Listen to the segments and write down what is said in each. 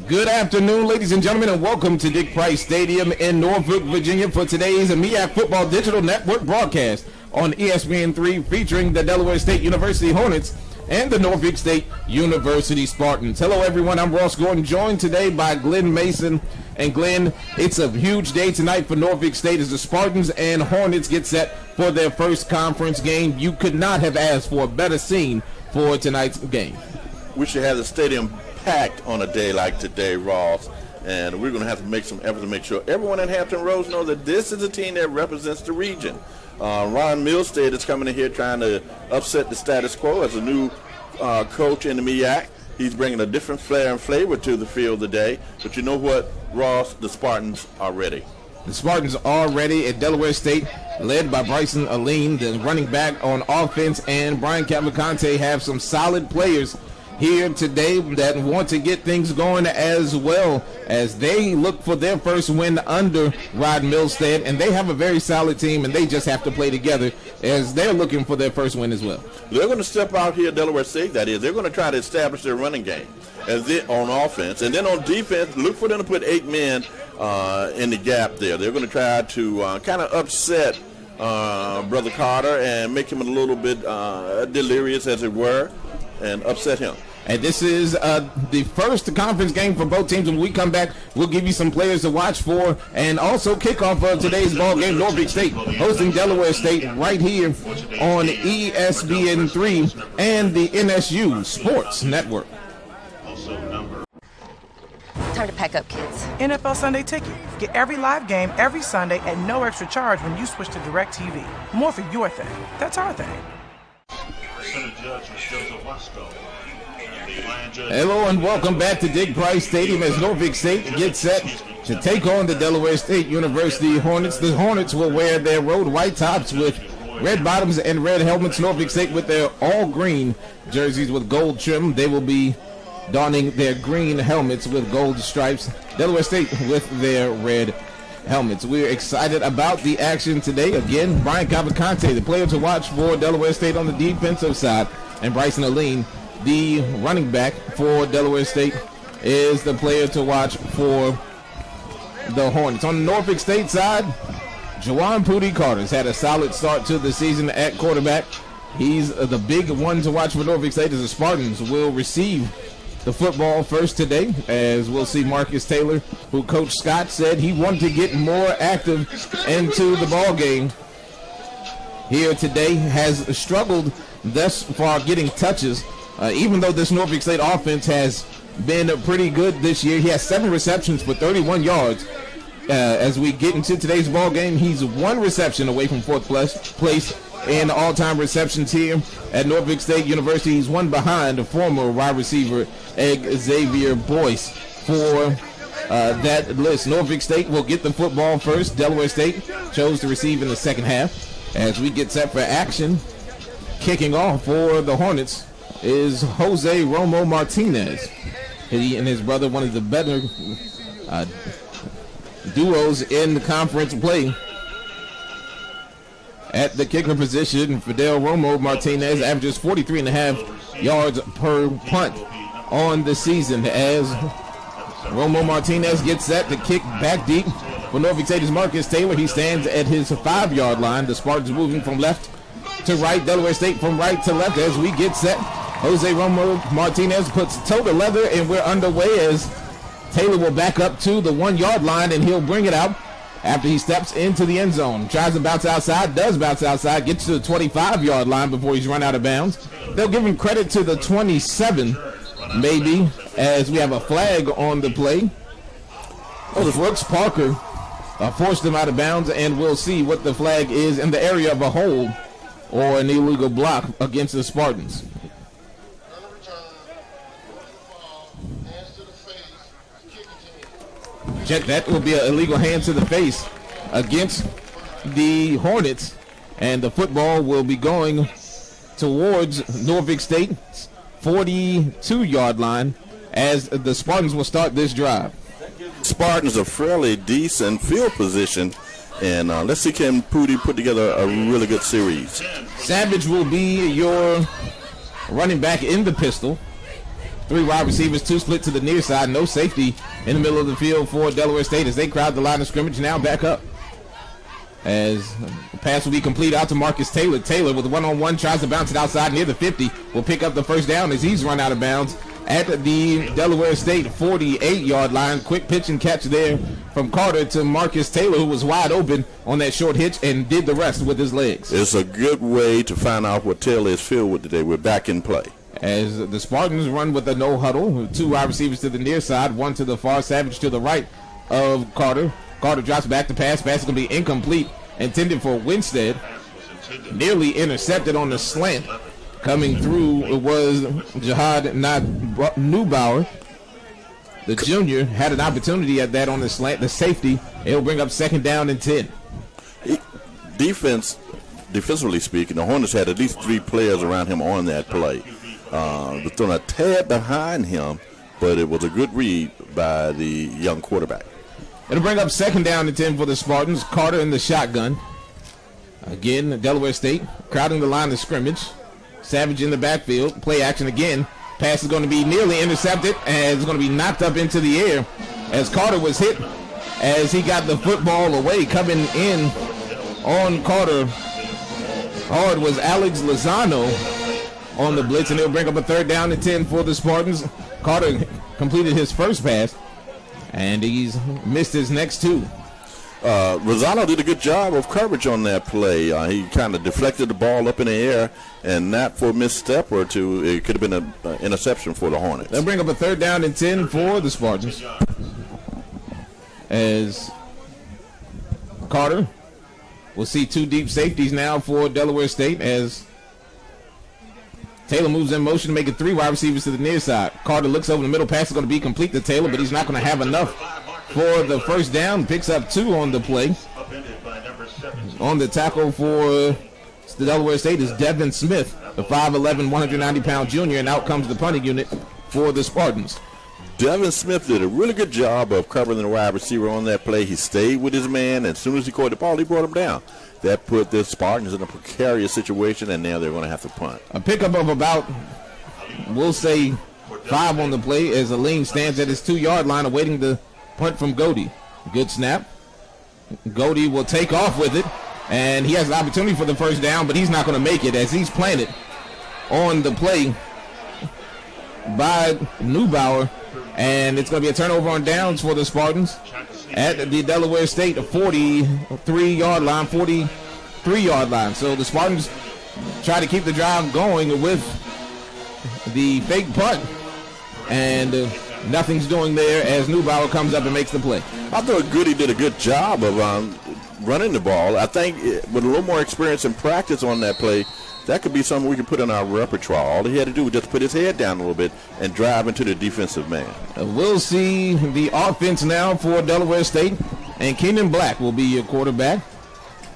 Good afternoon, ladies and gentlemen, and welcome to Dick Price Stadium in Norfolk, Virginia for today's MEAC Football Digital Network broadcast on ESPN3 featuring the Delaware State University Hornets and the Norfolk State University Spartans. Hello, everyone. I'm Ross Gordon, joined today by Glenn Mason. And Glenn, it's a huge day tonight for Norfolk State as the Spartans and Hornets get set for their first conference game. You could not have asked for a better scene for tonight's game. We should have the stadium packed on a day like today, Ross, and we're going to have to make some effort to make sure everyone in Hampton Roads knows that this is a team that represents the region. Ron Milstead is coming in here trying to upset the status quo as a new coach in the MEAC. He's bringing a different flair and flavor to the field today. But you know what, Ross? The Spartans are ready. The Spartans are ready at Delaware State, led by Bryson Aline, the running back on offense, and Brian Cavalcante have some solid players here today that want to get things going as well as they look for their first win under Rod Milstead, and they have a very solid team, and they just have to play together as they're looking for their first win as well. They're going to step out here, Delaware State, that is. They're going to try to establish their running game on offense, and then on defense, look for them to put 8 men in the gap there. They're going to try to kind of upset Brother Carter and make him a little bit delirious, as it were, and upset him. And this is the first conference game for both teams. When we come back, we'll give you some players to watch for and also kickoff of today's ball game. Norfolk State hosting Delaware State right here on ESPN3 and the NSU Sports Network. Time to pack up, kids. NFL Sunday Ticket. Get every live game every Sunday at no extra charge when you switch to DirecTV. More for your thing. That's our thing. Hello and welcome back to Dick Price Stadium as Norfolk State gets set to take on the Delaware State University Hornets. The Hornets will wear their road white tops with red bottoms and red helmets. Norfolk State with their all green jerseys with gold trim. They will be donning their green helmets with gold stripes. Delaware State with their red helmets. We're excited about the action today. Again, Brian Cavalcante, the player to watch for Delaware State on the defensive side, and Bryson Aline, the running back for Delaware State, is the player to watch for the Hornets. On the Norfolk State side, Jawan Pootie Carter's had a solid start to the season at quarterback. He's the big one to watch for Norfolk State as the Spartans will receive the football first today, as we'll see Marcus Taylor, who Coach Scott said he wanted to get more active into the ball game here today, has struggled thus far getting touches. Even though this Norfolk State offense has been pretty good this year, he has 7 receptions for 31 yards. As we get into today's ball game, he's 1 reception away from 4th place in all-time receptions here at Norfolk State University. He's 1 behind the former wide receiver Xavier Boyce for that list. Norfolk State will get the football first. Delaware State chose to receive in the second half. As we get set for action, kicking off for the Hornets is Jose Romo Martinez. He and his brother, one of the better duos in the conference play. At the kicker position, Fidel Romo Martinez averages 43.5 yards per punt on the season as Romo Martinez gets set to kick back deep. For Norfolk State is Marcus Taylor. He stands at his 5-yard line. The Spartans moving from left to right. Delaware State from right to left as we get set. Jose Romo Martinez puts toe to leather, and we're underway as Taylor will back up to the 1-yard line, and he'll bring it out after he steps into the end zone. Tries to bounce outside, does bounce outside, gets to the 25-yard line before he's run out of bounds. They'll give him credit to the 27, maybe, as we have a flag on the play. Brooks Parker forced him out of bounds, and we'll see what the flag is in the area of a hold or an illegal block against the Spartans. Check, that will be an illegal hand to the face against the Hornets, and the football will be going towards Norfolk State's 42-yard line as the Spartans will start this drive. Spartans a fairly decent field position, and let's see can Pootie put together a really good series. Savage will be your running back in the pistol. 3 wide receivers, 2 split to the near side. No safety in the middle of the field for Delaware State as they crowd the line of scrimmage. Now back up. As the pass will be complete out to Marcus Taylor. Taylor with a one-on-one tries to bounce it outside near the 50. Will pick up the first down as he's run out of bounds at the Delaware State 48-yard line. Quick pitch and catch there from Carter to Marcus Taylor, who was wide open on that short hitch and did the rest with his legs. It's a good way to find out what Taylor is filled with today. We're back in play. As the Spartans run with a no huddle, 2 wide receivers to the near side, 1 to the far, Savage to the right of Carter. Carter drops back to pass. Pass is going to be incomplete, intended for Winstead. Nearly intercepted on the slant. Coming through, it was Jihad Neubauer. The junior had an opportunity at that on the slant. The safety, it'll bring up 2nd down and 10. Defensively speaking, the Hornets had at least 3 players around him on that play. They're throwing a tad behind him, but it was a good read by the young quarterback. It'll bring up 2nd down and 10 for the Spartans. Carter in the shotgun. Again, Delaware State crowding the line of scrimmage. Savage in the backfield. Play action again. Pass is going to be nearly intercepted and it's going to be knocked up into the air as Carter was hit as he got the football away. Coming in on Carter hard was Alex Lozano on the blitz, and it'll bring up a 3rd down and 10 for the Spartans. Carter completed his first pass and he's missed his next 2. Rosano did a good job of coverage on that play. He kind of deflected the ball up in the air, and not for a misstep or two, it could have been an interception for the Hornets. They'll bring up a 3rd down and 10 for the Spartans. As Carter will see 2 deep safeties now for Delaware State as Taylor moves in motion to make it 3 wide receivers to the near side. Carter looks over the middle. Pass is going to be complete to Taylor, but he's not going to have enough for the first down. Picks up 2 on the play. On the tackle for the Delaware State is Devin Smith, the 5'11", 190-pound junior, and out comes the punting unit for the Spartans. Devin Smith did a really good job of covering the wide receiver on that play. He stayed with his man, and as soon as he caught the ball, he brought him down. That put the Spartans in a precarious situation, and now they're going to have to punt. A pickup of about, we'll say, 5 on the play as Aline stands at his 2-yard line awaiting the punt from Godey. Good snap. Godey will take off with it, and he has an opportunity for the first down, but he's not going to make it as he's planted on the play by Neubauer, and it's going to be a turnover on downs for the Spartans at the Delaware State 43-yard line, 43-yard line. So the Spartans try to keep the drive going with the fake punt, and nothing's doing there as Neubauer comes up and makes the play. I thought Goody did a good job of running the ball. I think with a little more experience and practice on that play, that could be something we could put in our repertoire. All he had to do was just put his head down a little bit and drive into the defensive man. We'll see the offense now for Delaware State, and Keenan Black will be your quarterback.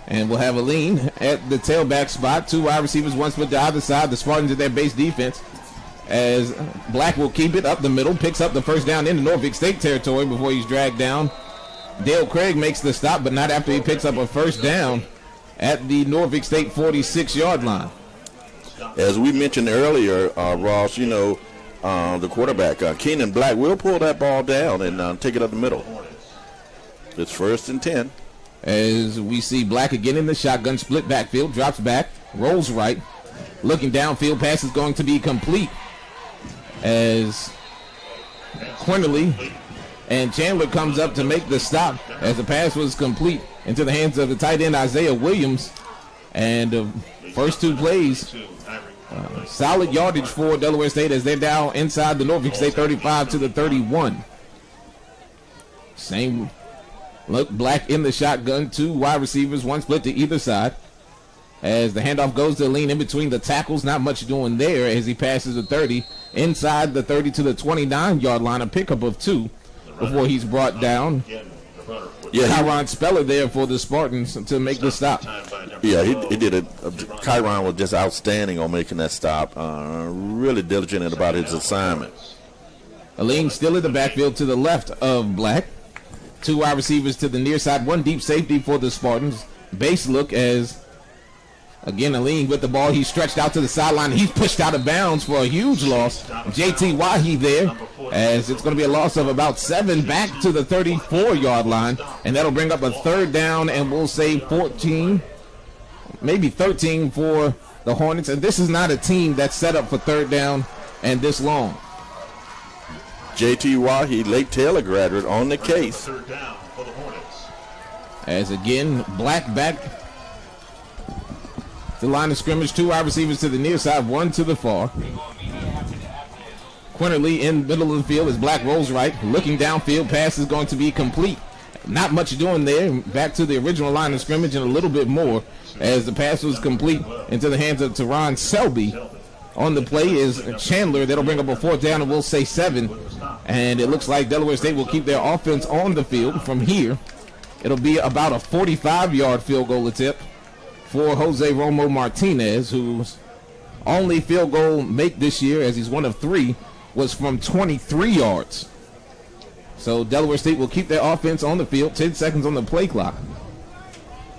And we'll have Aline at the tailback spot. 2 wide receivers, 1 split to either side. The Spartans at their base defense as Black will keep it up the middle, picks up the first down into Norfolk State territory before he's dragged down. Dale Craig makes the stop, but not after he picks up a first down at the Norfolk State 46-yard line. As we mentioned earlier, Ross, the quarterback, Keenan Black, will pull that ball down and take it up the middle. It's 1st and 10. As we see Black again in the shotgun, split backfield, drops back, rolls right, looking downfield, pass is going to be complete as Quinterly and Chandler comes up to make the stop as the pass was complete into the hands of the tight end Isaiah Williams. And first 2 plays, solid yardage for Delaware State as they're down inside the Norfolk State 35 to the 31. Same look, Black in the shotgun, 2 wide receivers, 1 split to either side. As the handoff goes to Lean in between the tackles, not much doing there as he passes the 30 inside the 30 to the 29-yard line, a pickup of 2 before he's brought down. Kyron Speller there for the Spartans to make the stop. Yeah, he did it. Kyron was just outstanding on making that stop. Really diligent about his assignment. Aline still in the backfield to the left of Black. 2 wide receivers to the near side, 1 deep safety for the Spartans. Base look as Again, Aline with the ball. He's stretched out to the sideline. He's pushed out of bounds for a huge loss. JT Wahi there, as it's going to be a loss of about 7 back to the 34-yard line. And that'll bring up a third down, and we'll say 14, maybe 13 for the Hornets. And this is not a team that's set up for third down and this long. JT Wahi, Lake Taylor graduate, on the case. As again, Black back the line of scrimmage, 2 wide receivers to the near side, 1 to the far. Quinterly in middle of the field as Black rolls right, looking downfield. Pass is going to be complete. Not much doing there. Back to the original line of scrimmage and a little bit more as the pass was complete into the hands of Teron Selby. On the play is Chandler. That'll bring up a 4th down, and we'll say 7. And it looks like Delaware State will keep their offense on the field from here. It'll be about a 45-yard field goal attempt for Jose Romo Martinez, whose only field goal make this year, as he's one of 3, was from 23 yards. So Delaware State will keep their offense on the field. 10 seconds on the play clock.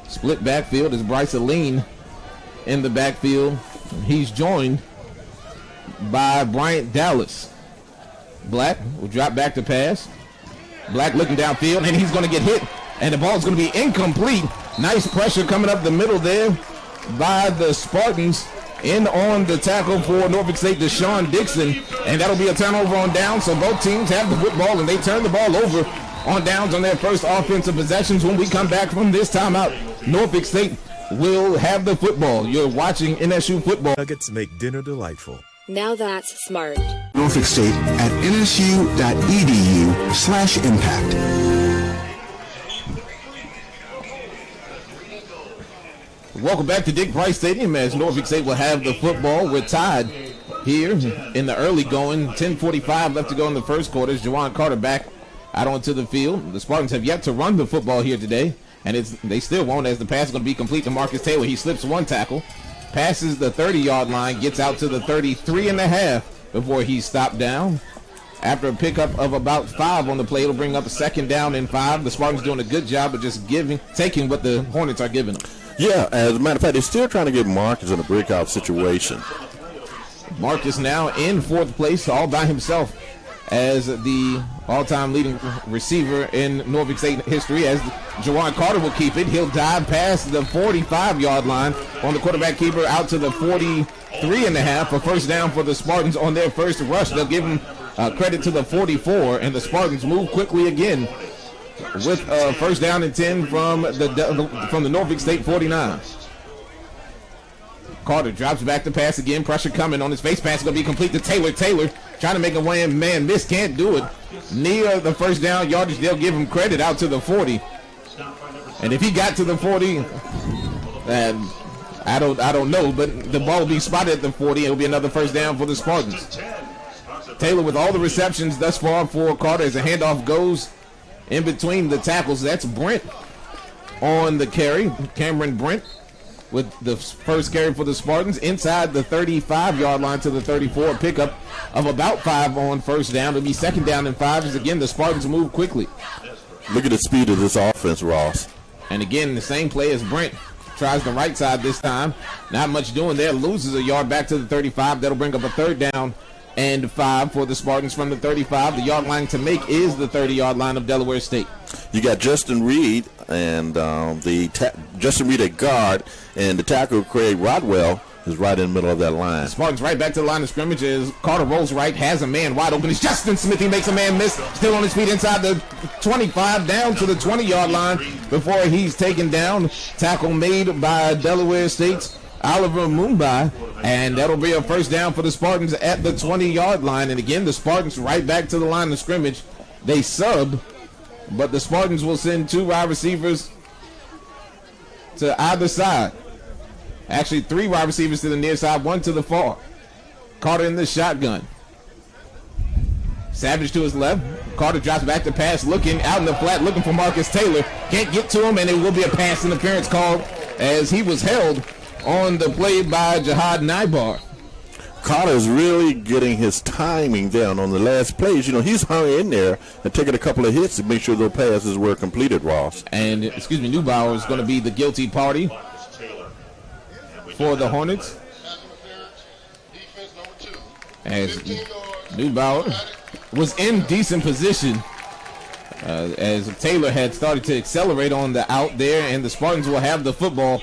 Split backfield is Bryce Aline in the backfield. He's joined by Bryant Dallas. Black will drop back to pass. Black looking downfield, and he's going to get hit. And the ball's going to be incomplete. Nice pressure coming up the middle there by the Spartans. In on the tackle for Norfolk State, Deshaun Dixon. And that'll be a turnover on down. So both teams have the football, and they turn the ball over on downs on their first offensive possessions. When we come back from this timeout, Norfolk State will have the football. You're watching NSU football. Nuggets make dinner delightful. Now that's smart. Norfolk State at nsu.edu/impact. Welcome back to Dick Price Stadium as Norfolk State will have the football. We're tied here in the early going. 10:45 left to go in the first quarter. Juwan Carter back out onto the field. The Spartans have yet to run the football here today, and they still won't, as the pass is going to be complete to Marcus Taylor. He slips 1 tackle, passes the 30-yard line, gets out to the 33.5 before he's stopped down. After a pickup of about 5 on the play, it'll bring up a 2nd down and 5. The Spartans doing a good job of just taking what the Hornets are giving them. Yeah, as a matter of fact, they're still trying to get Marcus in a breakout situation. Marcus now in 4th place all by himself as the all-time leading receiver in Norfolk State history, as Juwan Carter will keep it. He'll dive past the 45-yard line on the quarterback keeper out to the 43.5 for first down for the Spartans on their first rush. They'll give him credit to the 44, and the Spartans move quickly again with first down and 10 from the Norfolk State 49. Carter drops back to pass again. Pressure coming on his face. Pass is going to be complete to Taylor. Taylor trying to make a man miss. Can't do it. Near the first down yardage, they'll give him credit out to the 40. And if he got to the 40, I don't know, but the ball will be spotted at the 40. It'll be another first down for the Spartans. Taylor with all the receptions thus far for Carter as the handoff goes in between the tackles. That's Brent on the carry. Cameron Brent with the first carry for the Spartans inside the 35-yard line to the 34. Pickup of about 5 on first down. It'll be 2nd down and 5 as again the Spartans move quickly. Look at the speed of this offense, Ross. And again, the same play as Brent. Tries the right side this time. Not much doing there. Loses a yard back to the 35. That'll bring up a 3rd down and 5 for the Spartans from the 35. The yard line to make is the 30-yard line of Delaware State. You got Justin Reed and Justin Reed at guard, and the tackle Craig Rodwell is right in the middle of that line. The Spartans right back to the line of scrimmage as Carter rolls right, has a man wide open. It's Justin Smith. He makes a man miss. Still on his feet inside the 25, down to the 20-yard line before he's taken down. Tackle made by Delaware State's Oliver Mumbai, and that'll be a first down for the Spartans at the 20-yard line. And again, the Spartans right back to the line of scrimmage. They sub, but the Spartans will send 2 wide receivers to either side. Actually, 3 wide receivers to the near side, 1 to the far. Carter in the shotgun. Savage to his left. Carter drops back to pass, looking out in the flat, looking for Marcus Taylor. Can't get to him, and it will be a pass interference called as he was held on the play by Jihad Naibar. Carter's really getting his timing down on the last plays. You know, he's hung in there and taking a couple of hits to make sure those passes were completed, Ross. And, Neubauer is going to be the guilty party for the Hornets. As Neubauer was in decent position as Taylor had started to accelerate on the out there, and the Spartans will have the football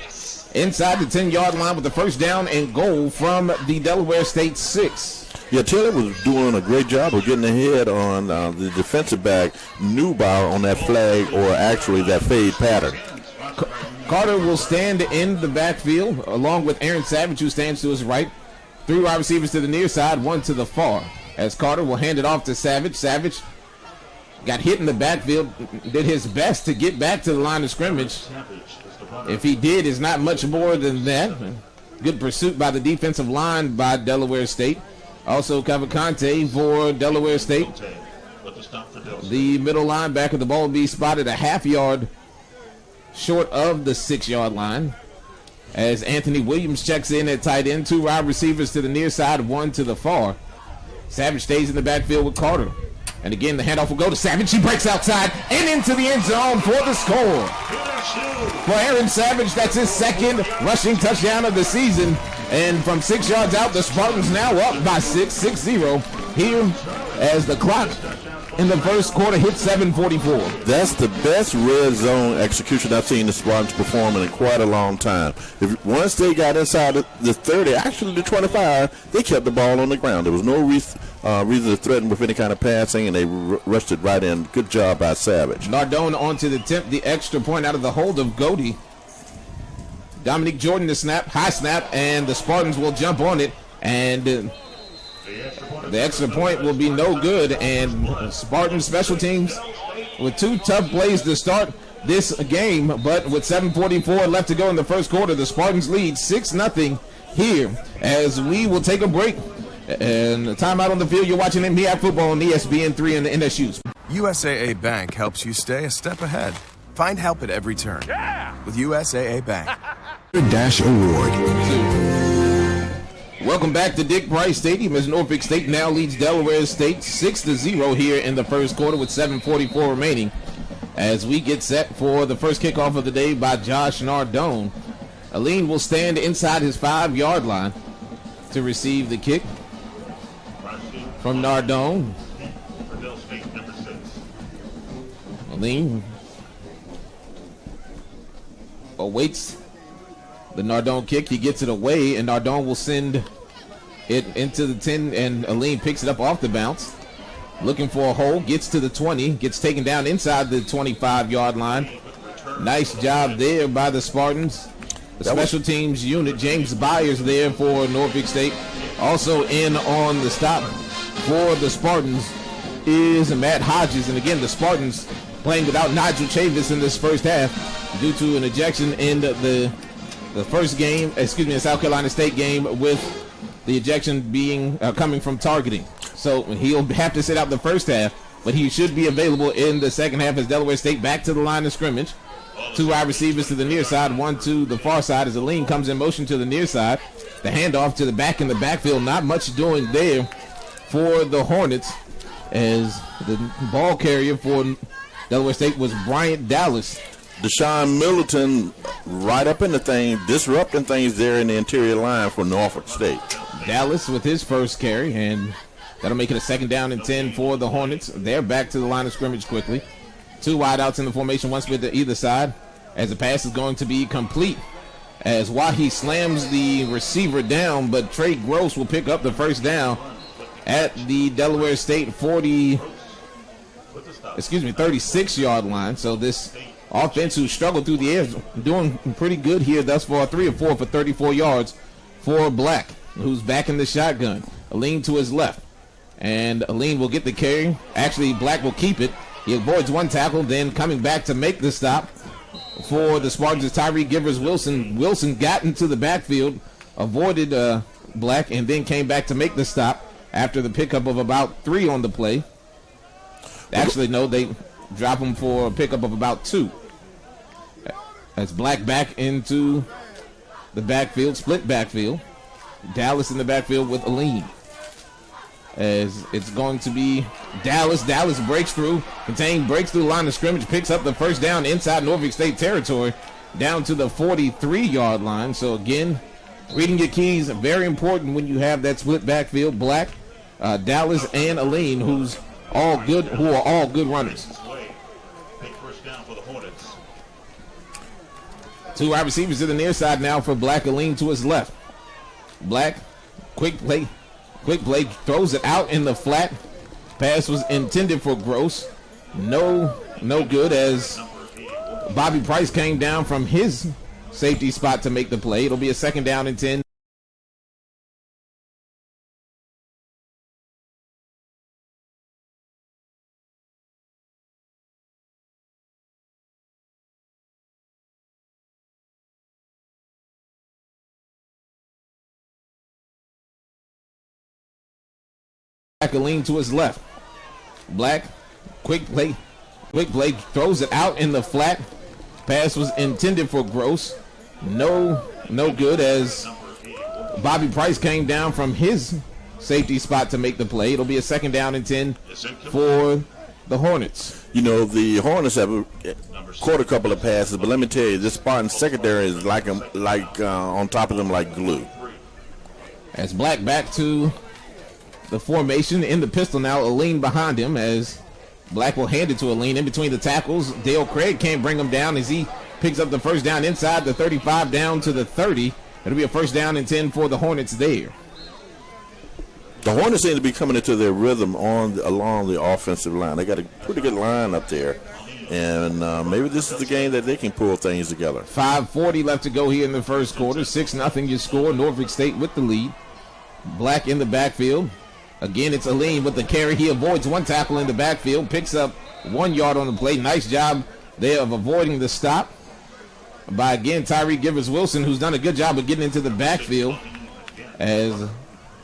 inside the 10-yard line with the first down and goal from the Delaware State 6. Yeah, Taylor was doing a great job of getting ahead on the defensive back, Neubauer, on that flag, or actually that fade pattern. Carter will stand in the backfield along with Aaron Savage, who stands to his right. 3 wide receivers to the near side, 1 to the far. As Carter will hand it off to Savage. Savage got hit in the backfield, did his best to get back to the line of scrimmage. If he did, it's not much more than that. Good pursuit by the defensive line by Delaware State. Also, Cavalcante for Delaware State. The middle linebacker, the ball will be spotted a half-yard short of the 6-yard line. As Anthony Williams checks in at tight end, 2 wide receivers to the near side, 1 to the far. Savage stays in the backfield with Carter. And again, the handoff will go to Savage. He breaks outside and into the end zone for the score. For Aaron Savage, that's his second rushing touchdown of the season. And from 6 yards out, the Spartans now up by 6-0 here as the clock in the first quarter hit 7:44. That's the best red zone execution I've seen the Spartans perform in quite a long time. Once they got inside the 30, actually the 25, they kept the ball on the ground. There was no reason to threaten with any kind of passing, and they rushed it right in. Good job by Savage. Nardone onto the attempt, the extra point out of the hold of Godey. Dominique Jordan, the snap, high snap, and the Spartans will jump on it, and the extra point will be no good. And Spartan special teams with 2 tough plays to start this game, but with 7:44 left to go in the first quarter, the Spartans lead 6-0 here as we will take a break. And the timeout on the field, you're watching MEAC Football on ESPN3 and the NSUs. USAA Bank helps you stay a step ahead. Find help at every turn with USAA Bank. Dash Award. Welcome back to Dick Price Stadium as Norfolk State now leads Delaware State 6-0 here in the first quarter with 7:44 remaining as we get set for the first kickoff of the day by Josh Nardone. Aline will stand inside his 5-yard line to receive the kick from Nardone. Aline awaits the Nardone kick. He gets it away, and Nardone will send it into the 10, and Aline picks it up off the bounce. Looking for a hole, gets to the 20, gets taken down inside the 25-yard line. Nice job there by the Spartans. The special teams unit, James Byers there for Norfolk State. Also in on the stop for the Spartans is Matt Hodges. And again, the Spartans playing without Nigel Chavis in this first half due to an ejection in the first game, the South Carolina State game, with the ejection being coming from targeting. So he'll have to sit out the first half, but he should be available in the second half as Delaware State back to the line of scrimmage. 2 wide receivers to the near side, 1 to the far side as Aline comes in motion to the near side. The handoff to the back in the backfield, not much doing there for the Hornets as the ball carrier for Delaware State was Bryant Dallas. Deshaun Middleton right up in the thing, disrupting things there in the interior line for Norfolk State. Dallas with his first carry, and that'll make it a 2nd down and 10 for the Hornets. They're back to the line of scrimmage quickly. 2 wideouts in the formation, 1 split to either side as the pass is going to be complete. As Wahi slams the receiver down, but Trey Gross will pick up the first down at the Delaware State 36-yard line. So this offense, who struggled through the air, is doing pretty good here thus far. 3 of 4 for 34 yards for Black, who's back in the shotgun. Aline to his left, and Aline will get the carry. Actually, Black will keep it. He avoids 1 tackle, then coming back to make the stop for the Spartans is Tyree Givers Wilson. Wilson got into the backfield, avoided Black, and then came back to make the stop after the pickup of about 3 on the play. Actually, no, they drop him for a pickup of about 2. As Black back into the backfield, split backfield. Dallas in the backfield with Aline. As it's going to be Dallas. Dallas breaks through, breaks through the line of scrimmage, picks up the first down inside Norfolk State territory, down to the 43-yard line. So again, Reading your keys, very important when you have that split backfield. Black, Dallas, and Aline, who are all good runners. Two wide receivers to the near side now for Black. Aline to his left. Black, quick play, throws it out in the flat. Pass was intended for Gross. No good, as Bobby Price came down from his safety spot to make the play. It'll be a 2nd down and 10. Aline to his left. Black, quick play, throws it out in the flat. Pass was intended for Gross. No good, as Bobby Price came down from his safety spot to make the play. It'll be a 2nd down and 10 for the Hornets. You know, the Hornets have caught a couple of passes, but let me tell you, this Spartan secondary is like on top of them like glue. As Black back to the formation in the pistol now, Aline behind him, as Black will hand it to Aline in between the tackles. Dale Craig can't bring him down as he picks up the first down inside the 35 down to the 30. It'll be a 1st down and 10 for the Hornets there. The Hornets seem to be coming into their rhythm along the offensive line. They got a pretty good line up there, and maybe this is the game that they can pull things together. 5:40 left to go here in the first quarter. 6-0 your score. Norfolk State with the lead. Black in the backfield. Again, it's Aline with the carry. He avoids one tackle in the backfield, picks up 1 yard on the play. Nice job there of avoiding the stop by, again, Tyree Givers-Wilson, who's done a good job of getting into the backfield, as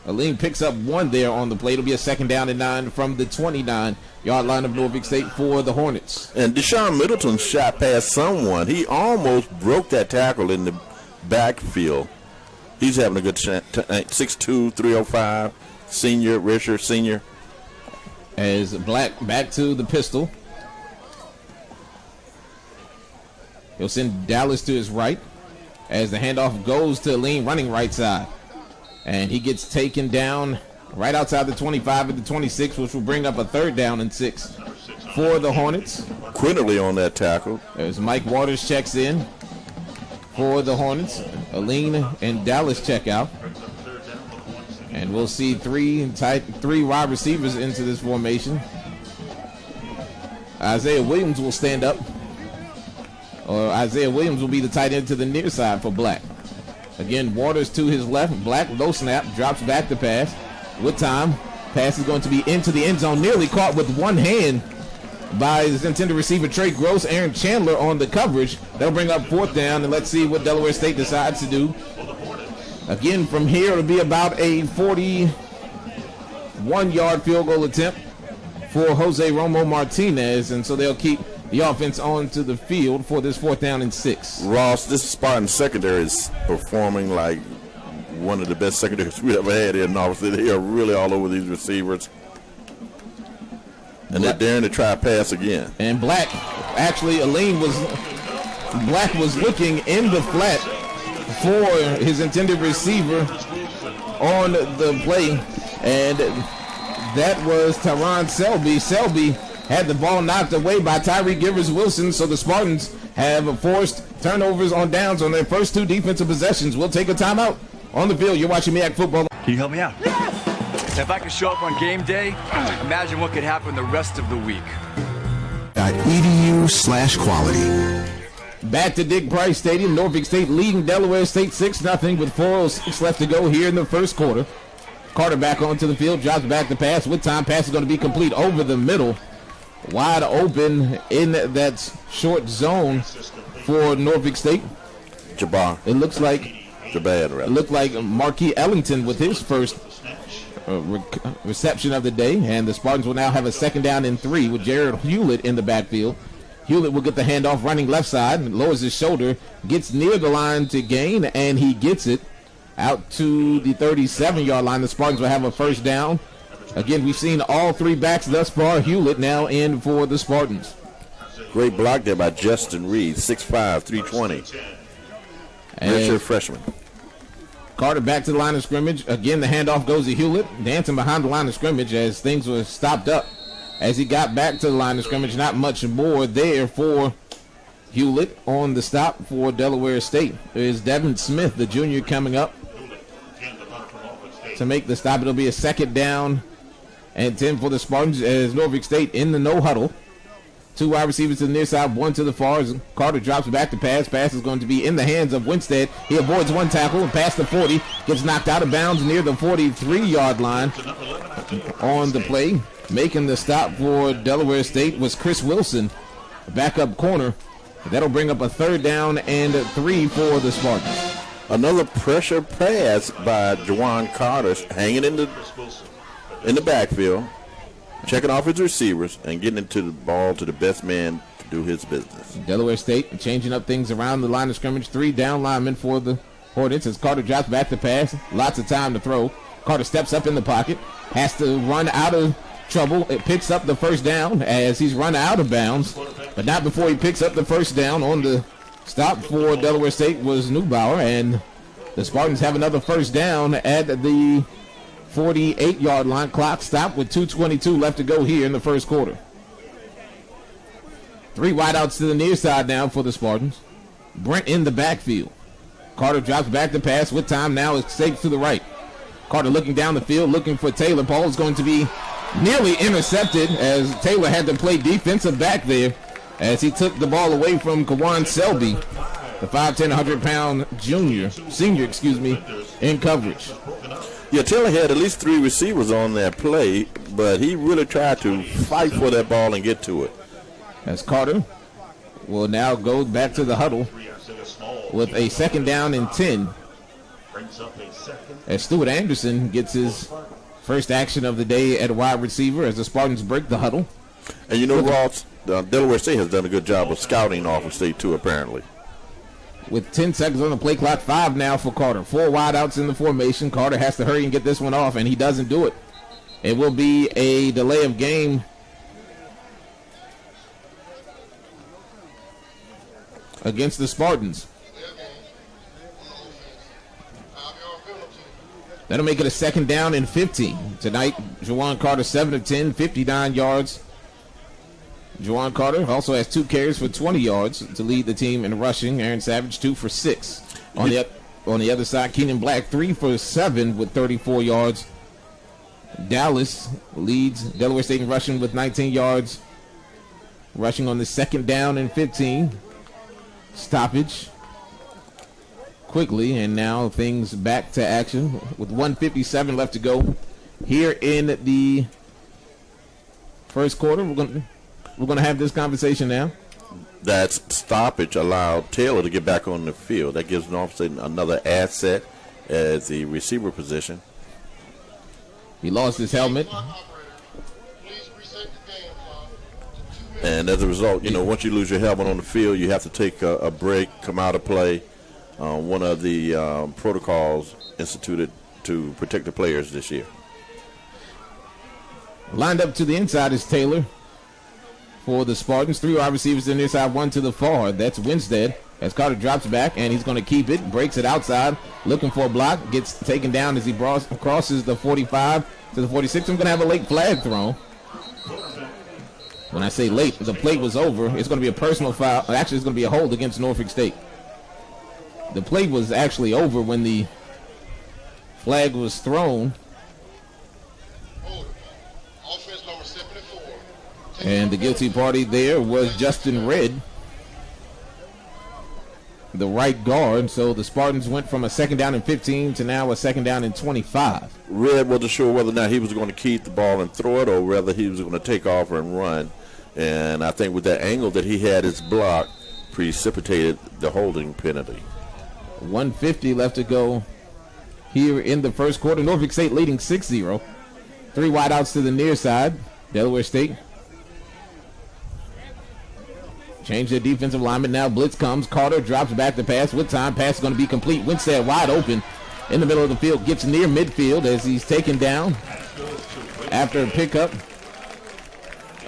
Aline picks up 1 there on the play. It'll be a 2nd down and 9 from the 29-yard line of Norfolk State for the Hornets. And Deshaun Middleton shot past someone. He almost broke that tackle in the backfield. He's having a good shot. 6'2", 305. Senior, Richard Senior. As Black back to the pistol. He'll send Dallas to his right as the handoff goes to Aline running right side. And he gets taken down right outside the 25 at the 26, which will bring up a 3rd down and 6 for the Hornets. Quinterly on that tackle. As Mike Waters checks in for the Hornets. Aline and Dallas check out. And we'll see three wide receivers into this formation. Isaiah Williams will stand up. Or Isaiah Williams will be the tight end to the near side for Black. Again, Waters to his left. Black, low snap, drops back to pass. With time, pass is going to be into the end zone. Nearly caught with one hand by his intended receiver, Trey Gross. Aaron Chandler on the coverage. They'll bring up 4th down, and let's see what Delaware State decides to do. Again, from here, it'll be about a 41-yard field goal attempt for Jose Romo Martinez, and so they'll keep the offense onto the field for this 4th down and 6. Ross, this Spartan secondary is performing like one of the best secondaries we ever had in Norfolk. They are really all over these receivers. And they're daring to try pass again. And Black, actually, Black was looking in the flat for his intended receiver on the play, and that was Tyron Selby. Selby had the ball knocked away by Tyree Givers-Wilson, so the Spartans have forced turnovers on downs on their first 2 defensive possessions. We'll take a timeout on the field. You're watching MEAC Football. Can you help me out? Yes! If I could show up on game day, imagine what could happen the rest of the week. .edu/quality. Back to Dick Price Stadium. Norfolk State leading Delaware State 6-0 with 4:06 left to go here in the first quarter. Carter back onto the field, drops back the pass. With time, pass is going to be complete over the middle. Wide open in that short zone for Norfolk State. Jabbar. It looks like Jabbar, rather. It looked like Marquis Ellington with his first reception of the day, and the Spartans will now have a 2nd down and 3 with Jared Hewlett in the backfield. Hewlett will get the handoff running left side, lowers his shoulder, gets near the line to gain, and he gets it out to the 37-yard line. The Spartans will have a 1st down. Again, we've seen all 3 backs thus far. Hewlett now in for the Spartans. Great block there by Justin Reed, 6'5", 320. And redshirt freshman. Carter back to the line of scrimmage. Again, the handoff goes to Hewlett, dancing behind the line of scrimmage as things were stopped up. As he got back to the line of scrimmage, not much more there for Hewlett. On the stop for Delaware State is Devin Smith, the junior, coming up to make the stop. It'll be a 2nd down and 10 for the Spartans as Norfolk State in the no huddle. 2 wide receivers to the near side, 1 to the far. As Carter drops back to pass. Pass is going to be in the hands of Winstead. He avoids 1 tackle and past the 40. Gets knocked out of bounds near the 43-yard line on the play. Making the stop for Delaware State was Chris Wilson, backup corner. That'll bring up a 3rd down and 3 for the Spartans. Another pressure pass by Juwan Carter, hanging in the backfield, checking off his receivers and getting into the ball to the best man to do his business. Delaware State changing up things around the line of scrimmage. 3 down linemen for the Hornets as Carter drops back to pass. Lots of time to throw. Carter steps up in the pocket, has to run out of trouble. It picks up the 1st down as he's run out of bounds, but not before he picks up the 1st down. On the stop for Delaware State was Neubauer, and the Spartans have another 1st down at the 48-yard line. Clock stopped with 2:22 left to go here in the first quarter. 3 wideouts to the near side now for the Spartans. Brent in the backfield. Carter drops back to pass with time now. Escapes to the right. Carter looking down the field, looking for Taylor. Ball is going to be nearly intercepted as Taylor had to play defensive back there as he took the ball away from Kawan Selby, the 5'10", 100-pound senior, in coverage. Yeah, Taylor had at least 3 receivers on that play, but he really tried to fight for that ball and get to it. As Carter will now go back to the huddle with a 2nd down and 10. As Stuart Anderson gets his first action of the day at wide receiver as the Spartans break the huddle. And you know, Ross, Delaware State has done a good job of scouting Norfolk State too, apparently. With 10 seconds on the play clock, 5 now for Carter. 4 wideouts in the formation. Carter has to hurry and get this one off, and he doesn't do it. It will be a delay of game against the Spartans. That'll make it a 2nd down and 15. Tonight, Juwan Carter 7 of 10, 59 yards. Juwan Carter also has 2 carries for 20 yards to lead the team in rushing. Aaron Savage 2 for 6. On the other side, Keenan Black 3 for 7 with 34 yards. Dallas leads Delaware State in rushing with 19 yards. Rushing on the 2nd down and 15. Stoppage quickly, and now things back to action with 1:57 left to go here in the first quarter. We're going to have this conversation now. That stoppage allowed Taylor to get back on the field. That gives Norfolk State another asset as the receiver position. He lost his helmet. And as a result, once you lose your helmet on the field, you have to take a break, come out of play. One of the protocols instituted to protect the players this year. Lined up to the inside is Taylor for the Spartans. 3 wide receivers in the inside, 1 to the far. That's Winstead. As Carter drops back, and he's going to keep it. Breaks it outside, looking for a block. Gets taken down as he crosses the 45 to the 46. I'm going to have a late flag thrown. When I say late, the play was over. It's going to be a personal foul. Actually, it's going to be a hold against Norfolk State. The play was actually over when the flag was thrown. And the guilty party there was Justin Redd, the right guard. So the Spartans went from a 2nd down and 15 to now a 2nd down and 25. Redd wasn't sure whether or not he was going to keep the ball and throw it or whether he was going to take off and run. And I think with that angle that he had his block precipitated the holding penalty. 1:50 left to go here in the first quarter. Norfolk State leading 6-0. 3 wideouts to the near side. Delaware State change their defensive lineman. Now blitz comes. Carter drops back to pass with time. Pass is going to be complete. Winstead wide open in the middle of the field. Gets near midfield as he's taken down after a pickup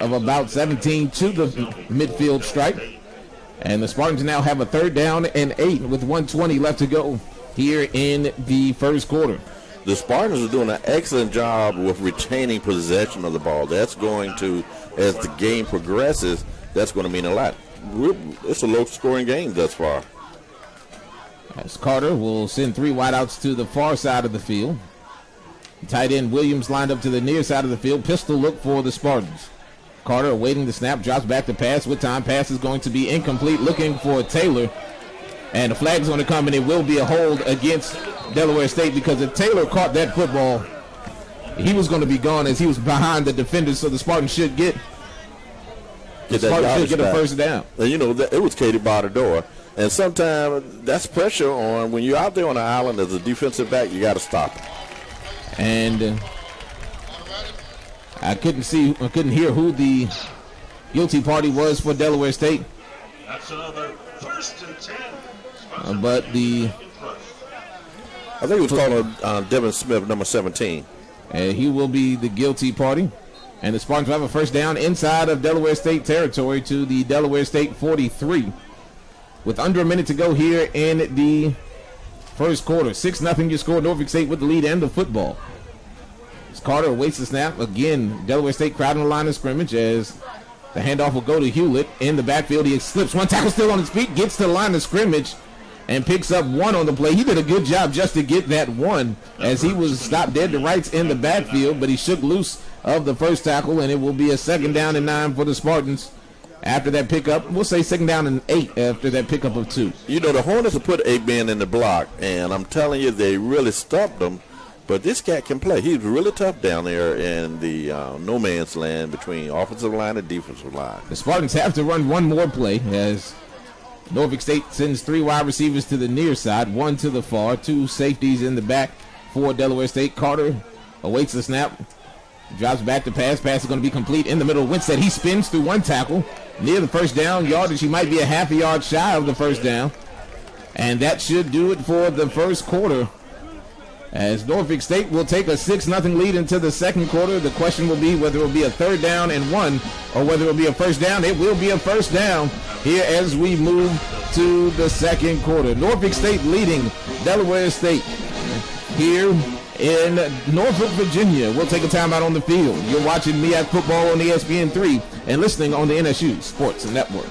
of about 17 to the midfield stripe. And the Spartans now have a 3rd down and 8 with 1:20 left to go here in the first quarter. The Spartans are doing an excellent job with retaining possession of the ball. That's going to, as the game progresses, that's going to mean a lot. It's a low-scoring game thus far. As Carter will send 3 wideouts to the far side of the field. Tight end Williams lined up to the near side of the field. Pistol look for the Spartans. Carter awaiting the snap, drops back to pass with time. Pass is going to be incomplete, looking for Taylor. And the flag's going to come, and it will be a hold against Delaware State, because if Taylor caught that football, he was going to be gone as he was behind the defenders, so the Spartans should get a first down. And it was Katie by the door. And sometimes that's pressure on when you're out there on the island as a defensive back, you got to stop it. And I couldn't hear who the guilty party was for Delaware State. That's another 1st and 10. But I think it was called Devin Smith, number 17. He will be the guilty party. And the Spartans will have a first down inside of Delaware State territory to the Delaware State 43. With under a minute to go here in the first quarter. 6-0 your score. Norfolk State with the lead and the football. As Carter awaits the snap. Again, Delaware State crowding the line of scrimmage as the handoff will go to Hewlett in the backfield. He slips one tackle still on his feet, gets to the line of scrimmage, and picks up 1 on the play. He did a good job just to get that 1 as he was stopped dead to rights in the backfield, but he shook loose of the first tackle, and it will be a 2nd down and 9 for the Spartans. After that pickup, we'll say 2nd down and 8 after that pickup of 2. The Hornets have put 8 men in the block, and I'm telling you, they really stumped them. But this cat can play. He's really tough down there in the no man's land between offensive line and defensive line. The Spartans have to run one more play as Norfolk State sends 3 wide receivers to the near side, 1 to the far, 2 safeties in the back for Delaware State. Carter awaits the snap, drops back to pass. Pass is going to be complete in the middle of Winstead. He spins through 1 tackle near the first down yardage. He might be a half a yard shy of the first down. And that should do it for the first quarter, as Norfolk State will take a 6-0 lead into the second quarter. The question will be whether it will be a 3rd down and 1 or whether it will be a first down. It will be a first down here as we move to the second quarter. Norfolk State leading Delaware State here in Norfolk, Virginia. We'll take a timeout on the field. You're watching MEAC Football on ESPN3 and listening on the NSU Sports Network.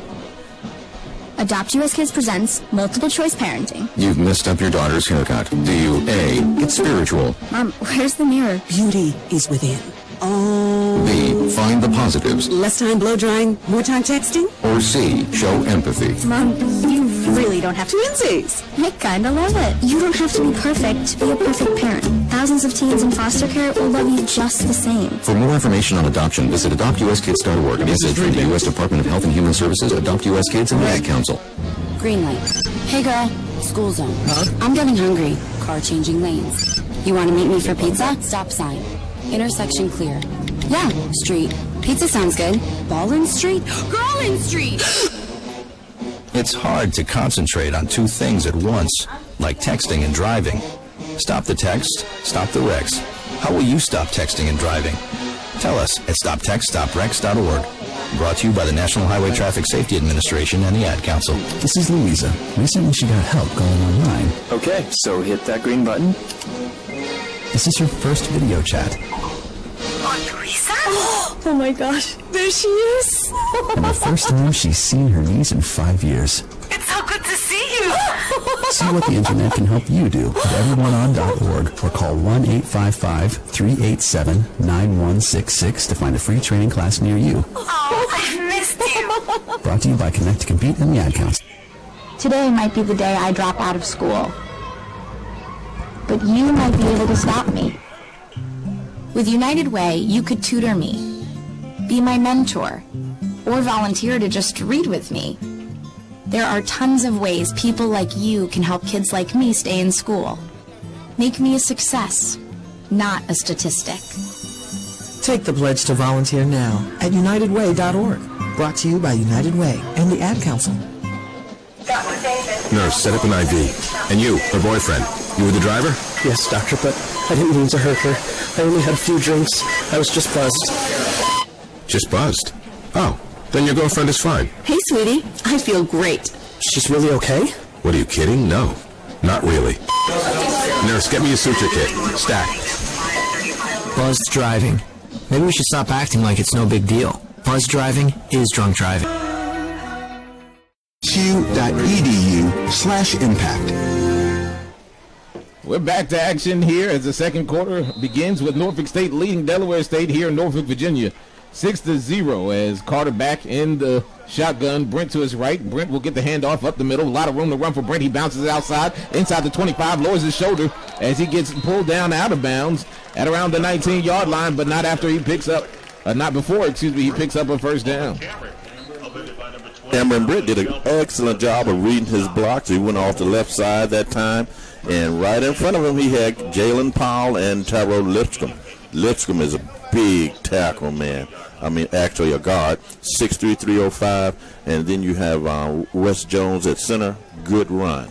Adopt US Kids presents Multiple Choice Parenting. You've messed up your daughter's haircut. Do you A, get spiritual? Mom, where's the mirror? Beauty is within. Oh. B, find the positives? Less time blow drying, more time texting? Or C, show empathy? Mom, you really don't have to. Twinsies! I kinda love it. You don't have to be perfect to be a perfect parent. Thousands of teens in foster care will love you just the same. For more information on adoption, visit adoptuskids.org. A message from the U.S. Department of Health and Human Services, Adopt U.S. Kids, and MEAC Council. Green light. Hey girl, school zone. I'm getting hungry. Car changing lanes. You want to meet me for pizza? Stop sign. Intersection clear. Yeah, street. Pizza sounds good. Ballin Street? Garland Street! It's hard to concentrate on 2 things at once, like texting and driving. Stop the text, stop the wrecks. How will you stop texting and driving? Tell us at stoptextstoprex.org. Brought to you by the National Highway Traffic Safety Administration and the Ad Council. This is Louisa. Recently she got help going online. Okay, so hit that green button. This is her first video chat. Oh, Louisa? Oh my gosh, there she is! And the first time she's seen her niece in 5 years. It's so good to see you! See what the internet can help you do at everyoneon.org or call 1-855-387-9166 to find a free training class near you. Oh, I missed you! Brought to you by Connect to Compete and the Ad Council. Today might be the day I drop out of school. But you might be able to stop me. With United Way, you could tutor me, be my mentor, or volunteer to just read with me. There are tons of ways people like you can help kids like me stay in school. Make me a success, not a statistic. Take the pledge to volunteer now at unitedway.org. Brought to you by United Way and the Ad Council. Nurse, set up an IV. And you, her boyfriend, you were the driver? Yes, doctor, but I didn't mean to hurt her. I only had a few drinks. I was just buzzed. Just buzzed? Oh, then your girlfriend is fine. Hey, sweetie. I feel great. She's really okay? What, are you kidding? No. Not really. Nurse, get me a suture kit. Stack. Buzzed driving. Maybe we should stop acting like it's no big deal. Buzzed driving is drunk driving. Q.edu/impact. We're back to action here as the second quarter begins with Norfolk State leading Delaware State here in Norfolk, Virginia. 6-0 as Carter back in the shotgun. Brent to his right. Brent will get the handoff up the middle. A lot of room to run for Brent. He bounces it outside. Inside the 25. Lowers his shoulder as he gets pulled down out of bounds at around the 19-yard line, but not after he picks up, he picks up a first down. Cameron Britt did an excellent job of reading his blocks. He went off the left side that time, and right in front of him he had Jalen Powell and Tyrell Lipscomb. Lipscomb is a big tackle, man. I mean, actually a guard, 6'3", 305, and then you have Wes Jones at center. Good run.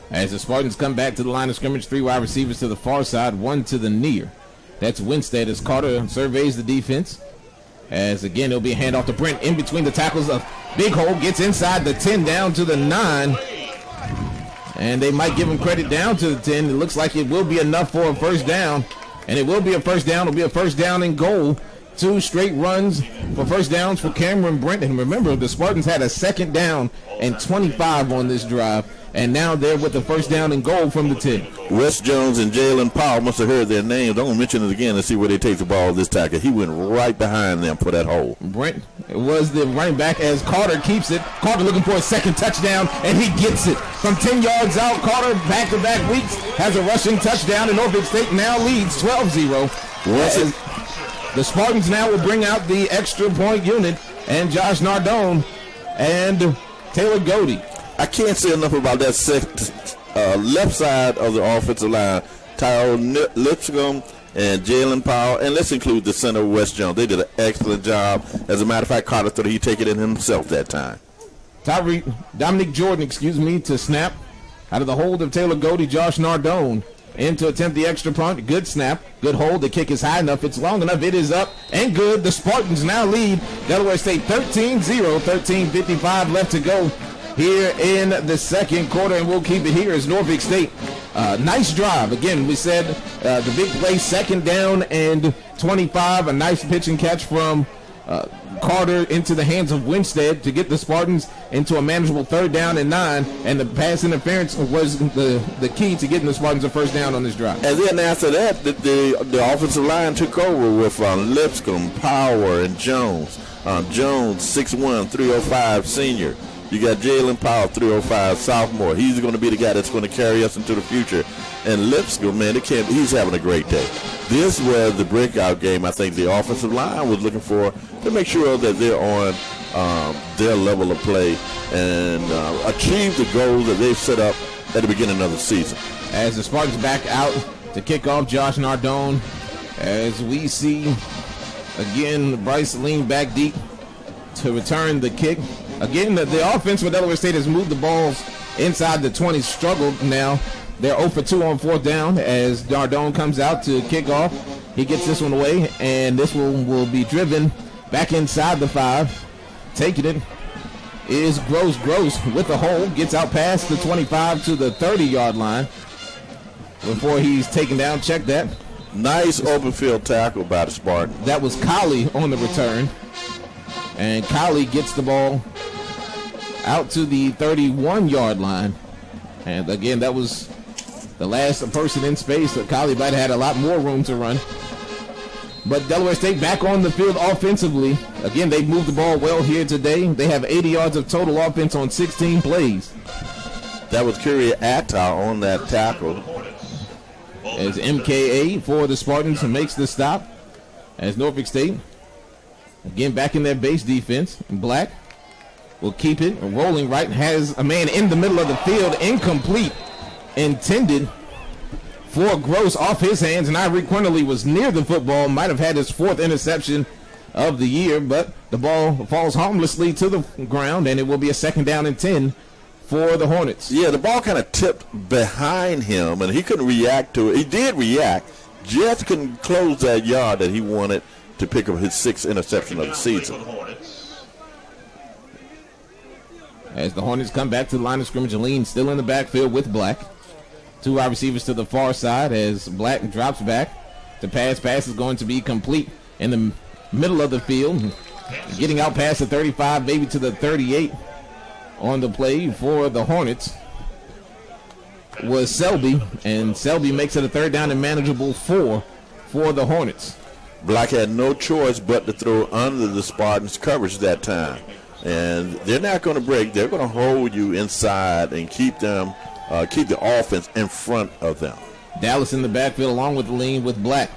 As the Spartans come back to the line of scrimmage, 3 wide receivers to the far side, 1 to the near. That's Winstead as Carter surveys the defense. As again, it'll be a handoff to Brent in between the tackles. A big hole, gets inside the 10 down to the 9. And they might give him credit down to the 10. It looks like it will be enough for a first down. And it will be a first down. It'll be a first down and goal. 2 straight runs for first downs for Cameron Brent. And remember, the Spartans had a second down and 25 on this drive. And now they're with the first down and goal from the 10. Wes Jones and Jalen Powell must have heard their names. I'm going to mention it again and see where they take the ball this tackle. He went right behind them for that hole. Brent was the running back as Carter keeps it. Carter looking for a second touchdown, and he gets it. From 10 yards out, Carter back-to-back weeks has a rushing touchdown, and Norfolk State now leads 12-0. The Spartans now will bring out the extra point unit, and Josh Nardone and Taylor Godey. I can't say enough about that left side of the offensive line. Tyrell Lipscomb and Jalen Powell, and let's include the center, Wes Jones. They did an excellent job. As a matter of fact, Carter thought he'd take it in himself that time. Dominic Jordan, to snap. Out of the hold of Taylor Godey, Josh Nardone in to attempt the extra punt. Good snap, good hold. The kick is high enough. It's long enough. It is up and good. The Spartans now lead Delaware State 13-0, 13:55 left to go here in the second quarter, and we'll keep it here as Norfolk State. Nice drive. Again, we said the big play, second down and 25. A nice pitch and catch from Carter into the hands of Winstead to get the Spartans into a manageable third down and 9, and the pass interference was the key to getting the Spartans a first down on this drive. And then after that, the offensive line took over with Lipscomb, Power, and Jones. Jones, 6'1", 305 senior. You got Jalen Powell, 305 sophomore. He's going to be the guy that's going to carry us into the future. And Lipscomb, man, he's having a great day. This was the breakout game I think the offensive line was looking for to make sure that they're on their level of play and achieve the goals that they've set up at the beginning of the season. As the Spartans back out to kick off, Josh Nardone, as we see, again, Bryce lean back deep to return the kick. Again, the offense for Delaware State has moved the balls inside the 20, struggled now. They're 0 for 2 on fourth down as Nardone comes out to kick off. He gets this one away, and this one will be driven back inside the 5. Taking it is Gross with the hole. Gets out past the 25 to the 30-yard line before he's taken down. Check that. Nice open field tackle by the Spartans. That was Colley on the return. And Colley gets the ball out to the 31-yard line. And again, that was the last person in space. So Colley might have had a lot more room to run. But Delaware State back on the field offensively. Again, they've moved the ball well here today. They have 80 yards of total offense on 16 plays. That was Kyrie Atta on that tackle. As MKA for the Spartans makes the stop. As Norfolk State, again, back in their base defense. Black will keep it rolling right. Has a man in the middle of the field. Incomplete. Intended for Gross off his hands. And Ivory Quinterly was near the football. Might have had his 4th interception of the year. But the ball falls harmlessly to the ground. And it will be a second down and 10 for the Hornets. Yeah, the ball kind of tipped behind him. And he couldn't react to it. He did react. Just couldn't close that yard that he wanted to pick up his 6th interception of the season. As the Hornets come back to the line of scrimmage, Aline still in the backfield with Black. Two wide receivers to the far side as Black drops back. The pass is going to be complete in the middle of the field. Getting out past the 35, maybe to the 38 on the play for the Hornets was Selby, and Selby makes it a third down and manageable for the Hornets. Black had no choice but to throw under the Spartans' coverage that time. And they're not going to break. They're going to hold you inside and keep them, keep the offense in front of them. Dallas in the backfield along with the lean with Black,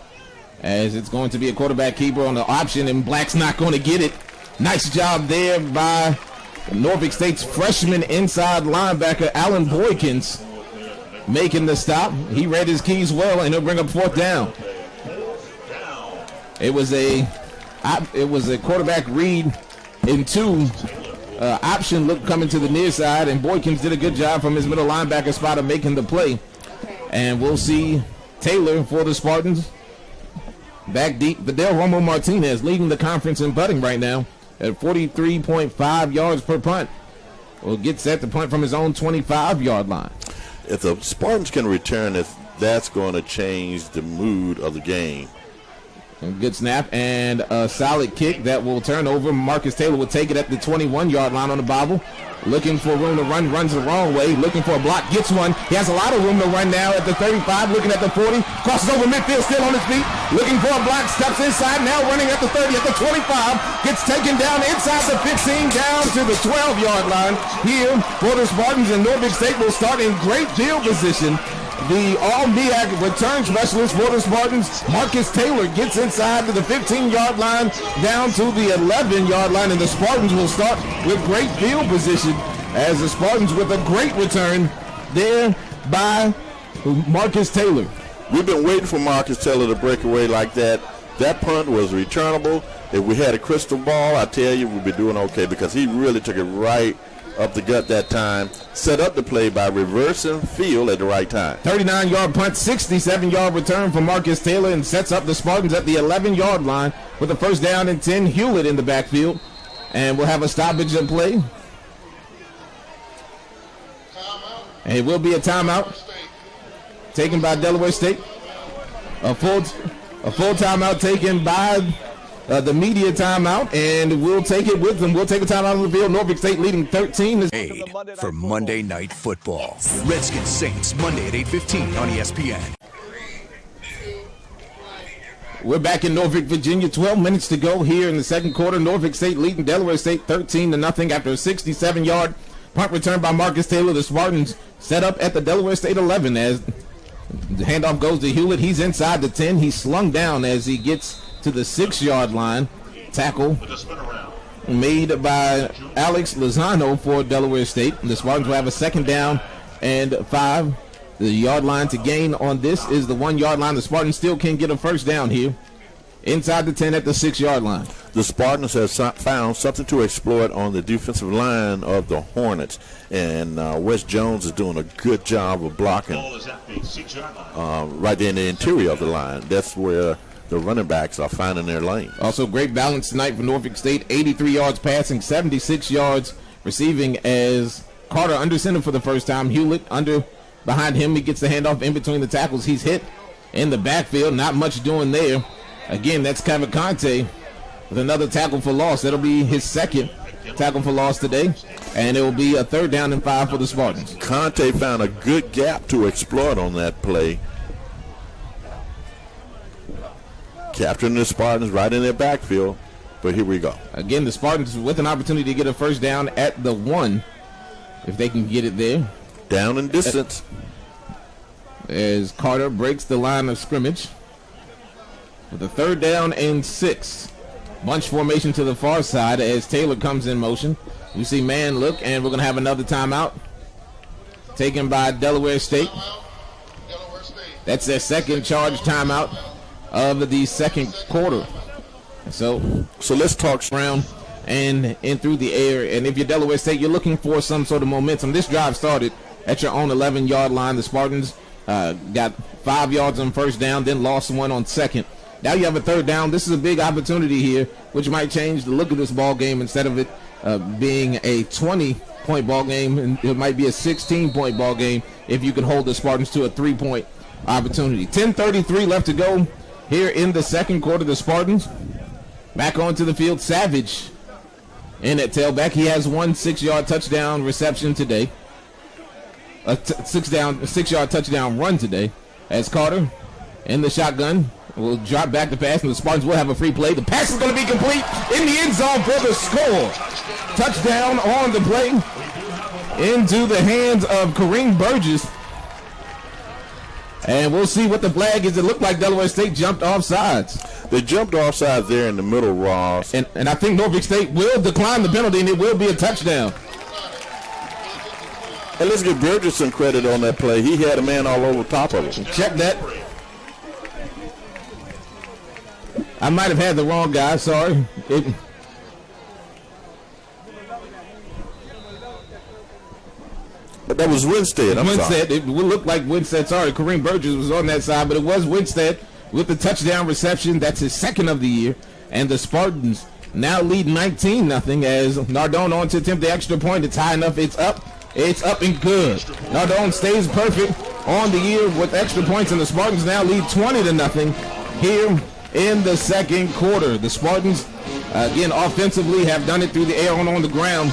as it's going to be a quarterback keeper on the option, and Black's not going to get it. Nice job there by Norfolk State's freshman inside linebacker Alan Boykins making the stop. He read his keys well, and he'll bring up fourth down. It was a quarterback read in two option look coming to the near side, and Boykins did a good job from his middle linebacker spot of making the play. And we'll see Taylor for the Spartans back deep. Vidal Romo Martinez leading the conference in punting right now at 43.5 yards per punt. Will get set to punt from his own 25-yard line. If the Spartans can return it, that's going to change the mood of the game. A good snap and a solid kick that will turn over. Marcus Taylor will take it at the 21-yard line on the bobble. Looking for room to run, runs the wrong way. Looking for a block, gets one. He has a lot of room to run now at the 35, looking at the 40. Crosses over midfield, still on his feet. Looking for a block, steps inside, now running at the 30, at the 25. Gets taken down inside the 15, down to the 12-yard line. Here for the Spartans, and Norfolk State will start in great field position. The all-MEAC return specialist for the Spartans, Marcus Taylor, gets inside to the 15-yard line, down to the 11-yard line, and the Spartans will start with great field position as the Spartans with a great return there by Marcus Taylor. We've been waiting for Marcus Taylor to break away like that. That punt was returnable. If we had a crystal ball, I tell you, we'd be doing okay, because he really took it right up the gut that time, set up the play by reversing field at the right time. 39-yard punt, 67-yard return for Marcus Taylor, and sets up the Spartans at the 11-yard line with a first down and 10. Hewlett in the backfield, and we'll have a stoppage in play. And it will be a timeout taken by Delaware State. A full timeout taken by the media timeout, and we'll take it with them. We'll take a timeout on the field. Norfolk State leading 13. For Monday Night Football. Redskins Saints, Monday at 8:15 on ESPN. We're back in Norfolk, Virginia. 12 minutes to go here in the second quarter. Norfolk State leading Delaware State 13-0 after a 67-yard punt return by Marcus Taylor. The Spartans set up at the Delaware State 11 as the handoff goes to Hewlett. He's inside the 10. He's slung down as he gets to the 6-yard line. Tackle made by Alex Lozano for Delaware State. The Spartans will have a second down and 5. The yard line to gain on this is the 1-yard line. The Spartans still can get a first down here inside the 10 at the 6-yard line. The Spartans have found something to exploit on the defensive line of the Hornets, and Wes Jones is doing a good job of blocking right there in the interior of the line. That's where the running backs are finding their lane. Also great balance tonight for Norfolk State. 83 yards passing, 76 yards receiving as Carter under center for the first time. Hewlett under behind him. He gets the handoff in between the tackles. He's hit in the backfield. Not much doing there. Again, that's Kevin Conte with another tackle for loss. That'll be his second tackle for loss today. And it will be a third down and 5 for the Spartans. Conte found a good gap to exploit on that play. Capturing the Spartans right in their backfield, but here we go. Again, the Spartans with an opportunity to get a first down at the 1, if they can get it there. Down in distance. As Carter breaks the line of scrimmage with a third down and 6. Bunch formation to the far side as Taylor comes in motion. You see man look, and we're going to have another timeout taken by Delaware State. That's their second charge timeout of the second quarter. So let's talk around and in through the air. And if you're Delaware State, you're looking for some sort of momentum. This drive started at your own 11-yard line. The Spartans got 5 yards on first down, then lost 1 on second. Now you have a third down. This is a big opportunity here, which might change the look of this ball game. Instead of it being a 20-point ball game, and it might be a 16-point ball game if you can hold the Spartans to a 3-point opportunity. 10:33 left to go here in the second quarter. The Spartans back onto the field. Savage in at tailback. He has one 6-yard touchdown reception today. A 6-yard touchdown run today. As Carter in the shotgun will drop back the pass, and the Spartans will have a free play. The pass is going to be complete in the end zone for the score. Touchdown on the play into the hands of Kareem Burgess. And we'll see what the flag is. It looked like Delaware State jumped offsides. They jumped offside there in the middle, Ross. And I think Norfolk State will decline the penalty, and it will be a touchdown. And let's give Burgess some credit on that play. He had a man all over top of him. Check that. I might have had the wrong guy. Sorry. But that was Winstead. Winstead. It would look like Winstead. Sorry, Kareem Burgess was on that side, but it was Winstead with the touchdown reception. That's his second of the year. And the Spartans now lead 19-0 as Nardone on to attempt the extra point. It's high enough. It's up. It's up and good. Nardone stays perfect on the year with extra points, and the Spartans now lead 20-0 here in the second quarter. The Spartans, again, offensively have done it through the air and on the ground.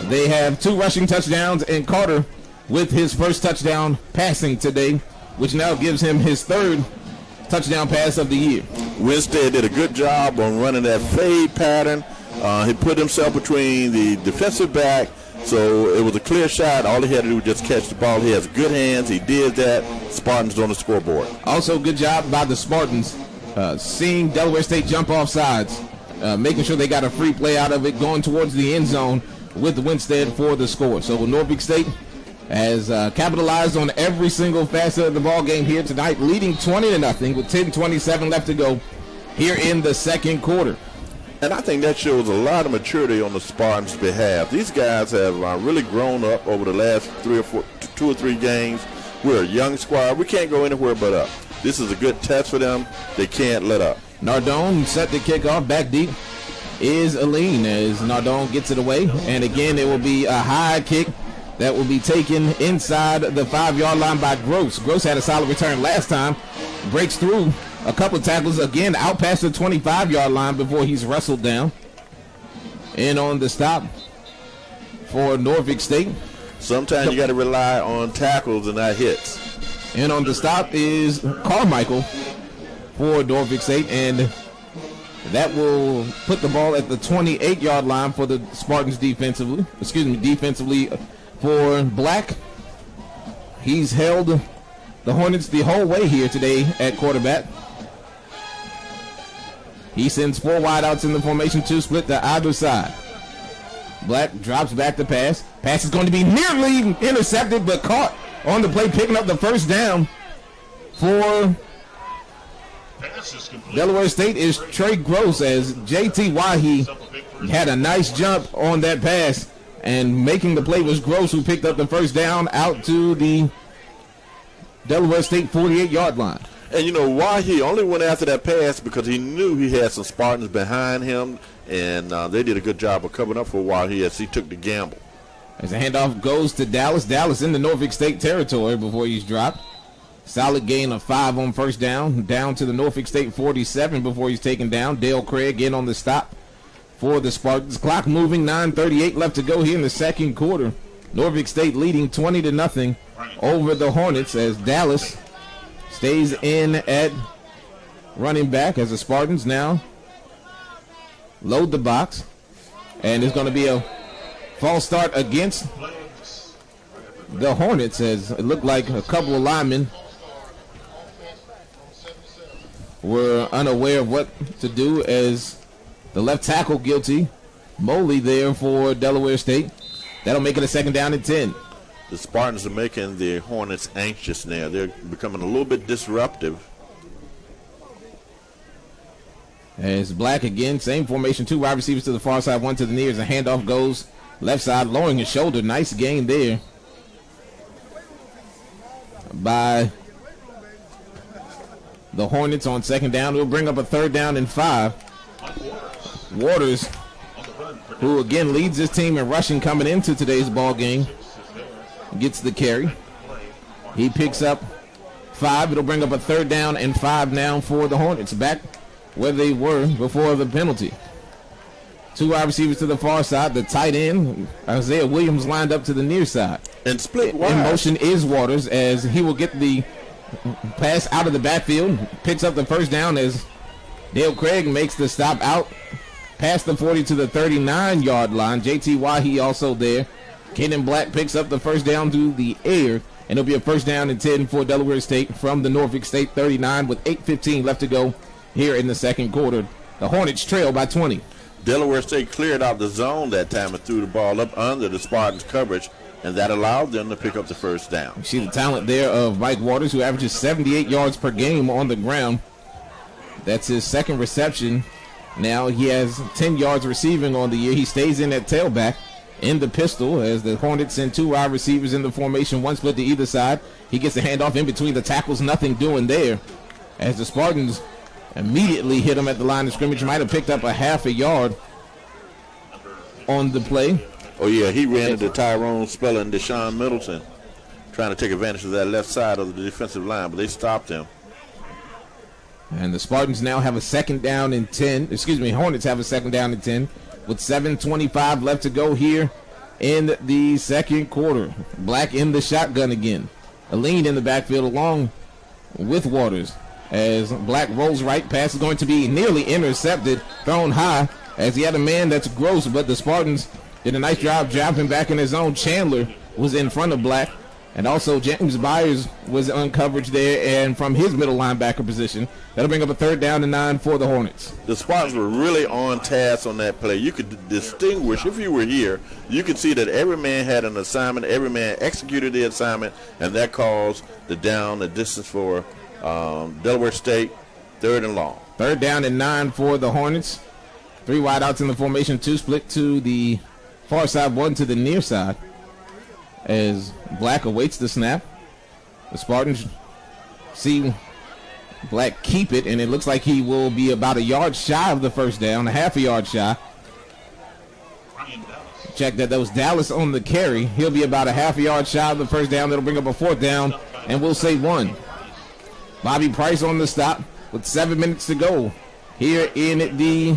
They have 2 rushing touchdowns, and Carter with his first touchdown passing today, which now gives him his 3rd touchdown pass of the year. Winstead did a good job on running that fade pattern. He put himself between the defensive back, so it was a clear shot. All he had to do was just catch the ball. He has good hands. He did that. Spartans on the scoreboard. Also, good job by the Spartans seeing Delaware State jump off sides, making sure they got a free play out of it, going towards the end zone with Winstead for the score. So Norfolk State has capitalized on every single facet of the ball game here tonight, leading 20-0 with 10:27 left to go here in the second quarter. And I think that shows a lot of maturity on the Spartans' behalf. These guys have really grown up over the last 2 or 3 games. We're a young squad. We can't go anywhere but up. This is a good test for them. They can't let up. Nardone set the kickoff back deep is Aline as Nardone gets it away. And again, it will be a high kick that will be taken inside the 5-yard line by Gross. Gross had a solid return last time. Breaks through a couple of tackles, again, out past the 25-yard line before he's wrestled down. And on the stop for Norfolk State. Sometimes you got to rely on tackles and not hits. And on the stop is Carmichael for Norfolk State, and that will put the ball at the 28-yard line for the Spartans defensively. Defensively for Black. He's held the Hornets the whole way here today at quarterback. He sends 4 wideouts in the formation, 2 split to either side. Black drops back the pass. Pass is going to be nearly intercepted, but caught on the play, picking up the first down for Delaware State is Trey Gross, as J.T. Wahi had a nice jump on that pass, and making the play was Gross, who picked up the first down out to the Delaware State 48-yard line. And, you know, Wahi only went after that pass because he knew he had some Spartans behind him, and they did a good job of covering up for Wahi as he took the gamble. As the handoff goes to Dallas. Dallas in the Norfolk State territory before he's dropped. Solid gain of 5 on first down to the Norfolk State 47 before he's taken down. Dale Craig in on the stop for the Spartans. Clock moving, 9:38 left to go here in the second quarter. Norfolk State leading 20-0 over the Hornets as Dallas stays in at running back as the Spartans now load the box. And it's going to be a false start against the Hornets, as it looked like a couple of linemen were unaware of what to do, as the left tackle guilty. Moley there for Delaware State. That'll make it a second down and 10. The Spartans are making the Hornets anxious now. They're becoming a little bit disruptive. As Black again, same formation, 2 wide receivers to the far side, 1 to the near, as a handoff goes left side, lowering his shoulder. Nice gain there by the Hornets on second down. We'll bring up a 3rd down and 5. Waters, who again leads his team in rushing coming into today's ball game, gets the carry. He picks up 5. It'll bring up a 3rd down and 5 now for the Hornets, back where they were before the penalty. 2 wide receivers to the far side. The tight end, Isaiah Williams, lined up to the near side. And split wide. In motion is Waters, as he will get the pass out of the backfield. Picks up the 1st down as Dale Craig makes the stop out past the 40 to the 39-yard line. J.T. Wahi also there. Kaden Black picks up the 1st down to the air, and it'll be a 1st down and 10 for Delaware State from the Norfolk State 39 with 8:15 left to go here in the second quarter. The Hornets trail by 20. Delaware State cleared out the zone that time and threw the ball up under the Spartans' coverage, and that allowed them to pick up the 1st down. You see the talent there of Mike Waters, who averages 78 yards per game on the ground. That's his 2nd reception. Now he has 10 yards receiving on the year. He stays in at tailback in the pistol as the Hornets send 2 wide receivers in the formation, 1 split to either side. He gets the handoff in between the tackles, nothing doing there, as the Spartans immediately hit him at the line of scrimmage. Might have picked up a half a yard on the play. Oh, yeah, he ran into Tyrone Speller and Deshaun Middleton, trying to take advantage of that left side of the defensive line, but they stopped him. And the Spartans now have a 2nd down and 10. Hornets have a 2nd down and 10 with 7:25 left to go here in the second quarter. Black in the shotgun again. A lean in the backfield along with Waters. As Black rolls right, pass is going to be nearly intercepted, thrown high, as he had a man that's gross, but the Spartans did a nice job dropping back in his own. Chandler was in front of Black, and also James Byers was on coverage there, and from his middle linebacker position. That'll bring up a 3rd down and 9 for the Hornets. The Spartans were really on task on that play. You could distinguish, if you were here, you could see that every man had an assignment, every man executed the assignment, and that caused the distance for Delaware State, 3rd and long. 3rd down and 9 for the Hornets. 3 wideouts in the formation, 2 split to the far side, 1 to the near side. As Black awaits the snap, the Spartans see Black keep it, and it looks like he will be about a yard shy of the 1st down, a half a yard shy. Check that was Dallas on the carry. He'll be about a half a yard shy of the 1st down. That'll bring up a 4th down, and we'll say 1. Bobby Price on the stop with 7 minutes to go here in the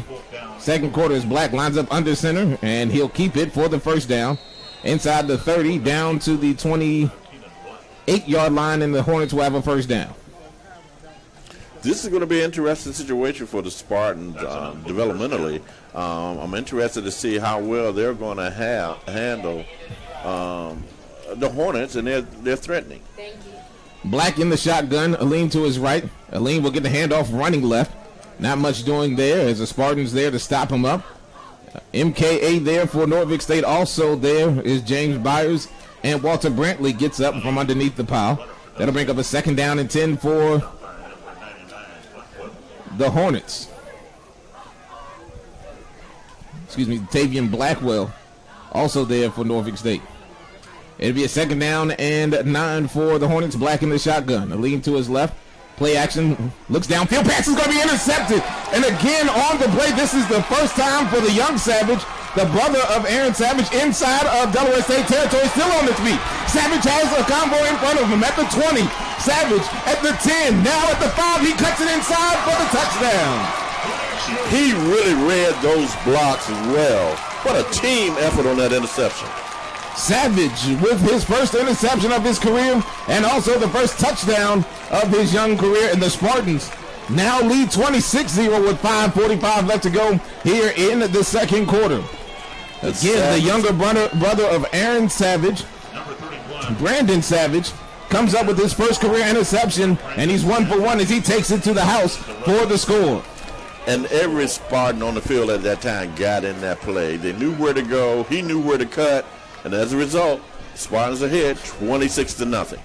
second quarter as Black lines up under center, and he'll keep it for the 1st down. Inside the 30, down to the 28-yard line, and the Hornets will have a 1st down. This is going to be an interesting situation for the Spartans developmentally. I'm interested to see how well they're going to handle the Hornets, and they're threatening. Thank you. Black in the shotgun, Aline to his right. Aline will get the handoff running left. Not much doing there as the Spartans there to stop him up. MKA there for Norfolk State. Also there is James Byers, and Walter Brantley gets up from underneath the pile. That'll bring up a 2nd down and 10 for the Hornets. Tavian Blackwell also there for Norfolk State. It'll be a 2nd down and 9 for the Hornets. Black in the shotgun. A lean to his left. Play action. Looks downfield. Pass is going to be intercepted. And again on the play. This is the first time for the young Savage, the brother of Aaron Savage, inside of Delaware State territory, still on his feet. Savage has a combo in front of him at the 20. Savage at the 10. Now at the 5. He cuts it inside for the touchdown. He really read those blocks well. What a team effort on that interception. Savage with his first interception of his career and also the first touchdown of his young career. And the Spartans now lead 26-0 with 5:45 left to go here in the second quarter. Again, the younger brother of Aaron Savage, Brandon Savage, comes up with his first career interception, and he's 1 for 1 as he takes it to the house for the score. And every Spartan on the field at that time got in that play. They knew where to go. He knew where to cut. And as a result, Spartans ahead 26-0.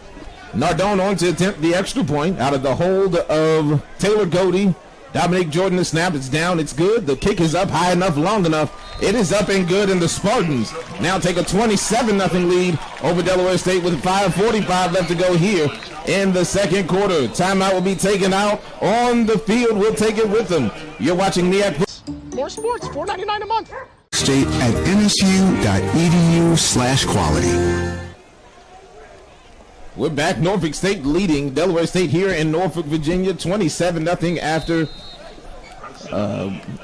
Nardone on to attempt the extra point out of the hold of Taylor Godey. Dominic Jordan, the snap, it's down, it's good. The kick is up high enough, long enough. It is up and good, and the Spartans now take a 27-0 lead over Delaware State with 5:45 left to go here in the second quarter. Timeout will be taken out on the field. We'll take it with them. You're watching MEAC. More sports, $4.99 a month. State at nsu.edu/quality. We're back. Norfolk State leading Delaware State here in Norfolk, Virginia, 27-0 after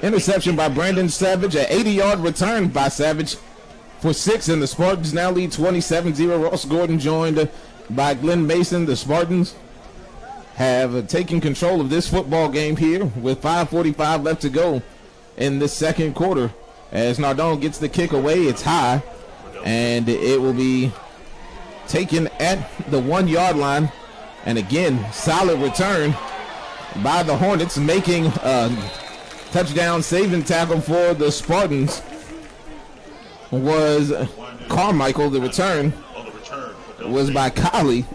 interception by Brandon Savage. An 80-yard return by Savage for 6, and the Spartans now lead 27-0. Ross Gordon joined by Glenn Mason. The Spartans have taken control of this football game here with 5:45 left to go in the second quarter. As Nardone gets the kick away, it's high, and it will be taken at the 1-yard line. And again, solid return by the Hornets, making a touchdown saving tackle for the Spartans was Carmichael. The return was by Colley.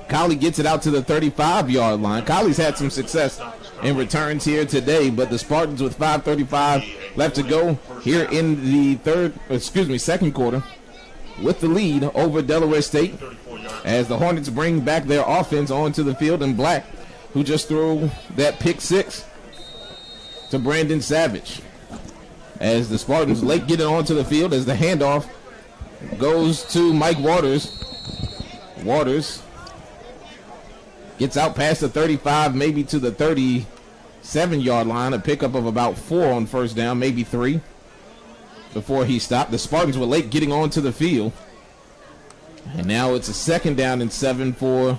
Colley gets it out to the 35-yard line. Colley's had some success in returns here today, but the Spartans with 5:35 left to go here in the second quarter with the lead over Delaware State as the Hornets bring back their offense onto the field, and Black, who just threw that pick 6 to Brandon Savage. As the Spartans late get it onto the field as the handoff goes to Mike Waters. Waters gets out past the 35, maybe to the 37-yard line, a pickup of about 4 on first down, maybe 3 before he stopped. The Spartans were late getting onto the field. And now it's a 2nd down and 7 for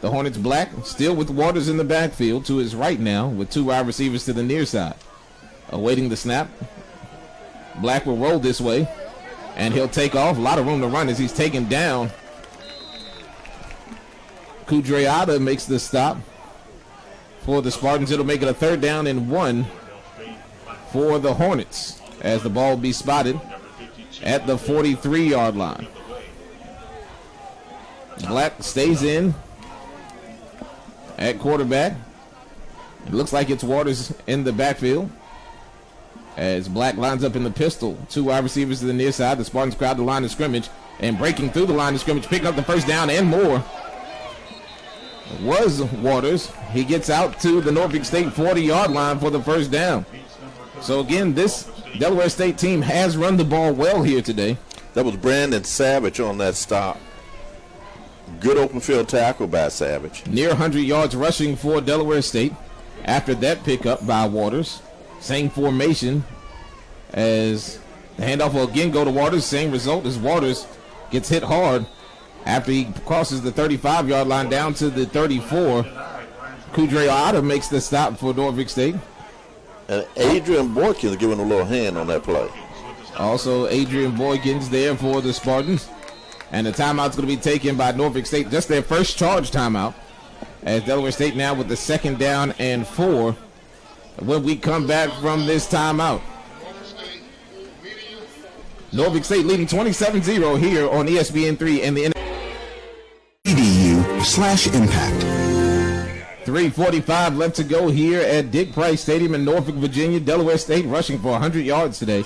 the Hornets. Black still with Waters in the backfield to his right now with 2 wide receivers to the near side. Awaiting the snap. Black will roll this way, and he'll take off. A lot of room to run as he's taken down. Kudreada makes the stop for the Spartans. It'll make it a 3rd down and 1 for the Hornets as the ball will be spotted at the 43-yard line. Black stays in at quarterback. It looks like it's Waters in the backfield as Black lines up in the pistol. 2 wide receivers to the near side. The Spartans crowd the line of scrimmage, and breaking through the line of scrimmage, picking up the first down and more was Waters. He gets out to the Norfolk State 40-yard line for the first down. So again, this Delaware State team has run the ball well here today. That was Brandon Savage on that stop. Good open field tackle by Savage. Near 100 yards rushing for Delaware State after that pickup by Waters. Same formation as the handoff will again go to Waters. Same result as Waters gets hit hard after he crosses the 35-yard line down to the 34. Kudreada makes the stop for Norfolk State. And Adrian Boykins giving a little hand on that play. Also, Adrian Boykins there for the Spartans. And the timeout's going to be taken by Norfolk State, just their first charge timeout, as Delaware State now with the 2nd down and 4 when we come back from this timeout. Norfolk State leading 27-0 here on ESPN3 and the EDU/impact. 3:45 left to go here at Dick Price Stadium in Norfolk, Virginia. Delaware State rushing for 100 yards today.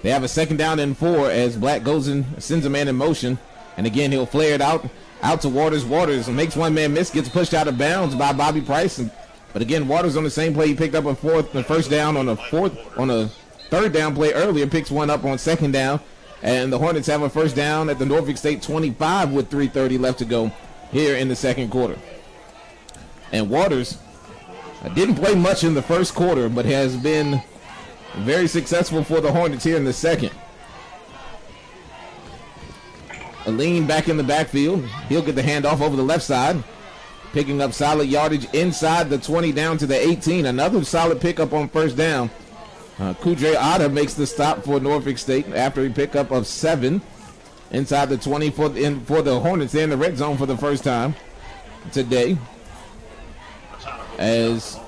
They have a 2nd down and 4 as Black goes in, sends a man in motion. And again, he'll flare it out to Waters. Waters makes one man miss, gets pushed out of bounds by Bobby Price. But again, Waters on the same play. He picked up a first down on a 3rd down play earlier, picks one up on 2nd down. And the Hornets have a first down at the Norfolk State 25 with 3:30 left to go here in the second quarter. And Waters didn't play much in the first quarter, but has been very successful for the Hornets here in the second. A lean back in the backfield. He'll get the handoff over the left side, picking up solid yardage inside the 20 down to the 18. Another solid pickup on first down. Kudreada makes the stop for Norfolk State after a pickup of 7 inside the 20 for the Hornets. They're in the red zone for the first time today. As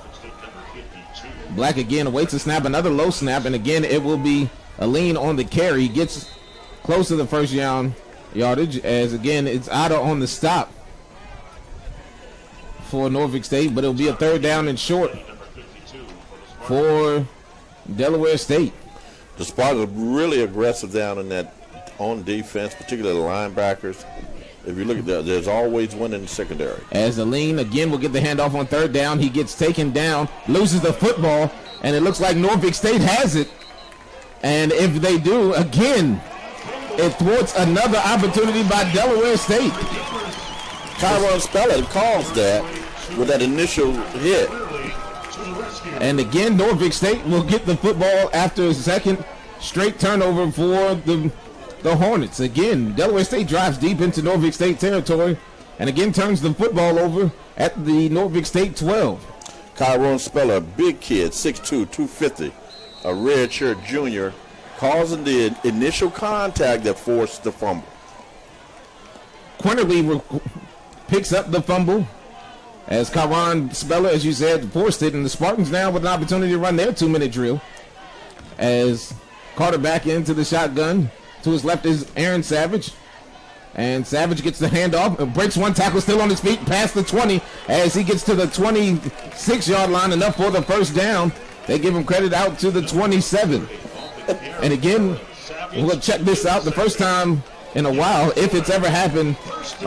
Black again awaits a snap, another low snap, and again it will be a lean on the carry. He gets close to the first down yardage as again it's Otta on the stop for Norfolk State, but it'll be a 3rd down and short for Delaware State. The Spartans are really aggressive down in that on defense, particularly the linebackers. If you look at that, there's always one in the secondary. As the lean again will get the handoff on 3rd down. He gets taken down, loses the football, and it looks like Norfolk State has it. And if they do, again, it thwarts another opportunity by Delaware State. Kyron Speller caused that with that initial hit. And again, Norfolk State will get the football after a second straight turnover for the Hornets. Again, Delaware State drives deep into Norfolk State territory and again turns the football over at the Norfolk State 12. Kyron Speller, big kid, 6'2", 250, a redshirt junior, causing the initial contact that forced the fumble. Quinterly picks up the fumble as Kyron Speller, as you said, forced it, and the Spartans now with an opportunity to run their 2-minute drill. As Carter back into the shotgun. To his left is Aaron Savage. And Savage gets the handoff and breaks one tackle, still on his feet, past the 20 as he gets to the 26-yard line, enough for the first down. They give him credit out to the 27. And again, we'll check this out. The first time in a while, if it's ever happened,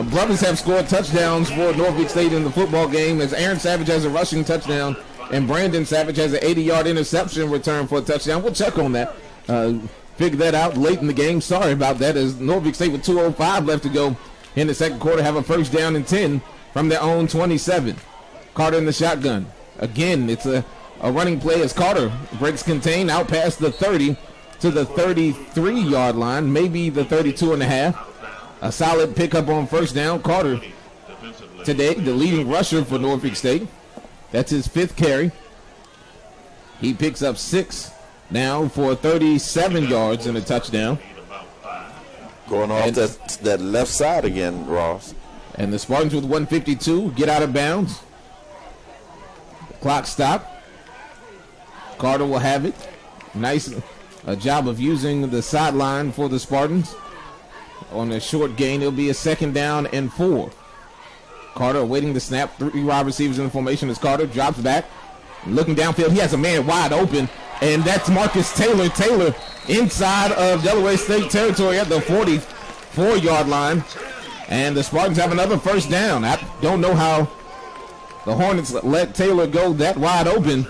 brothers have scored touchdowns for Norfolk State in the football game, as Aaron Savage has a rushing touchdown and Brandon Savage has an 80-yard interception return for a touchdown. We'll check on that. Figure that out late in the game. Sorry about that, as Norfolk State with 2:05 left to go in the second quarter have a first down and 10 from their own 27. Carter in the shotgun. Again, it's a running play as Carter breaks contain out past the 30 to the 33-yard line, maybe the 32.5. A solid pickup on first down. Carter today the leading rusher for Norfolk State. That's his 5th carry. He picks up 6 now for 37 yards and a touchdown. Going off that left side again, Ross. And the Spartans with 1:52 get out of bounds. The clock stopped. Carter will have it. Nice job of using the sideline for the Spartans. On a short gain, it'll be a 2nd down and 4. Carter awaiting the snap. 3 wide receivers in the formation as Carter drops back. Looking downfield, he has a man wide open. And that's Marcus Taylor. Taylor inside of Delaware State territory at the 44-yard line. And the Spartans have another first down. I don't know how the Hornets let Taylor go that wide open.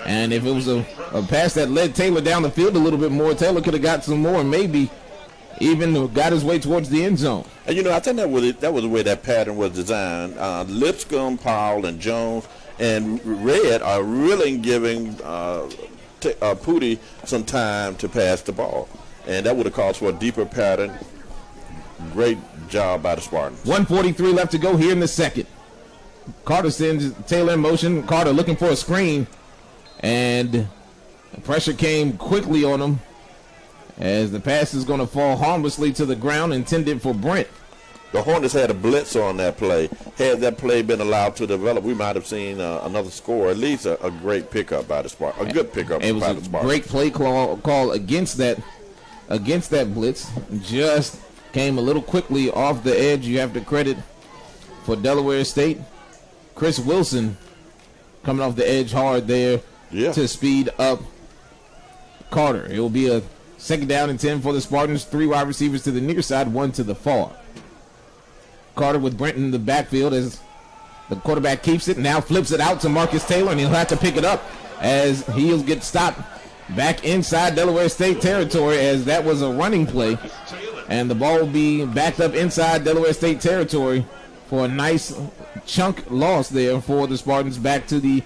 And if it was a pass that led Taylor down the field a little bit more, Taylor could have got some more and maybe even got his way towards the end zone. And, you know, I think that was the way that pattern was designed. Lipscomb, Powell, and Jones and Red are really giving Pooty some time to pass the ball. And that would have caused for a deeper pattern. Great job by the Spartans. 1:43 left to go here in the second. Carter sends Taylor in motion. Carter looking for a screen. And pressure came quickly on him as the pass is going to fall harmlessly to the ground, intended for Brent. The Hornets had a blitz on that play. Had that play been allowed to develop, we might have seen another score, at least a great pickup by the Spartans. A good pickup by the Spartans. It was a great play call against that blitz. Just came a little quickly off the edge. You have to credit for Delaware State. Chris Wilson coming off the edge hard there to speed up Carter. It will be a 2nd down and 10 for the Spartans. 3 wide receivers to the near side, 1 to the far. Carter with Brent in the backfield as the quarterback keeps it, now flips it out to Marcus Taylor, and he'll have to pick it up as he'll get stopped back inside Delaware State territory, as that was a running play. And the ball will be backed up inside Delaware State territory for a nice chunk loss there for the Spartans back to the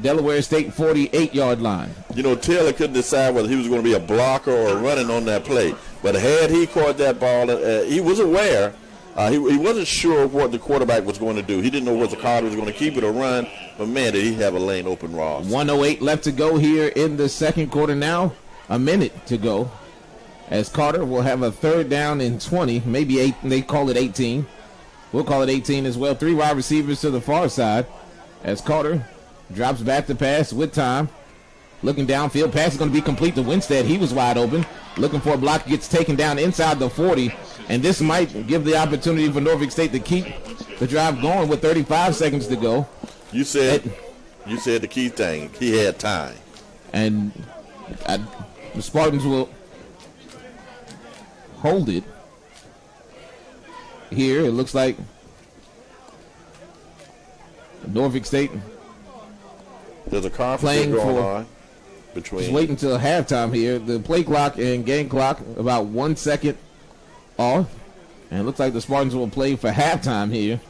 Delaware State 48-yard line. You know, Taylor couldn't decide whether he was going to be a blocker or running on that play. But had he caught that ball, he was aware. He wasn't sure what the quarterback was going to do. He didn't know whether Carter was going to keep it or run. But, man, did he have a lane open, Ross. 1:08 left to go here in the second quarter now. A minute to go. As Carter will have a 3rd down and 20, maybe 8. They call it 18. We'll call it 18 as well. 3 wide receivers to the far side as Carter drops back to pass with time. Looking downfield. Pass is going to be complete to Winstead. He was wide open. Looking for a block. Gets taken down inside the 40. And this might give the opportunity for Norfolk State to keep the drive going with 35 seconds to go. You said the key thing. He had time. And the Spartans will hold it. Here, it looks like Norfolk State. There's a conference going on between. Just wait until halftime here. The play clock and game clock about 1 second off. And it looks like the Spartans will play for halftime here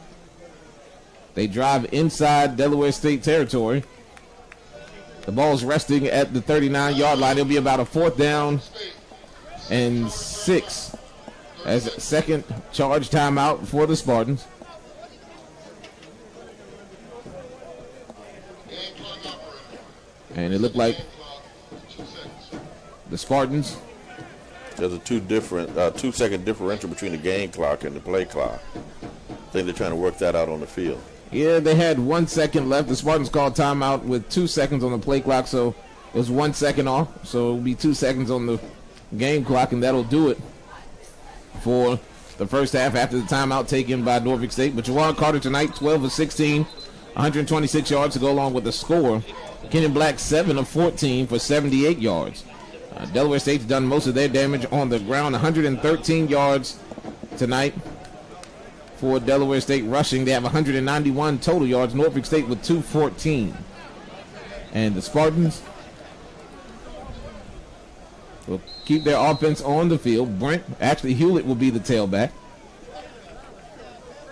They drive inside Delaware State territory. The ball's resting at the 39-yard line. It'll be about a 4th down and 6 as a second charge timeout for the Spartans. And it looked like the Spartans. There's a 2-second differential between the game clock and the play clock. I think they're trying to work that out on the field. Yeah, they had 1 second left. The Spartans called timeout with 2 seconds on the play clock, so it was 1 second off. So it'll be 2 seconds on the game clock, and that'll do it for the first half after the timeout taken by Norfolk State. But Juwan Carter tonight, 12 of 16, 126 yards to go along with the score. Kenyon Black, 7 of 14 for 78 yards. Delaware State's done most of their damage on the ground, 113 yards tonight for Delaware State rushing. They have 191 total yards. Norfolk State with 214. And the Spartans will keep their offense on the field. Hewlett will be the tailback.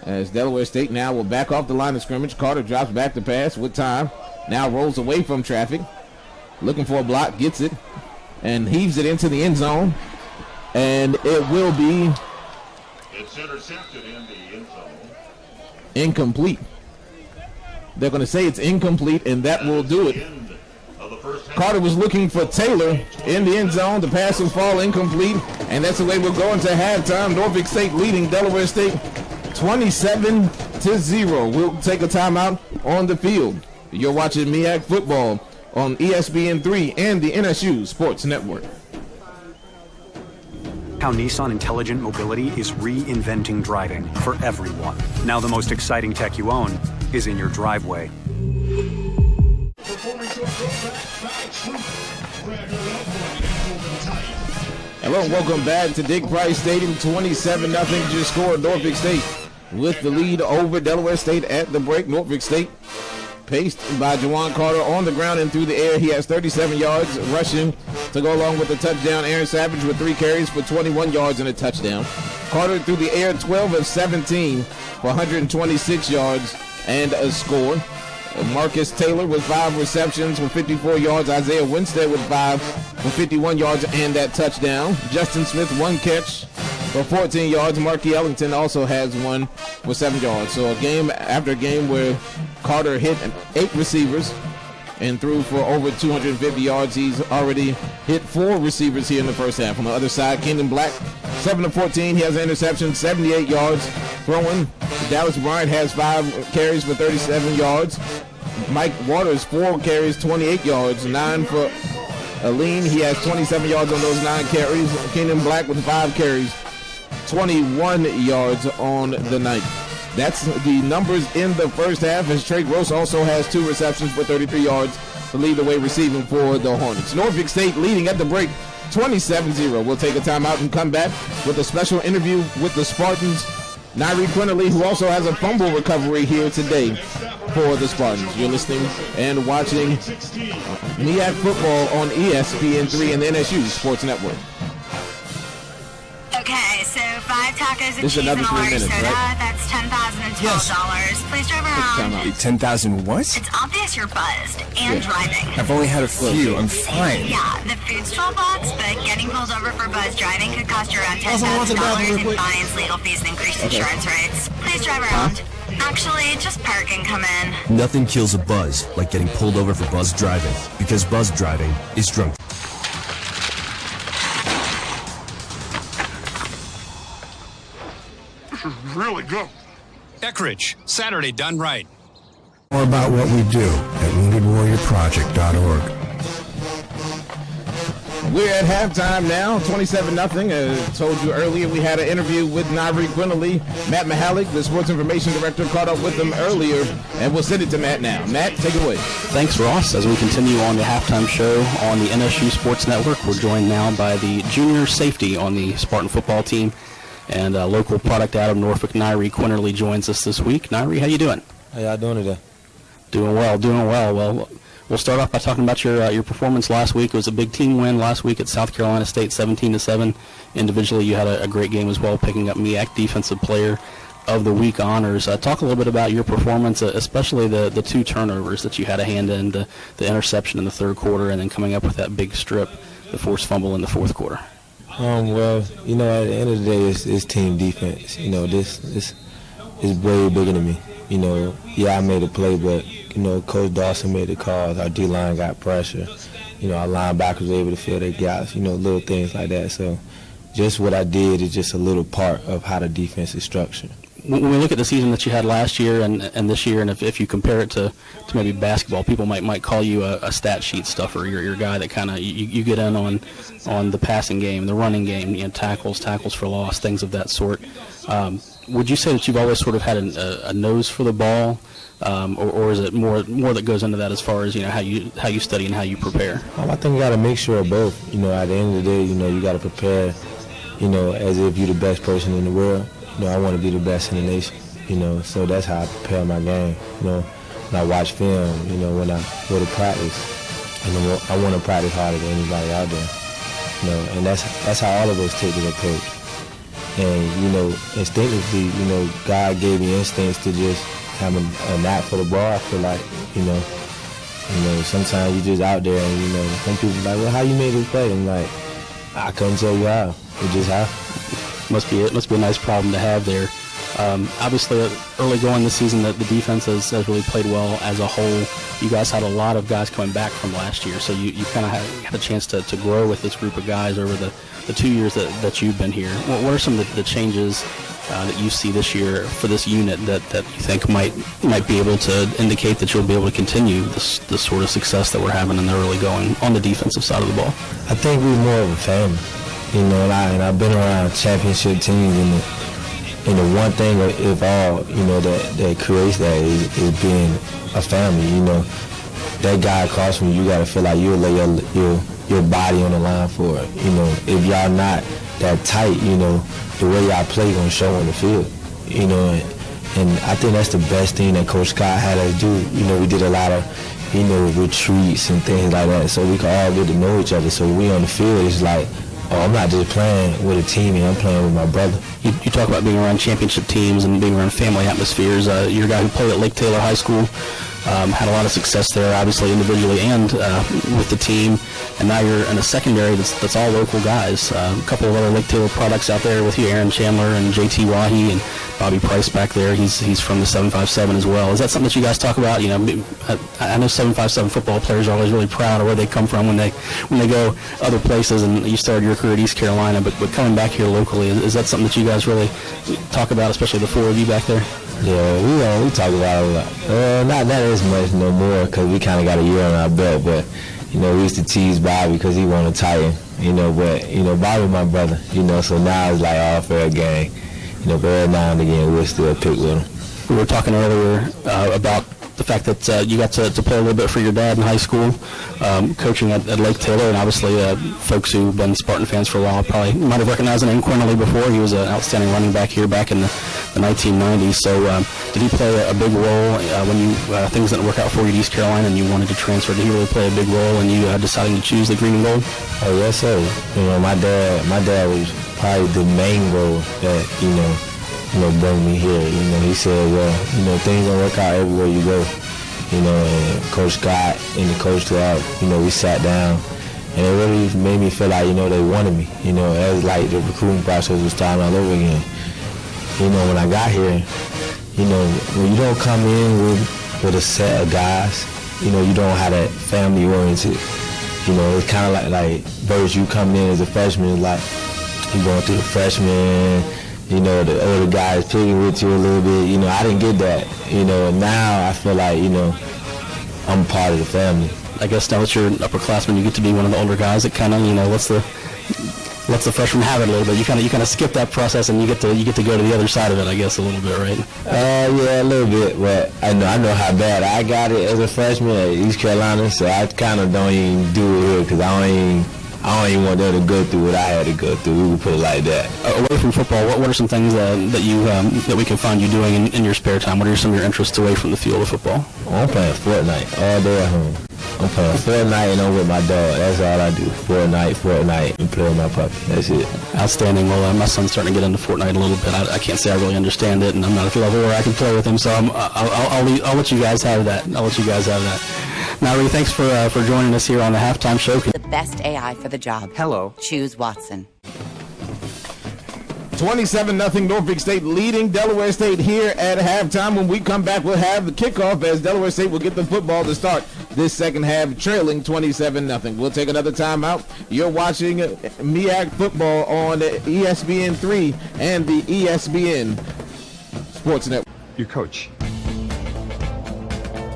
As Delaware State now will back off the line of scrimmage. Carter drops back to pass with time. Now rolls away from traffic. Looking for a block, gets it, and heaves it into the end zone. And it will be It's intercepted in the end zone. Incomplete. They're going to say it's incomplete, and that will do it. Carter was looking for Taylor in the end zone. The pass will fall incomplete, and that's the way we're going to halftime. Norfolk State leading Delaware State 27-0. We'll take a timeout on the field. You're watching MEAC Football on ESPN3 and the NSU Sports Network. How Nissan Intelligent Mobility is reinventing driving for everyone. Now the most exciting tech you own is in your driveway. Hello and welcome back to Dick Price Stadium. 27-0 just scored. Norfolk State with the lead over Delaware State at the break. Norfolk State paced by Juwan Carter on the ground and through the air. He has 37 yards rushing to go along with the touchdown. Aaron Savage with 3 carries for 21 yards and a touchdown. Carter through the air, 12 of 17 for 126 yards and a score. Marcus Taylor with 5 receptions for 54 yards. Isaiah Winstead with 5 for 51 yards and that touchdown. Justin Smith, 1 catch for 14 yards. Markey Ellington also has 1 for 7 yards. So a game after a game where Carter hit 8 receivers and threw for over 250 yards. He's already hit 4 receivers here in the first half. On the other side, Kenyon Black, 7 of 14. He has an interception, 78 yards throwing. Dallas Bryant has 5 carries for 37 yards. Mike Waters, 4 carries, 28 yards, 9 for Aline. He has 27 yards on those 9 carries. Kenyon Black with 5 carries, 21 yards on the night. That's the numbers in the first half, as Trey Gross also has 2 receptions for 33 yards to lead the way receiving for the Hornets. Norfolk State leading at the break 27-0. We'll take a timeout and come back with a special interview with the Spartans. Nairi Quinterly, who also has a fumble recovery here today for the Spartans. You're listening and watching MEAC Football on ESPN3 and the NSU Sports Network. Okay, so 5 tacos and This is cheese and another a 3 large minutes, soda. right? That's $10,012. Please drive around. 10,000 what? It's obvious you're buzzed and driving. I've only had a few. I'm fine. Yeah, the food's $12, but getting pulled over for buzz driving could cost you around $10,000 in fines, legal fees, and increased insurance rates. Please drive around. Actually, just park and come in. Nothing kills a buzz like getting pulled over for buzz driving, because buzz driving is drunk. Really good. Eckridge, Saturday done right. More about what we do at WoundedWarriorProject.org. We're at halftime now, 27-0. As told you earlier, we had an interview with Nairi Quinterly. Matt Mihalik, the sports information director, caught up with him earlier, and we'll send it to Matt now. Matt, take it away. Thanks, Ross. As we continue on the halftime show on the NSU Sports Network, we're joined now by the junior safety on the Spartan football team and local product out of Norfolk. Nairi Quinterly joins us this week. Nairi, how you doing? How y'all doing today? Doing well. Well, we'll start off by talking about your performance last week. It was a big team win last week at South Carolina State, 17-7. Individually, you had a great game as well, picking up MEAC Defensive Player of the week honors. Talk a little bit about your performance, especially the 2 turnovers that you had a hand in, the interception in the third quarter, and then coming up with that big strip, the forced fumble in the fourth quarter. Well, at the end of the day, it's team defense. This is way bigger than me. I made a play, but, Coach Dawson made the calls. Our D-line got pressure. Our linebackers were able to fill their gaps, little things like that. So just what I did is just a little part of how the defense is structured. When we look at the season that you had last year and this year, and if you compare it to maybe basketball, people might call you a stat sheet stuffer. You're a guy that kind of you get in on the passing game, the running game, tackles for loss, things of that sort. Would you say that you've always sort of had a nose for the ball, or is it more that goes into that as far as how you study and how you prepare? I think you got to make sure of both. At the end of the day, you got to prepare, as if you're the best person in the world. I want to be the best in the nation. So that's how I prepare my game. When I watch film, when I go to practice, I want to practice harder than anybody out there. And that's how all of us take the approach. And, instinctively, God gave me instincts to just have a knack for the ball. I feel like, sometimes you just out there and, some people are like, well, how you made this play? I'm like, I couldn't tell you how. It just happened. Must be a nice problem to have there. Obviously, early going this season, the defense has really played well as a whole. You guys had a lot of guys coming back from last year, so you kind of had a chance to grow with this group of guys over the 2 years that you've been here. What are some of the changes that you see this year for this unit that you think might be able to indicate that you'll be able to continue this sort of success that we're having in the early going on the defensive side of the ball? I think we're more of a family. And I've been around championship teams, and the one thing, if all, that creates that is being a family. That guy across from you got to feel like you'll lay your body on the line for it. If y'all not that tight, the way y'all play gonna show on the field. And I think that's the best thing that Coach Scott had us do. We did a lot of, retreats and things like that, so we could all get to know each other. So we on the field, it's like, I'm not just playing with a team, I'm playing with my brother. You talk about being around championship teams and being around family atmospheres. You're a guy who played at Lake Taylor High School, had a lot of success there, obviously individually and with the team. And now you're in a secondary that's all local guys. A couple of other Lake Taylor products out there with you, Aaron Chandler and JT Wahi and Bobby Price back there. He's from the 757 as well. Is that something that you guys talk about? I know 757 football players are always really proud of where they come from when they go other places, and you started your career at East Carolina, but coming back here locally, is that something that you guys really talk about, especially the 4 of you back there? Yeah, we talk about it a lot. Not as much no more because we kind of got a year on our belt, but we used to tease Bobby because he won a Titan, but Bobby my brother, so now it's like all fair game, but every now and again we'll still pick with him. We were talking earlier about the fact that you got to play a little bit for your dad in high school, coaching at Lake Taylor, and obviously folks who've been Spartan fans for a while probably might have recognized the name Quinterly before. He was an outstanding running back here back in the 1990s. So did he play a big role when you things didn't work out for you at East Carolina and you wanted to transfer? Did he really play a big role in you deciding to choose the green and gold? Oh, yes, sir. My dad was probably the main goal that, bring me here. He said, well, things don't work out everywhere you go. And Coach Scott and the coach club, we sat down, and it really made me feel like, they wanted me. It was like the recruiting process was starting all over again. When I got here, when you don't come in with a set of guys, you don't have that family oriented. It's kind of like versus you coming in as a freshman, it's like you going through the freshman. The older guys picking with you a little bit. I didn't get that. And now I feel like, I'm part of the family. I guess now that you're an upperclassman, you get to be one of the older guys that kind of, lets the freshman have it a little bit. You kind of skip that process and you get to go to the other side of it, I guess, a little bit, right? Yeah, a little bit. But I know how bad I got it as a freshman at East Carolina, so I kind of don't even do it here because I don't even want them to go through what I had to go through. We would put it like that. Away from football, what are some things that we can find you doing in your spare time? What are some of your interests away from the field of football? I'm playing Fortnite all day at home. I'm playing Fortnite and I'm with my dog. That's all I do. Fortnite, and play with my puppy. That's it. Outstanding. Well, my son's starting to get into Fortnite a little bit. I can't say I really understand it, and I'm not at the level where I can play with him. So I'll let you guys have that. Nairi, thanks for joining us here on the halftime show. The best AI for the job. Hello. Choose Watson. 27-0 Norfolk State leading Delaware State here at halftime. When we come back, we'll have the kickoff as Delaware State will get the football to start this second half, trailing 27-0. We'll take another timeout. You're watching MEAC Football on ESPN3 and the ESPN Sports Network. Your coach.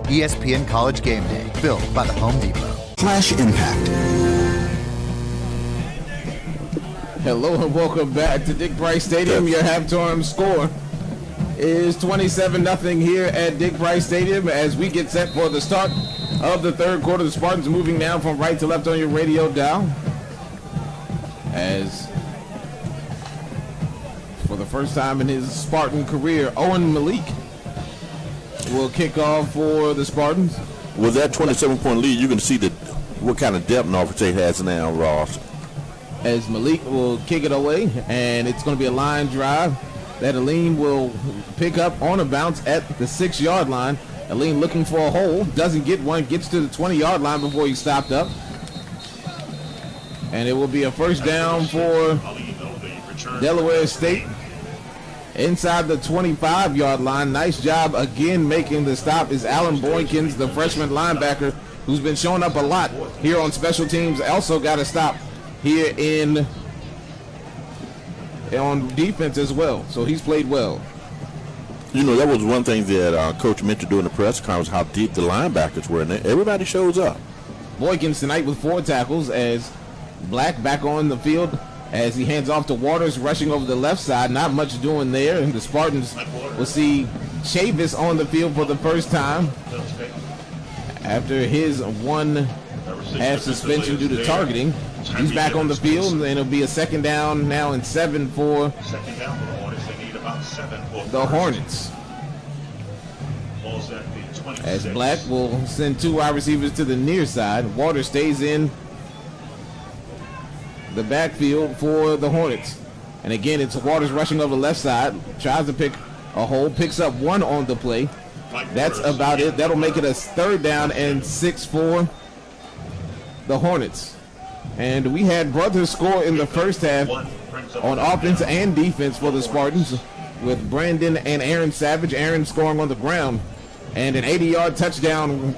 ESPN College Game Day, built by the Home Depot. /Impact. Hello and welcome back to Dick Price Stadium. Your halftime score is 27-0 here at Dick Price Stadium as we get set for the start of the third quarter. The Spartans moving now from right to left on your radio dial. As for the first time in his Spartan career, Owen Malik will kick off for the Spartans. With that 27-point lead, you can see what kind of depth Norfolk State has now, Ross. As Malik will kick it away, and it's going to be a line drive that Aline will pick up on a bounce at the 6-yard line. Aline looking for a hole, doesn't get one, gets to the 20-yard line before he stopped up. And it will be a first down for Delaware State inside the 25-yard line. Nice job again making the stop is Alan Boykins, the freshman linebacker, who's been showing up a lot here on special teams. Also got a stop here on defense as well, so he's played well. You know, that was one thing that Coach mentioned during the press conference, how deep the linebackers were, and everybody shows up. Boykins tonight with 4 tackles as Black back on the field as he hands off to Waters, rushing over the left side. Not much doing there, and the Spartans will see Chavis on the field for the first time after his 1-half suspension due to targeting. He's back on the field, and it'll be a second down now and 7 for the Hornets. As Black will send 2 wide receivers to the near side. Waters stays in the backfield for the Hornets. And again, it's Waters rushing over the left side. Tries to pick a hole, picks up 1 on the play. That's about it. That'll make it a third down and 6 for the Hornets. And we had brothers score in the first half on offense and defense for the Spartans with Brandon and Aaron Savage. Aaron scoring on the ground. And an 80-yard touchdown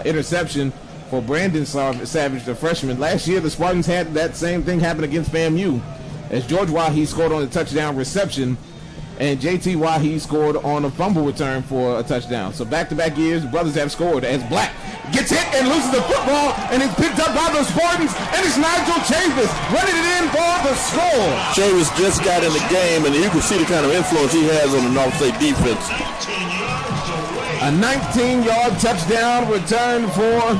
interception for Brandon Savage, the freshman. Last year, the Spartans had that same thing happen against FAMU as George Wahi scored on a touchdown reception and JT Wahi scored on a fumble return for a touchdown. So back-to-back years, the brothers have scored as Black gets hit and loses the football, and it's picked up by the Spartans, and it's Nigel Chavis running it in for the score. Chavis just got in the game, and you can see the kind of influence he has on the Norfolk State defense. A 19-yard touchdown return for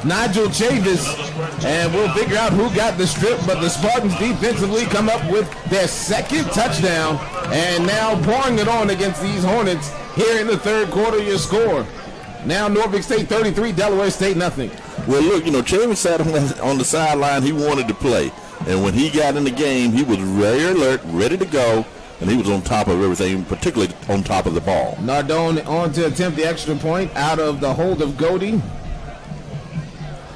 Nigel Chavis, and we'll figure out who got the strip, but the Spartans defensively come up with their second touchdown, and now pouring it on against these Hornets here in the third quarter. Your score now Norfolk State 33, Delaware State nothing. Well, look, Chavis sat on the sideline. He wanted to play, and when he got in the game, he was very alert, ready to go, and he was on top of everything, particularly on top of the ball. Nardone on to attempt the extra point out of the hold of Godey.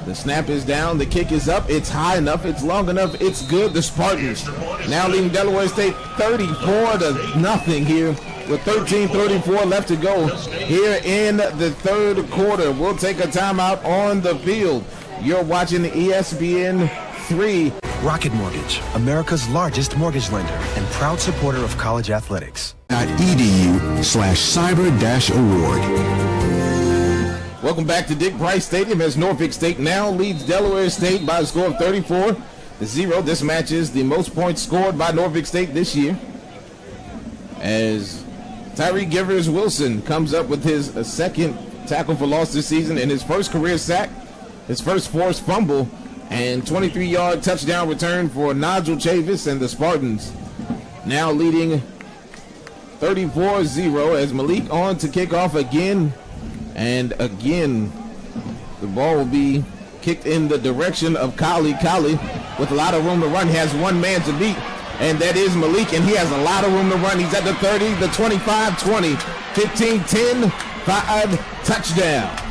The snap is down, the kick is up, it's high enough, it's long enough, it's good. The Spartans now leading Delaware State 34-0 here with 13:34 left to go here in the third quarter. We'll take a timeout on the field. You're watching the ESPN3. Rocket Mortgage, America's largest mortgage lender and proud supporter of college athletics. .edu/cyber-award. Welcome back to Dick Price Stadium as Norfolk State now leads Delaware State by a score of 34-0. This match is the most points scored by Norfolk State this year, as Tyree Givers Wilson comes up with his second tackle for loss this season and his first career sack, his first forced fumble, and 23-yard touchdown return for Nigel Chavis, and the Spartans now leading 34-0 as Malik on to kick off again. And again, the ball will be kicked in the direction of Kali. Kali, with a lot of room to run, has one man to beat, and that is Malik, and he has a lot of room to run. He's at the 30, the 25, 20, 15, 10, 5, touchdown.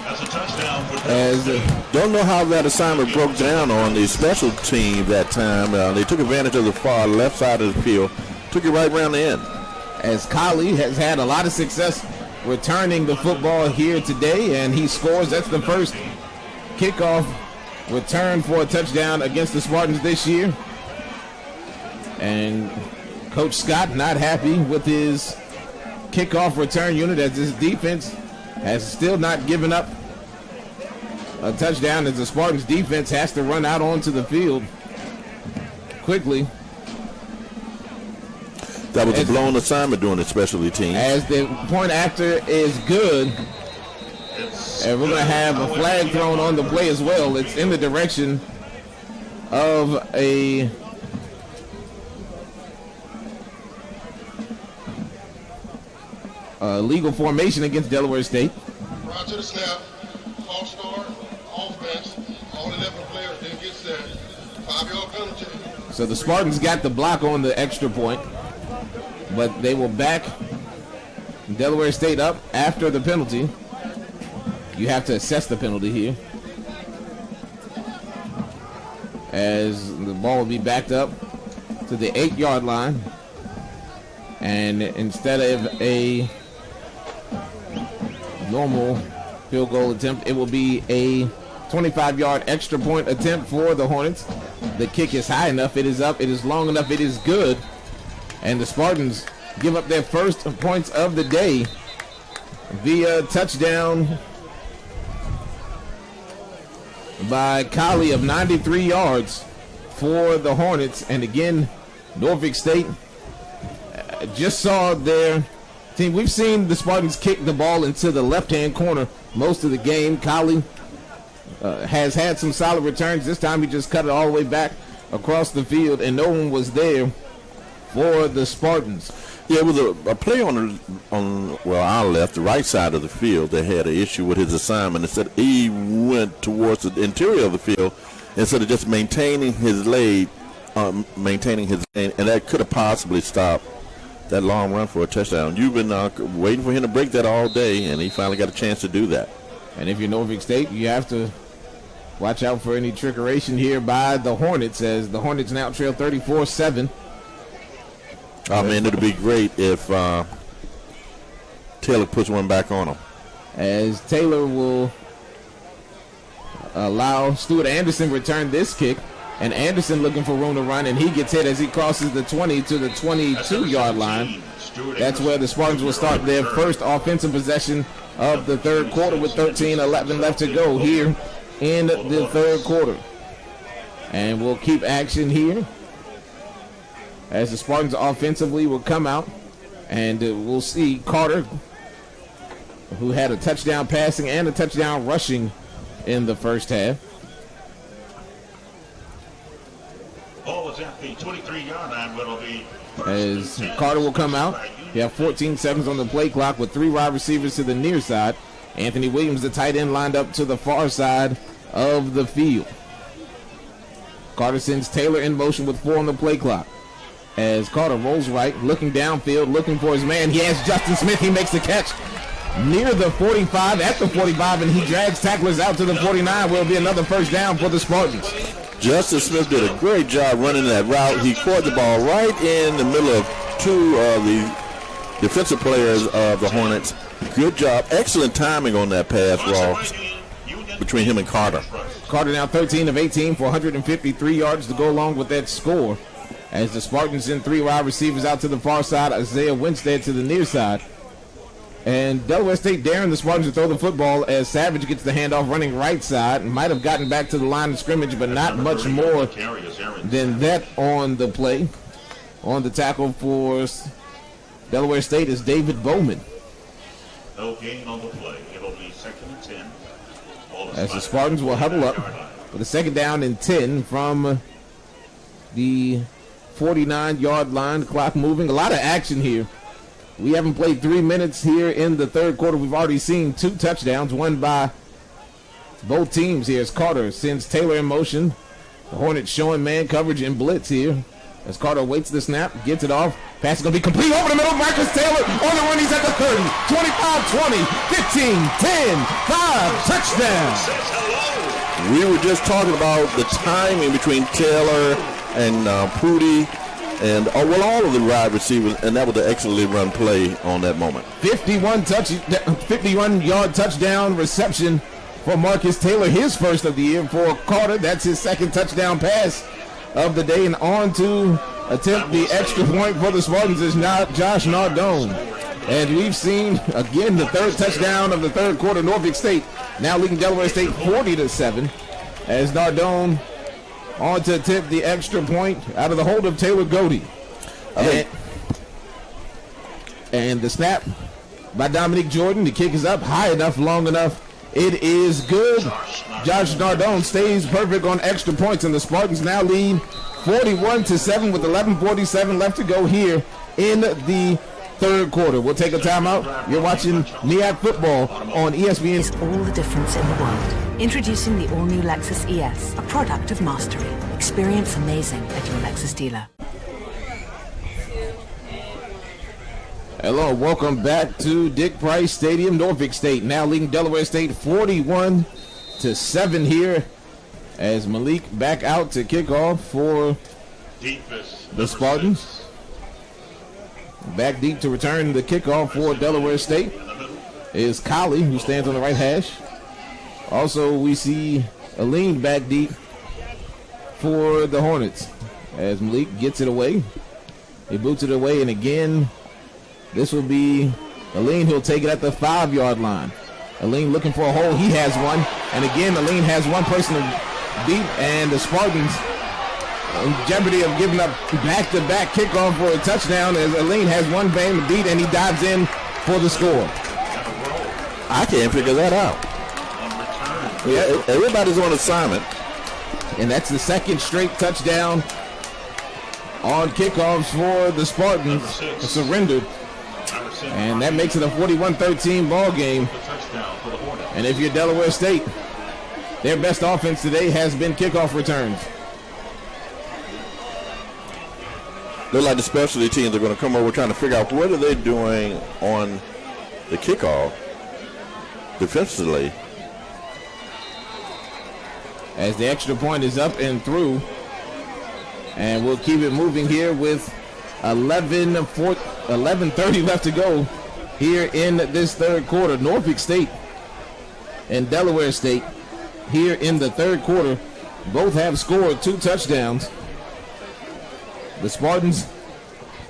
That's a touchdown for Don't know how that assignment broke down on the special team that time. They took advantage of the far left side of the field, took it right around the end. As Kali has had a lot of success returning the football here today, and he scores. That's the first kickoff return for a touchdown against the Spartans this year. And Coach Scott not happy with his kickoff return unit, as his defense has still not given up a touchdown, as the Spartans defense has to run out onto the field quickly. That was a blown assignment during the specialty team. As the point after is good, and we're going to have a flag thrown on the play as well. It's in the direction of a legal formation against Delaware State. Right to the snap, false start, offense, all 11 players didn't get set, 5-yard penalty. So the Spartans got the block on the extra point, but they will back Delaware State up after the penalty. You have to assess the penalty here, as the ball will be backed up to the 8-yard line, and instead of a normal field goal attempt, it will be a 25-yard extra point attempt for the Hornets. The kick is high enough, it is up, it is long enough, it is good, and the Spartans give up their first points of the day via touchdown by Kali of 93 yards for the Hornets. And again, Norfolk State just saw their team. We've seen the Spartans kick the ball into the left-hand corner most of the game. Kali has had some solid returns. This time he just cut it all the way back across the field, and no one was there for the Spartans. Yeah, it was a play on our left, the right side of the field, that had an issue with his assignment. Instead, he went towards the interior of the field instead of just maintaining his lead, and that could have possibly stopped that long run for a touchdown. You've been waiting for him to break that all day, and he finally got a chance to do that. And if you're Norfolk State, you have to watch out for any trickeration here by the Hornets, as the Hornets now trail 34-7. I mean, it'd be great if Taylor puts one back on him. As Taylor will allow Stuart Anderson return this kick, and Anderson looking for room to run, and he gets hit as he crosses the 20 to the 22-yard line. That's where the Spartans will start their first offensive possession of the third quarter with 13-11 left to go here in the third quarter. And we'll keep action here as the Spartans offensively will come out, and we'll see Carter, who had a touchdown passing and a touchdown rushing in the first half. Ball is at the 23-yard line, where it'll be as Carter will come out. You have 14 seconds on the play clock with 3 wide receivers to the near side. Anthony Williams, the tight end, lined up to the far side of the field. Carter sends Taylor in motion with 4 on the play clock. As Carter rolls right, looking downfield, looking for his man. He has Justin Smith. He makes the catch near the 45, at the 45, and he drags tacklers out to the 49. Will be another first down for the Spartans. Justin Smith did a great job running that route. He caught the ball right in the middle of 2 of the defensive players of the Hornets. Good job. Excellent timing on that pass, Ross, between him and Carter. Carter now 13 of 18 for 153 yards to go along with that score, as the Spartans send 3 wide receivers out to the far side, Isaiah Winstead to the near side. And Delaware State daring the Spartans to throw the football, as Savage gets the handoff running right side, and might have gotten back to the line of scrimmage, but not much more than that on the play. On the tackle for Delaware State is David Bowman. No gain on the play. It'll be 2nd and 10. As the Spartans will huddle up with a 2nd down and 10 from the 49-yard line. Clock moving. A lot of action here. We haven't played 3 minutes here in the third quarter. We've already seen 2 touchdowns, one by both teams. Here's Carter, sends Taylor in motion. The Hornets showing man coverage in blitz here. As Carter waits the snap, gets it off. Pass is going to be complete over the middle. Marcus Taylor on the run. He's at the 30, 25, 20, 15, 10, 5, touchdown. We were just talking about the timing between Taylor and Prudy and all of the wide receivers, and that was an excellently run play on that moment. 51-yard touchdown reception for Marcus Taylor, his first of the year. For Carter, that's his second touchdown pass of the day, and on to attempt the extra point for the Spartans is not Josh Nardone. And we've seen, again, the third touchdown of the third quarter. Norfolk State now leading Delaware State 40-7 as Nardone on to attempt the extra point out of the hold of Taylor Godey. And the snap by Dominique Jordan. The kick is up high enough, long enough. It is good. Josh Nardone stays perfect on extra points, and the Spartans now lead 41-7 with 11:47 left to go here in the third quarter. We'll take a timeout. You're watching MEAC Football on ESPN. It's all the difference in the world. Introducing the all-new Lexus ES, a product of mastery. Experience amazing at your Lexus dealer. Hello, welcome back to Dick Price Stadium. Norfolk State now leading Delaware State 41-7 here as Malik back out to kick off for the Spartans. Back deep to return the kickoff for Delaware State is Collie, who stands on the right hash. Also, we see Aline back deep for the Hornets as Malik gets it away. He boots it away, and again, this will be Aline. He'll take it at the 5-yard line. Aline looking for a hole. He has one. And again, Aline has one person deep, and the Spartans in jeopardy of giving up back-to-back kickoff for a touchdown as Aline has one man beat, and he dives in for the score. I can't figure that out. Yeah, everybody's on assignment. And that's the second straight touchdown on kickoffs for the Spartans. Surrendered. And that makes it a 41-13 ball game. And if you're Delaware State, their best offense today has been kickoff returns. They're like the specialty teams are going to come over trying to figure out what are they doing on the kickoff defensively. As the extra point is up and through. And we'll keep it moving here with 11:30 left to go here in this third quarter. Norfolk State and Delaware State here in the third quarter both have scored 2 touchdowns. The Spartans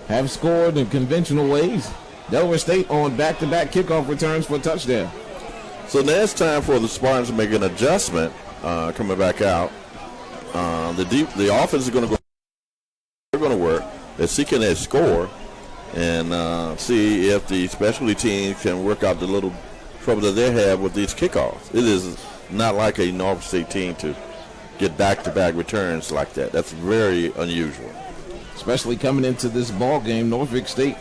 have scored in conventional ways. Delaware State on back-to-back kickoff returns for a touchdown. So now it's time for the Spartans to make an adjustment coming back out. The offense is going to go. They're going to work. They're seeking a score and see if the specialty teams can work out the little trouble that they have with these kickoffs. It is not like a Norfolk State team to get back-to-back returns like that. That's very unusual. Especially coming into this ball game, Norfolk State.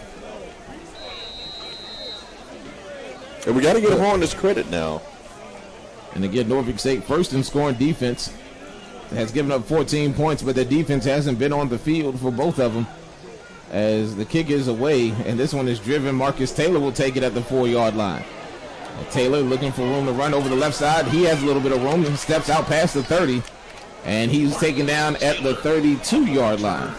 And we got to give Hornets credit now. And again, Norfolk State first in scoring defense. Has given up 14 points, but their defense hasn't been on the field for both of them. As the kick is away, and this one is driven. Marcus Taylor will take it at the 4-yard line. And Taylor looking for room to run over the left side. He has a little bit of room. He steps out past the 30, and he's taken down at the 32-yard line.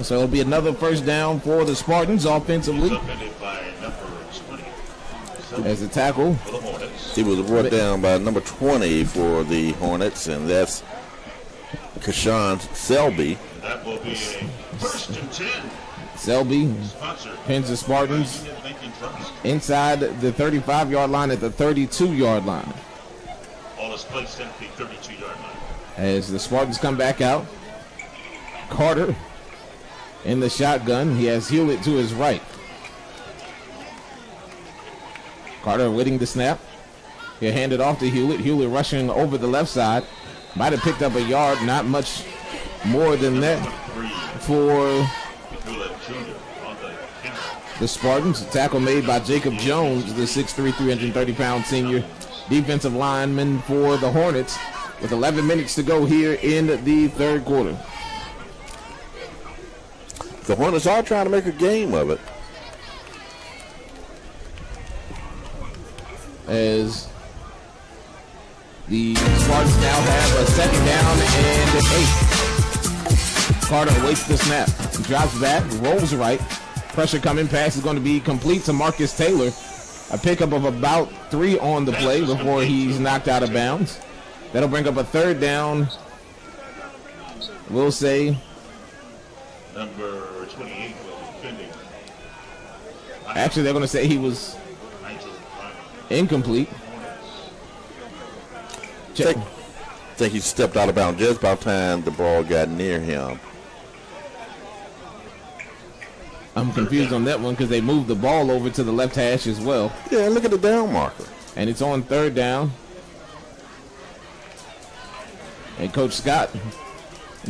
So it'll be another first down for the Spartans offensively. As a tackle. He was brought down by number 20 for the Hornets, and that's Kashawn Selby. That will be first and 10. Selby pins the Spartans inside the 35-yard line at the 32-yard line. All is placed at the 32-yard line. As the Spartans come back out, Carter in the shotgun. He has Hewlett to his right. Carter waiting the snap. He'll hand it off to Hewlett. Hewlett rushing over the left side. Might have picked up a yard, not much more than that for the Spartans. A tackle made by Jacob Jones, the 6'3", 330-pound senior defensive lineman for the Hornets, with 11 minutes to go here in the third quarter. The Hornets are trying to make a game of it. As the Spartans now have a second down and 8. Carter waits the snap, drops back, rolls right. Pressure coming, pass is going to be complete to Marcus Taylor. A pickup of about 3 on the play before he's knocked out of bounds. That'll bring up a third down. We'll say number 28 was defending. Actually, they're going to say he was incomplete. I think he stepped out of bounds just about time the ball got near him. I'm confused on that one because they moved the ball over to the left hash as well. Yeah, look at the down marker. And it's on third down. And Coach Scott,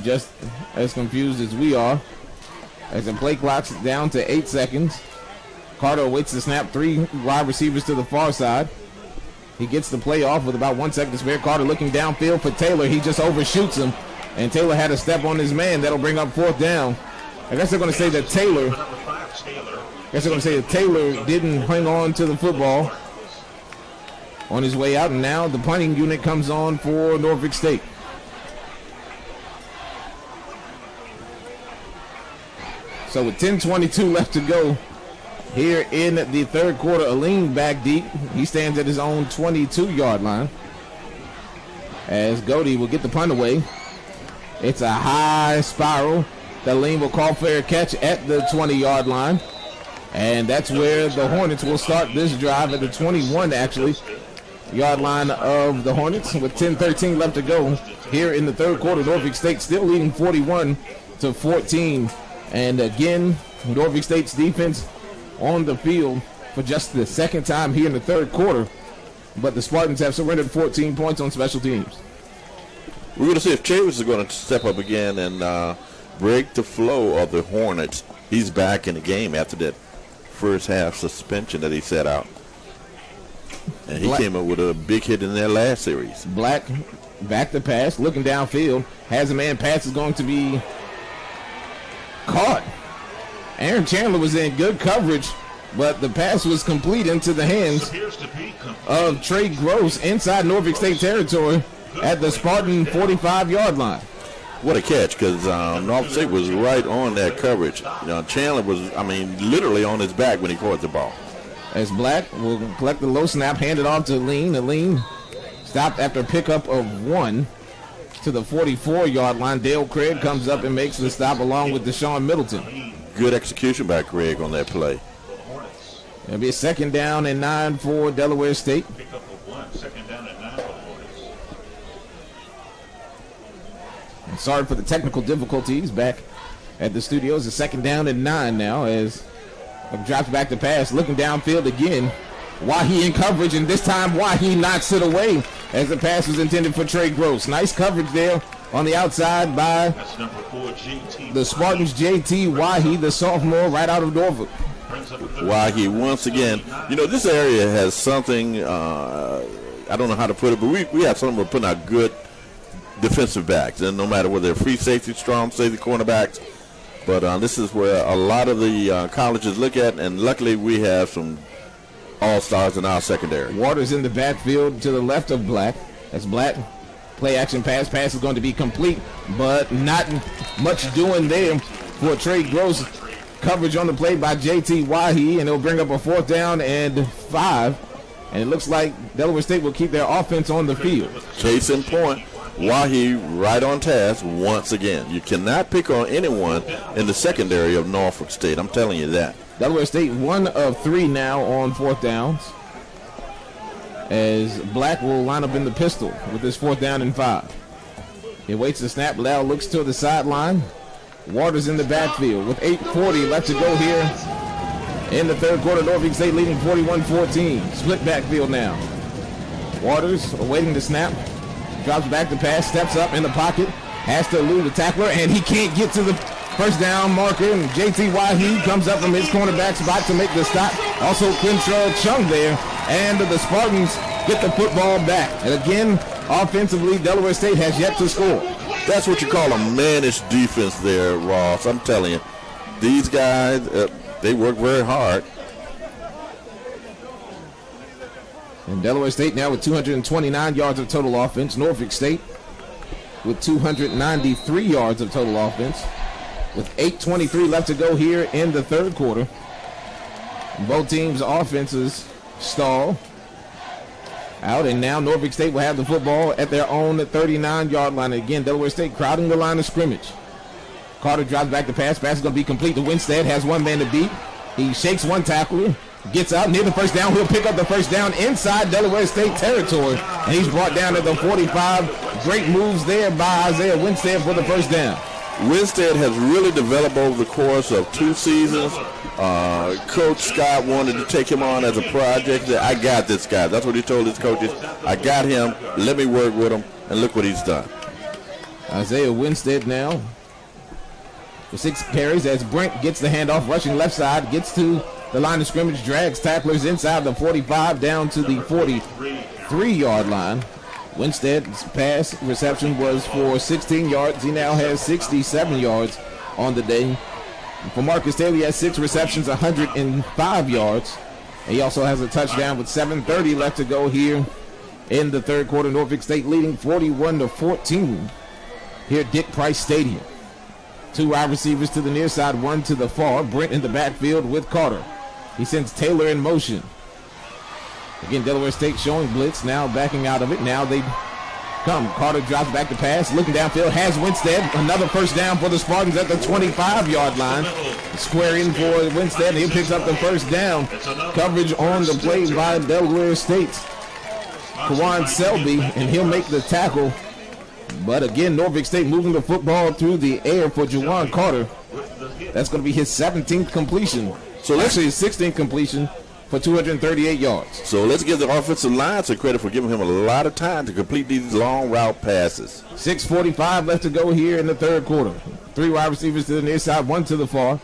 just as confused as we are, as the play clock's down to 8 seconds. Carter awaits the snap, 3 wide receivers to the far side. He gets the play off with about 1 second to spare. Carter looking downfield for Taylor. He just overshoots him, and Taylor had a step on his man. That'll bring up fourth down. I guess they're going to say that Taylor didn't hang on to the football on his way out, and now the punting unit comes on for Norfolk State. So with 10:22 left to go here in the third quarter, Aline back deep. He stands at his own 22-yard line as Godey will get the punt away. It's a high spiral. Aline will call for a catch at the 20-yard line. And that's where the Hornets will start this drive at the 21, actually, yard line of the Hornets with 10:13 left to go here in the third quarter. Norfolk State still leading 41-14. And again, Norfolk State's defense on the field for just the second time here in the third quarter. But the Spartans have surrendered 14 points on special teams. We're going to see if Chavis is going to step up again and break the flow of the Hornets. He's back in the game after that first half suspension that he set out. And he came up with a big hit in their last series. Black back to pass, looking downfield. Has a man, pass is going to be caught. Aaron Chandler was in good coverage, but the pass was complete into the hands of Trey Gross inside Norfolk State territory at the Spartan 45-yard line. What a catch, because Norfolk State was right on that coverage. Chandler was, literally on his back when he caught the ball. As Black will collect the low snap, hand it off to Aline. Aline stopped after a pickup of 1 to the 44-yard line. Dale Craig comes up and makes the stop along with Deshaun Middleton. Good execution by Craig on that play. It'll be a second down and 9 for Delaware State. Pickup of 1, second down and 9 for the Hornets. Sorry for the technical difficulties back at the studios. A second down and 9 now as drops back to pass, looking downfield again. Wahi in coverage, and this time Wahi knocks it away as the pass was intended for Trey Gross. Nice coverage there on the outside by the Spartans, J.T. Wahi, the sophomore right out of Norfolk. Wahi, once again, this area has something, I don't know how to put it, but we have something we're putting out good defensive backs, and no matter whether they're free safety, strong safety, cornerbacks. But this is where a lot of the colleges look at, and luckily we have some all-stars in our secondary. Waters in the backfield to the left of Black. That's Black. Play action pass. Pass is going to be complete, but not much doing there for Trey Gross. Coverage on the play by J.T. Wahi, and it'll bring up a fourth down and 5. And it looks like Delaware State will keep their offense on the field. Case in point, Wahi right on task once again. You cannot pick on anyone in the secondary of Norfolk State. I'm telling you that. Delaware State 1 of 3 now on fourth downs, as Black will line up in the pistol with this fourth down and 5. He waits the snap. Lau looks to the sideline. Waters in the backfield with 8:40 left to go here in the third quarter. Norfolk State leading 41-14. Split backfield now. Waters awaiting the snap. Drops back to pass, steps up in the pocket, has to elude the tackler, and he can't get to the first down marker, and J.T. Waheed comes up from his cornerback spot to make the stop. Also Quintrell Chung there, and the Spartans get the football back. And again, offensively, Delaware State has yet to score. That's what you call a managed defense there, Ross. I'm telling you, these guys, they work very hard. And Delaware State now with 229 yards of total offense. Norfolk State with 293 yards of total offense. With 8:23 left to go here in the third quarter. Both teams' offenses stall out, and now Norfolk State will have the football at their own 39-yard line. Again, Delaware State crowding the line of scrimmage. Carter drops back the pass. Pass is going to be complete to Winstead. Has one man to beat. He shakes one tackler. Gets out near the first down. He'll pick up the first down inside Delaware State territory. And he's brought down at the 45. Great moves there by Isaiah Winstead for the first down. Winstead has really developed over the course of 2 seasons. Coach Scott wanted to take him on as a project. I got this guy. That's what he told his coaches. I got him. Let me work with him. And look what he's done. Isaiah Winstead now for 6 carries as Brent gets the handoff, rushing left side, gets to the line of scrimmage, drags tacklers inside the 45 down to the 43-yard line. Winstead's pass reception was for 16 yards. He now has 67 yards on the day. For Marcus Taylor, he has 6 receptions, 105 yards. And he also has a touchdown with 7:30 left to go here in the third quarter. Norfolk State leading 41-14 here at Dick Price Stadium. 2 wide receivers to the near side, 1 to the far. Brent in the backfield with Carter. He sends Taylor in motion. Again, Delaware State showing blitz, now backing out of it. Now they come. Carter drops back the pass, looking downfield, has Winstead. Another first down for the Spartans at the 25-yard line. Square in for Winstead, and he picks up the first down. Coverage on the play by Delaware State. Kawan Selby, and he'll make the tackle. But again, Norfolk State moving the football through the air for Jawan Carter. That's going to be his 17th completion. So actually his 16th completion for 238 yards. So let's give the offensive line some credit for giving him a lot of time to complete these long route passes. 6:45 left to go here in the third quarter. 3 wide receivers to the near side, 1 to the far.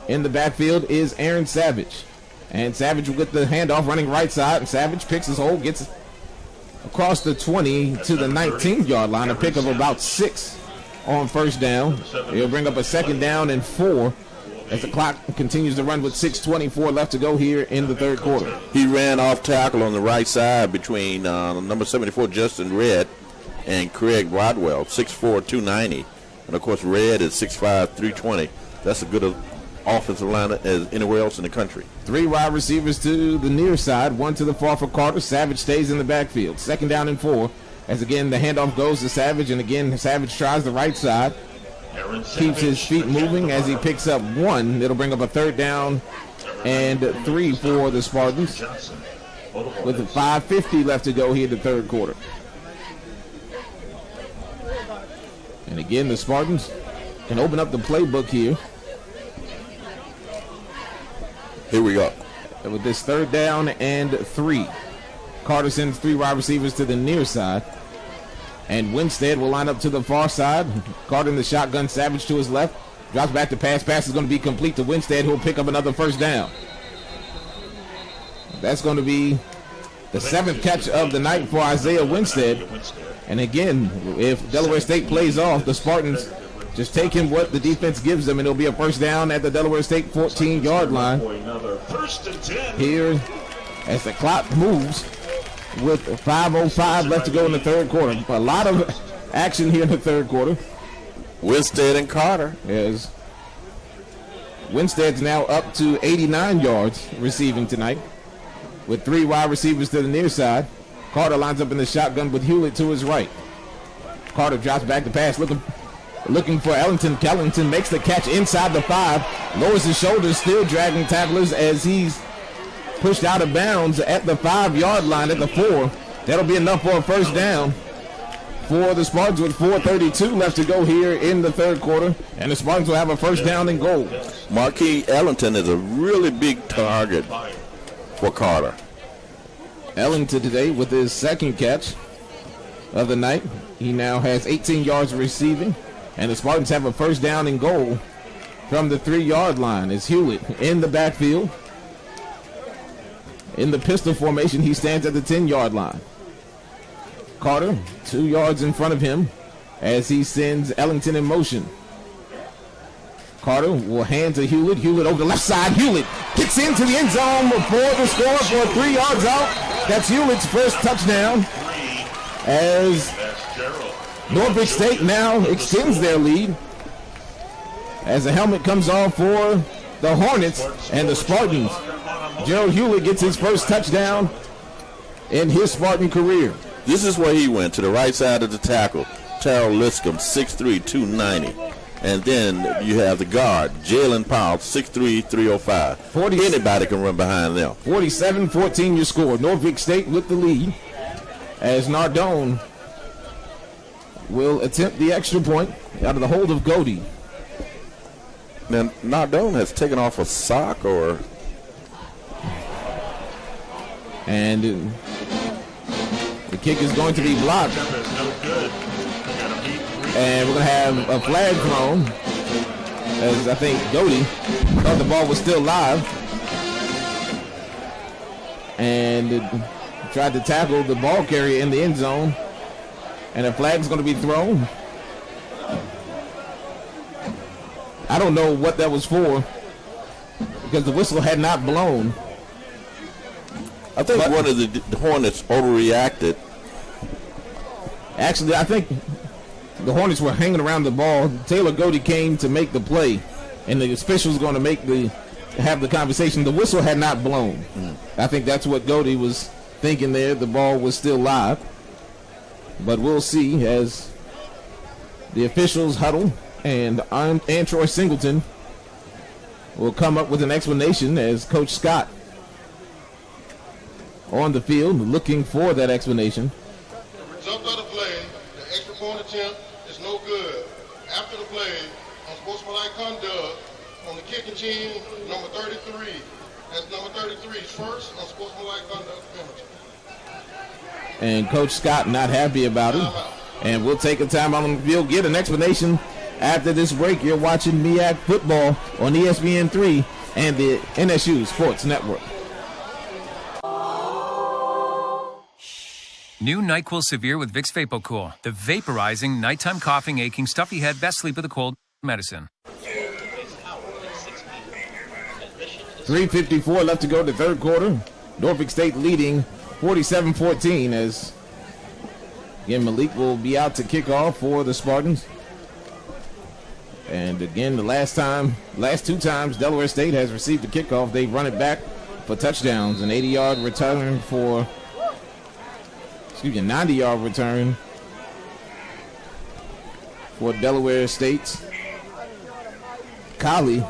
In the backfield is Aaron Savage. And Savage will get the handoff running right side. And Savage picks his hole, gets across the 20 to the 19-yard line. A pick of about 6 on first down. He'll bring up a second down and 4 as the clock continues to run with 6:24 left to go here in the third quarter. He ran off tackle on the right side between number 74, Justin Redd, and Craig Rodwell, 6'4", 290. And, of course, Redd is 6'5", 320. That's a good offensive line as anywhere else in the country. 3 wide receivers to the near side, 1 to the far for Carter. Savage stays in the backfield. Second down and 4. As, again, the handoff goes to Savage, and, again, Savage tries the right side. Keeps his feet moving as he picks up 1. It'll bring up a third down and 3 for the Spartans with 5:50 left to go here in the third quarter. And again, the Spartans can open up the playbook here. Here we go. And with this third down and 3. Carter sends 3 wide receivers to the near side. And Winstead will line up to the far side. Carter in the shotgun, Savage to his left. Drops back to pass. Pass is going to be complete to Winstead, who will pick up another first down. That's going to be the 7th catch of the night for Isaiah Winstead. And again, if Delaware State plays off, the Spartans just take him what the defense gives them, and it'll be a first down at the Delaware State 14-yard line. Here, as the clock moves, with 5:05 left to go in the third quarter. A lot of action here in the third quarter. Winstead and Carter. Yes. Winstead's now up to 89 yards receiving tonight with 3 wide receivers to the near side. Carter lines up in the shotgun with Hewlett to his right. Carter drops back the pass, looking for Ellington. Kellington makes the catch inside the 5. Lowers his shoulders, still dragging tacklers as he's pushed out of bounds at the 5-yard line at the 4. That'll be enough for a first down for the Spartans with 4:32 left to go here in the third quarter. And the Spartans will have a first down and goal. Marquis Ellington is a really big target for Carter. Ellington today with his 2nd catch of the night. He now has 18 yards receiving And the Spartans have a first down and goal from the 3-yard line. It's Hewlett in the backfield. In the pistol formation, he stands at the 10-yard line. Carter, 2 yards in front of him as he sends Ellington in motion. Carter will hand to Hewlett. Hewlett over the left side. Hewlett kicks into the end zone for the score for 3 yards out. That's Hewlett's first touchdown as Norfolk State now extends their lead as the helmet comes off for the Hornets and the Spartans. Gerald Hewlett gets his first touchdown in his Spartan career. This is where he went, to the right side of the tackle. Terrell Liscombe, 6'3", 290. And then you have the guard, Jalen Powell, 6'3", 305. Anybody can run behind them. 47-14 your score. Norfolk State with the lead as Nardone will attempt the extra point out of the hold of Godey. Now, Nardone has taken off a sock or... And the kick is going to be blocked. And we're going to have a flag thrown as I think Godey thought the ball was still live and tried to tackle the ball carrier in the end zone. And a flag's going to be thrown. I don't know what that was for because the whistle had not blown. I think one of the Hornets overreacted. Actually, I think the Hornets were hanging around the ball. Taylor Godey came to make the play, and the officials going to have the conversation. The whistle had not blown. I think that's what Godey was thinking there. The ball was still live. But we'll see as the officials huddle, and Troy Singleton will come up with an explanation as Coach Scott on the field looking for that explanation. The result of the play, the extra point attempt is no good. After the play, on sportsmanlike conduct, on the kicking team, number 33. That's number 33's first on sportsmanlike conduct penalty. And Coach Scott not happy about it. And we'll take a time on the field, get an explanation after this break. You're watching MEAC Football on ESPN3 and the NSU Sports Network. New NyQuil Severe with Vicks VapoCool. The vaporizing, nighttime coughing, aching, stuffy head, best sleep with a cold medicine. 3:54 left to go to third quarter. Norfolk State leading 47-14 as again Malik will be out to kick off for the Spartans. And again, the last two times Delaware State has received the kickoff, they run it back for touchdowns. An 80-yard return for 90-yard return for Delaware State's Collie.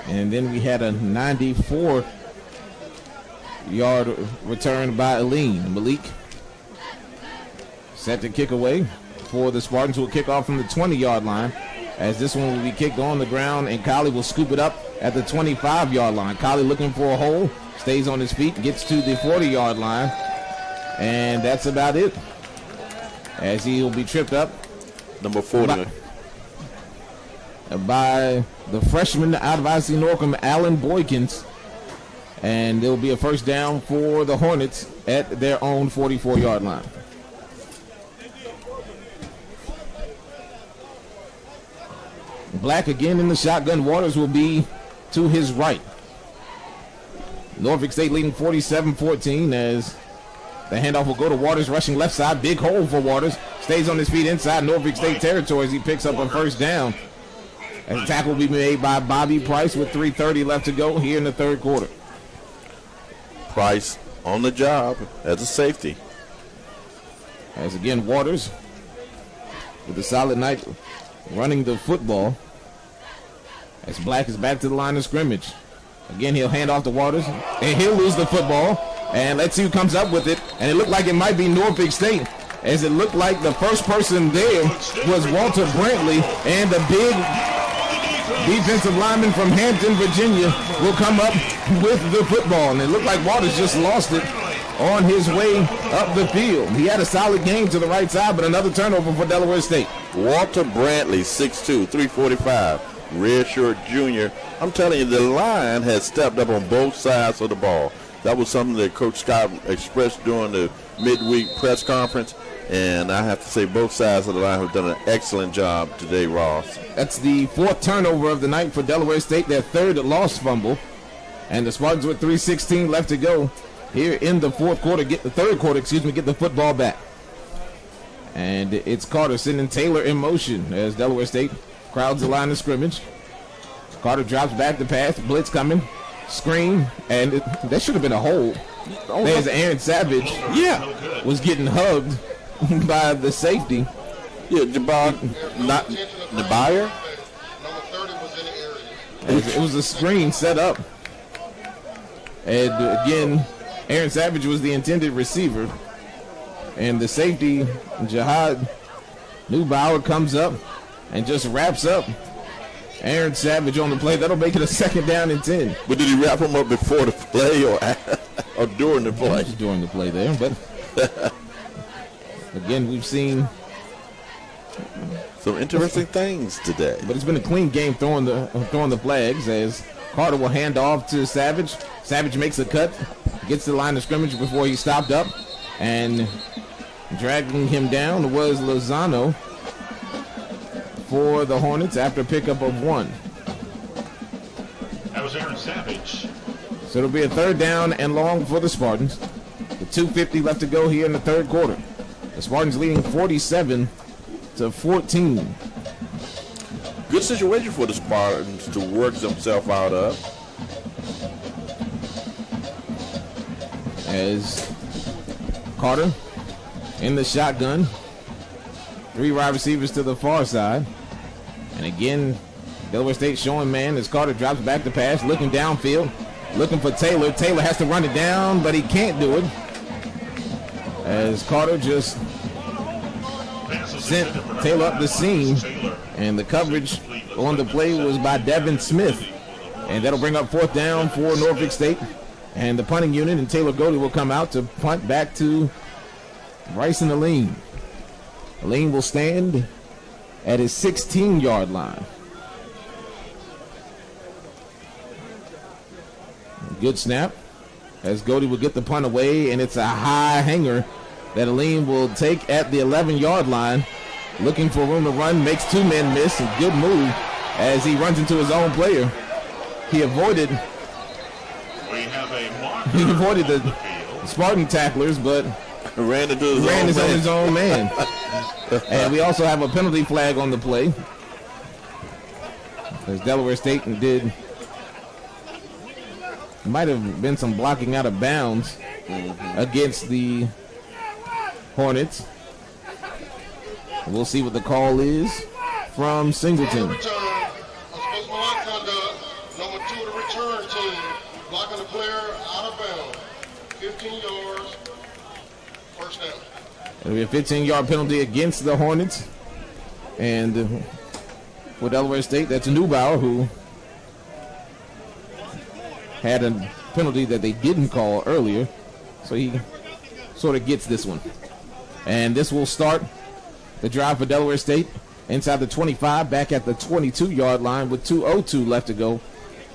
And then we had a 94-yard return by Aline. Malik set to kick away for the Spartans, who will kick off from the 20-yard line, as this one will be kicked on the ground, and Collie will scoop it up at the 25-yard line. Collie looking for a hole, stays on his feet, gets to the 40-yard line, and that's about it, as he will be tripped up. Number 40. By the freshman out of IC Norcom, Alan Boykins. And there will be a first down for the Hornets at their own 44-yard line. Black again in the shotgun. Waters will be to his right. Norfolk State leading 47-14 as the handoff will go to Waters, rushing left side. Big hole for Waters. Stays on his feet inside Norfolk State territory as he picks up a first down. And the tackle will be made by Bobby Price with 3:30 left to go here in the third quarter. Price on the job as a safety. As again, Waters with a solid night running the football. As Black is back to the line of scrimmage. Again, he'll hand off to Waters, and he'll lose the football. And let's see who comes up with it. And it looked like it might be Norfolk State, as it looked like the first person there was Walter Brantley, and the big defensive lineman from Hampton, Virginia, will come up with the football. And it looked like Waters just lost it on his way up the field. He had a solid game to the right side, but another turnover for Delaware State. Walter Brantley, 6'2", 345, redshirt junior. I'm telling you, the line has stepped up on both sides of the ball. That was something that Coach Scott expressed during the midweek press conference, and I have to say both sides of the line have done an excellent job today, Ross. That's the 4th turnover of the night for Delaware State, their 3rd lost fumble, and the Spartans with 3:16 left to go here in the third quarter, get the football back. And it's Carter sending Taylor in motion as Delaware State crowds the line of scrimmage. Carter drops back the pass, blitz coming, screen, and that should have been a hold. There's Aaron Savage. Yeah. Was getting hugged by the safety. Yeah, not the buyer. It was a screen set up. And again, Aaron Savage was the intended receiver. And the safety, Jihad Neubauer, comes up and just wraps up Aaron Savage on the play. That'll make it a 2nd down and 10. But did he wrap him up before the play or during the play? Just during the play there. But again, we've seen some interesting things today. But it's been a clean game throwing the flags as Carter will hand off to Savage. Savage makes a cut, gets to the line of scrimmage before he stopped up, and dragging him down was Lozano for the Hornets after a pickup of 1. That was Aaron Savage. So it'll be a 3rd down and long for the Spartans. With 2:50 left to go here in the 3rd quarter. The Spartans leading 47-14. Good situation for the Spartans to work themselves out of. As Carter in the shotgun. 3 wide receivers to the far side. And again, Delaware State showing man as Carter drops back the pass, looking downfield, looking for Taylor. Taylor has to run it down, but he can't do it. As Carter just sent Taylor up the seam, and the coverage on the play was by Devin Smith. And that'll bring up 4th down for Norfolk State. And the punting unit and Taylor Godey will come out to punt back to Bryson Aline. Aline will stand at his 16-yard line. Good snap as Godey will get the punt away, and it's a high hanger that Aline will take at the 11-yard line. Looking for room to run, makes 2 men miss. A good move as he runs into his own player. He avoided the Spartan tacklers, but ran into his own man. And we also have a penalty flag on the play, as Delaware State might have been some blocking out of bounds against the Hornets. We'll see what the call is from Singleton. Unsportsmanlike conduct, number 2, the return team, blocking the player out of bounds. 15 yards, 1st down. It'll be a 15-yard penalty against the Hornets. And for Delaware State, that's Neubauer, who had a penalty that they didn't call earlier. So he sort of gets this one. And this will start the drive for Delaware State inside the 25, back at the 22-yard line with 2:02 left to go.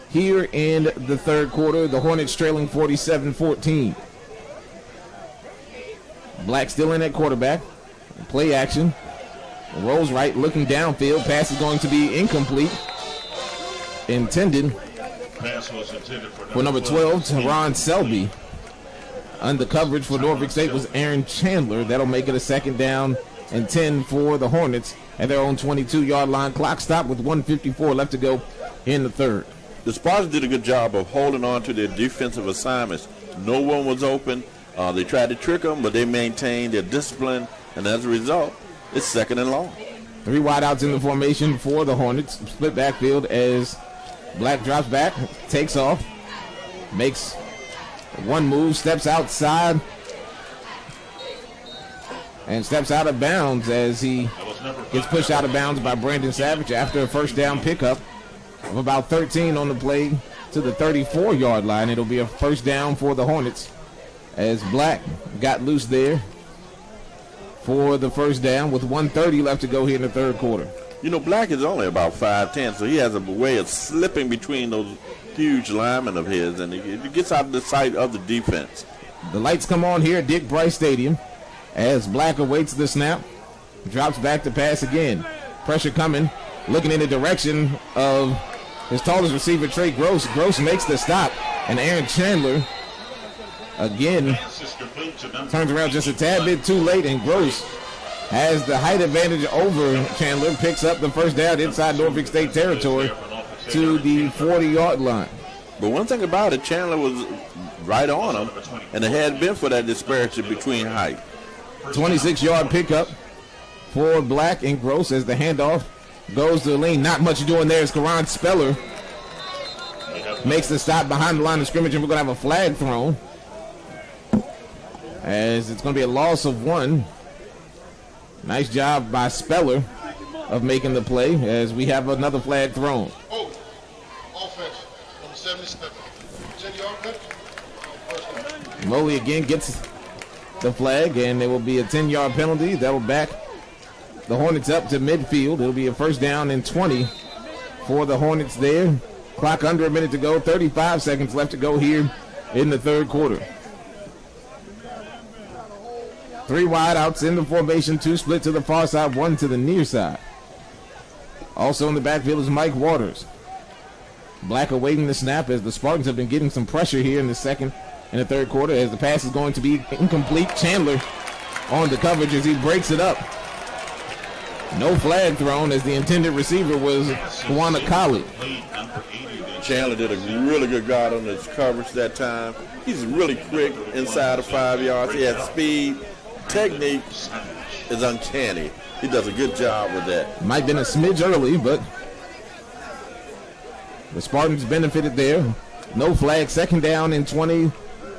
Here in the 3rd quarter, the Hornets trailing 47-14. Black still in at quarterback. Play action. Rolls right, looking downfield. Pass is going to be incomplete. Intended for number 12, Teron Selby. Under coverage for Norfolk State was Aaron Chandler. That'll make it a 2nd down and 10 for the Hornets at their own 22-yard line. Clock stopped with 1:54 left to go in the 3rd. The Spartans did a good job of holding on to their defensive assignments. No one was open. They tried to trick them, but they maintained their discipline, and as a result, it's 2nd and long. 3 wideouts in the formation for the Hornets. Split backfield as Black drops back, takes off, makes one move, steps outside, and steps out of bounds as he gets pushed out of bounds by Brandon Savage after a 1st down pickup of about 13 on the play to the 34-yard line. It'll be a 1st down for the Hornets as Black got loose there for the first down with 1:30 left to go here in the third quarter. You know, Black is only about 5'10", so he has a way of slipping between those huge linemen of his, and he gets out of the sight of the defense. The lights come on here at Dick Price Stadium as Black awaits the snap. Drops back to pass again. Pressure coming, looking in the direction of his tallest receiver, Trey Gross. Gross makes the stop, and Aaron Chandler again turns around just a tad bit too late, and Gross has the height advantage over Chandler, picks up the first down inside Norfolk State territory to the 40-yard line. But one thing about it, Chandler was right on him, and it had been for that disparity between height. 26-yard pickup for Black and Gross as the handoff goes to the lane. Not much doing there as Karan Speller makes the stop behind the line of scrimmage, and we're going to have a flag thrown as it's going to be a loss of 1. Nice job by Speller of making the play as we have another flag thrown. Offense, number 77. 10-yard penalty. Moley again gets the flag, and there will be a 10-yard penalty. That will back the Hornets up to midfield. It'll be a first down and 20 for the Hornets there. Clock under a minute to go, 35 seconds left to go here in the third quarter. 3 wide outs in the formation, 2 split to the far side, 1 to the near side. Also in the backfield is Mike Waters. Black awaiting the snap as the Spartans have been getting some pressure here in the second and the third quarter as the pass is going to be incomplete. Chandler on the coverage as he breaks it up. No flag thrown as the intended receiver was Juana Kali. Chandler did a really good job on his coverage that time. He's really quick inside of 5 yards. He has speed. Technique is uncanny. He does a good job with that. Might have been a smidge early, but the Spartans benefited there. No flag. Second down and 20.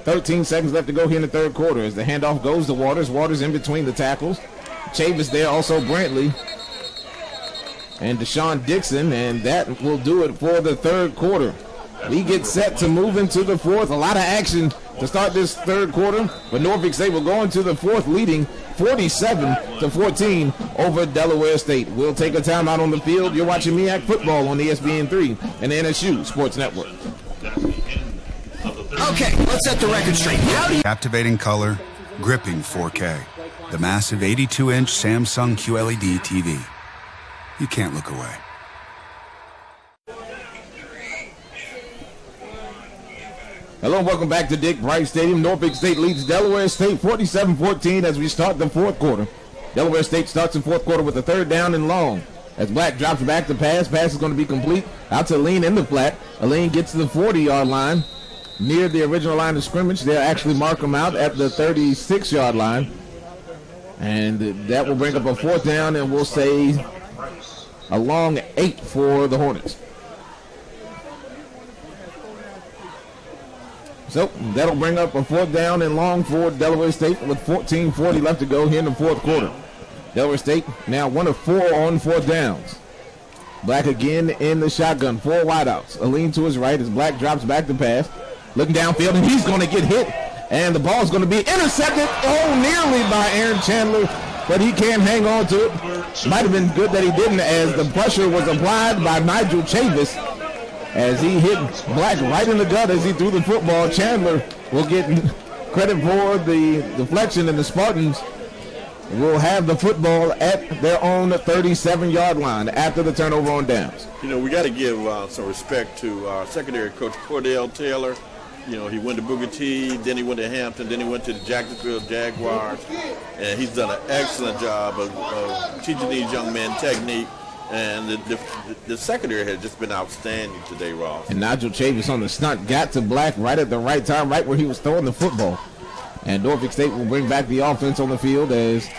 13 seconds left to go here in the third quarter as the handoff goes to Waters. Waters in between the tackles. Chavis there, also Brantley and Deshaun Dixon, and that will do it for the third quarter. We get set to move into the fourth. A lot of action to start this third quarter, but Norfolk State will go into the fourth leading 47-14 over Delaware State. We'll take a timeout on the field. You're watching MEAC Football on ESPN3 and the NSU Sports Network. Okay, let's set the record straight. Captivating color, gripping 4K. The massive 82-inch Samsung QLED TV. You can't look away. Hello and welcome back to Dick Price Stadium. Norfolk State leads Delaware State 47-14 as we start the fourth quarter. Delaware State starts the fourth quarter with a third down and long. As Black drops back to pass. Pass is going to be complete. Out to Aline in the flat. Aline gets to the 40-yard line. Near the original line of scrimmage. They'll actually mark them out at the 36-yard line. And that will bring up a fourth down, and we'll say a long 8 for the Hornets. So that'll bring up a fourth down and long for Delaware State with 14:40 left to go here in the fourth quarter. Delaware State now 1 of 4 on fourth downs. Black again in the shotgun, 4 wideouts. Aline to his right as Black drops back to pass. Looking downfield, and he's going to get hit. And the ball's going to be intercepted, nearly by Aaron Chandler, but he can't hang on to it. Might have been good that he didn't, as the pressure was applied by Nigel Chavis as he hit Black right in the gut as he threw the football. Chandler will get credit for the deflection, and the Spartans will have the football at their own 37-yard line after the turnover on downs. You know, we got to give some respect to our secondary coach, Cordell Taylor. You know, he went to Booker T, then he went to Hampton, then he went to the Jacksonville Jaguars, and he's done an excellent job of teaching these young men technique. And the secondary has just been outstanding today, Ross. And Nigel Chavis on the stunt got to Black right at the right time, right where he was throwing the football. And Norfolk State will bring back the offense on the field as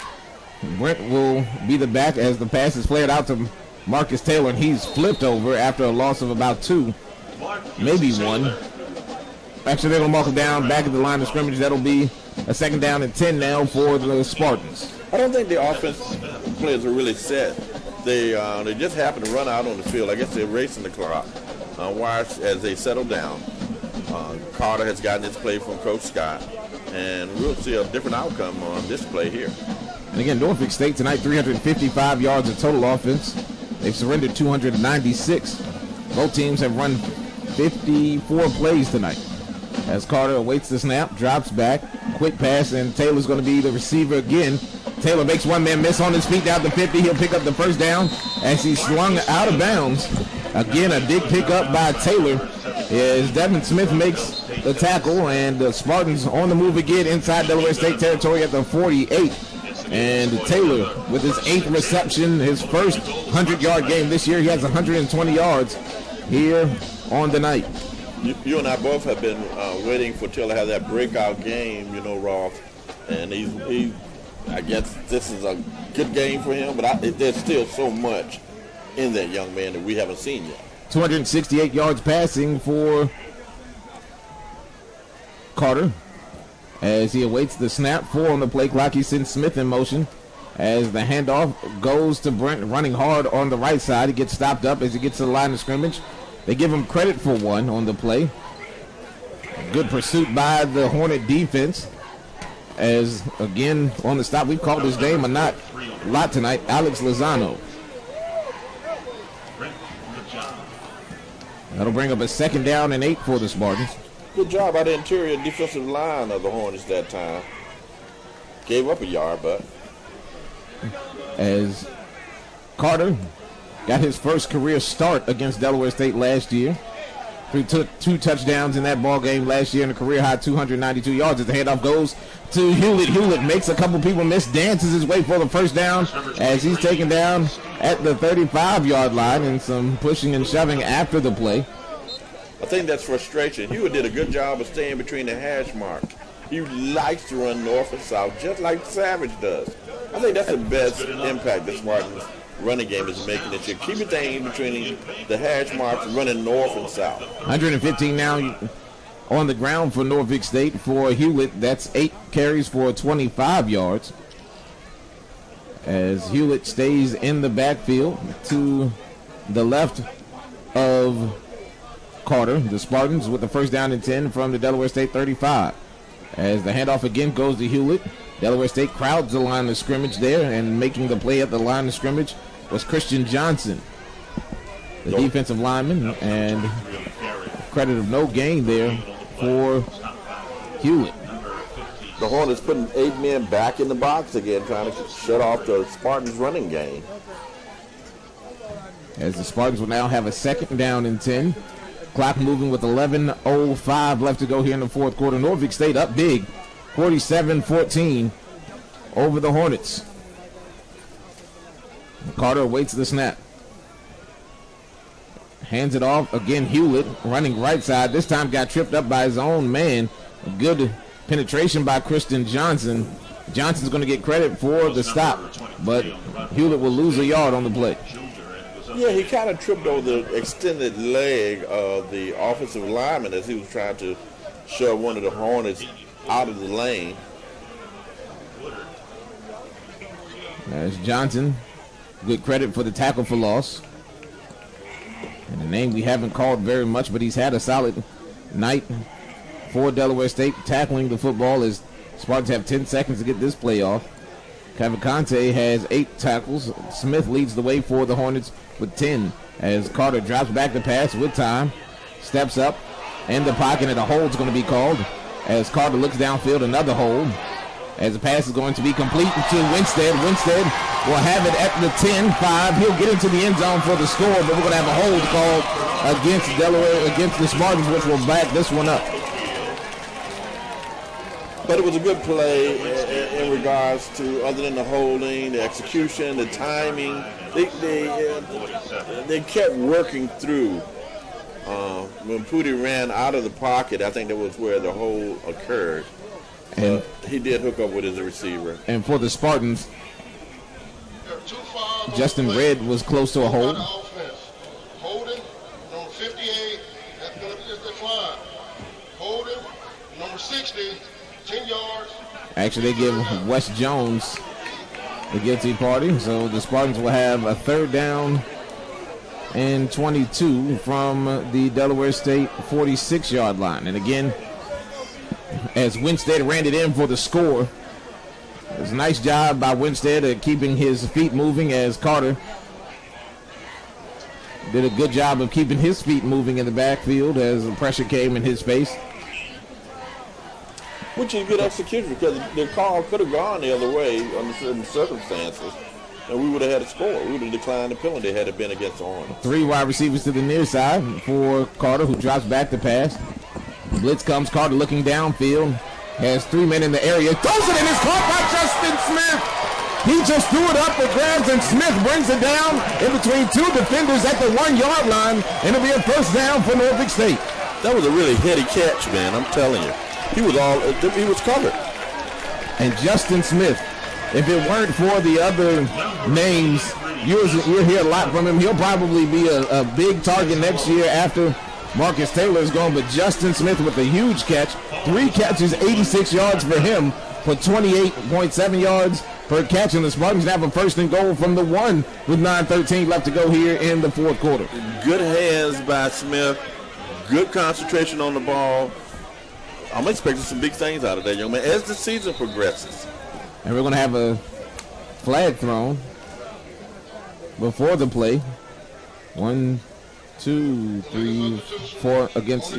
Brent will be the back as the pass is flared out to Marcus Taylor, and he's flipped over after a loss of about 2, maybe 1. Actually, they're going to mark him down back at the line of scrimmage. That'll be a second down and 10 now for the Spartans. I don't think the offense players are really set. They just happen to run out on the field. I guess they're racing the clock. Watch as they settle down. Carter has gotten his play from Coach Scott, and we'll see a different outcome on this play here. And again, Norfolk State tonight, 355 yards of total offense. They've surrendered 296. Both teams have run 54 plays tonight. As Carter awaits the snap, drops back, quick pass, and Taylor's going to be the receiver again. Taylor makes one man miss on his feet down the 50. He'll pick up the first down as he's swung out of bounds. Again, a big pickup by Taylor as Devin Smith makes the tackle, and the Spartans on the move again inside Delaware State territory at the 48. And Taylor with his 8th reception, his first 100-yard game this year. He has 120 yards here on the night. You and I both have been waiting for Taylor to have that breakout game, Ross. And I guess this is a good game for him, but there's still so much in that young man that we haven't seen yet. 268 yards passing for Carter as he awaits the snap. 4 on the play clock. He sends Smith in motion as the handoff goes to Brent, running hard on the right side. He gets stopped up as he gets to the line of scrimmage. They give him credit for 1 on the play. Good pursuit by the Hornet defense. As, again, on the stop, we've called his name a lot tonight, Alex Lozano. That'll bring up a 2nd down and 8 for the Spartans. Good job by the interior defensive line of the Hornets that time. Gave up a yard, but. As Carter got his first career start against Delaware State last year. He took 2 touchdowns in that ball game last year and a career-high 292 yards. As the handoff goes to Hewlett. Hewlett makes a couple people miss, dances his way for the first down as he's taken down at the 35-yard line, and some pushing and shoving after the play. I think that's frustration. Hewlett did a good job of staying between the hash mark. He likes to run north and south just like Savage does. I think that's the best impact that Spartans running game is making this year. Keep it thing between the hash marks, running north and south. 115 now on the ground for Norfolk State. For Hewlett, that's 8 carries for 25 yards. As Hewlett stays in the backfield to the left of Carter. The Spartans with the first down and 10 from the Delaware State 35. As the handoff again goes to Hewlett. Delaware State crowds the line of scrimmage there, and making the play at the line of scrimmage was Christian Johnson, the defensive lineman, and credit of no gain there for Hewlett. The Hornets putting 8 men back in the box again, trying to shut off the Spartans running game. As the Spartans will now have a 2nd down and 10. Clock moving with 11:05 left to go here in the 4th quarter. Norfolk State up big, 47-14 over the Hornets. Carter awaits the snap. Hands it off. Again, Hewlett running right side. This time got tripped up by his own man. A good penetration by Christian Johnson. Johnson's going to get credit for the stop, but Hewlett will lose a yard on the play. Yeah, he kind of tripped over the extended leg of the offensive lineman as he was trying to shove one of the Hornets out of the lane. There's Johnson. Good credit for the tackle for loss. And a name we haven't called very much, but he's had a solid night for Delaware State tackling the football as Spartans have 10 seconds to get this play off. Cavalcante has 8 tackles. Smith leads the way for the Hornets with 10 as Carter drops back the pass with time. Steps up in the pocket, and a hold's going to be called as Carter looks downfield. Another hold as the pass is going to be complete to Winstead. Winstead will have it at the 10-5. He'll get into the end zone for the score, but we're going to have a hold called against Delaware, against the Spartans, which will back this one up. But it was a good play in regards to, other than the holding, the execution, the timing. They kept working through. When Pooty ran out of the pocket, I think that was where the hold occurred. And he did hook up with his receiver. And for the Spartans, Justin Red was close to a hold. Holding, number 58, that's going to be the decline. Holding, number 60, 10 yards. Actually, they give Wes Jones the guilty party, so the Spartans will have a 3rd down and 22 from the Delaware State 46-yard line. And again, as Winstead ran it in for the score, It's a nice job by Winstead at keeping his feet moving, as Carter did a good job of keeping his feet moving in the backfield as the pressure came in his face. Which is good execution, because the call could have gone the other way under certain circumstances, and we would have had a score. We would have declined the penalty had it been against the Hornets. 3 wide receivers to the near side for Carter, who drops back to pass. Blitz comes, Carter looking downfield. Has 3 men in the area. Throws it, and it's caught by Justin Smith. He just threw it up for grabs, and Smith brings it down in between 2 defenders at the 1-yard line, and it'll be a first down for Norfolk State. That was a really heady catch, man. I'm telling you. He was covered. And Justin Smith, if it weren't for the other names, you'll hear a lot from him. He'll probably be a big target next year after Marcus Taylor is gone, but Justin Smith with a huge catch. 3 catches, 86 yards for him for 28.7 yards per catch. And the Spartans have a first and goal from the 1 with 9:13 left to go here in the fourth quarter. Good hands by Smith. Good concentration on the ball. I'm expecting some big things out of that young man as the season progresses. And we're going to have a flag thrown before the play. 1, 2, 3, 4 against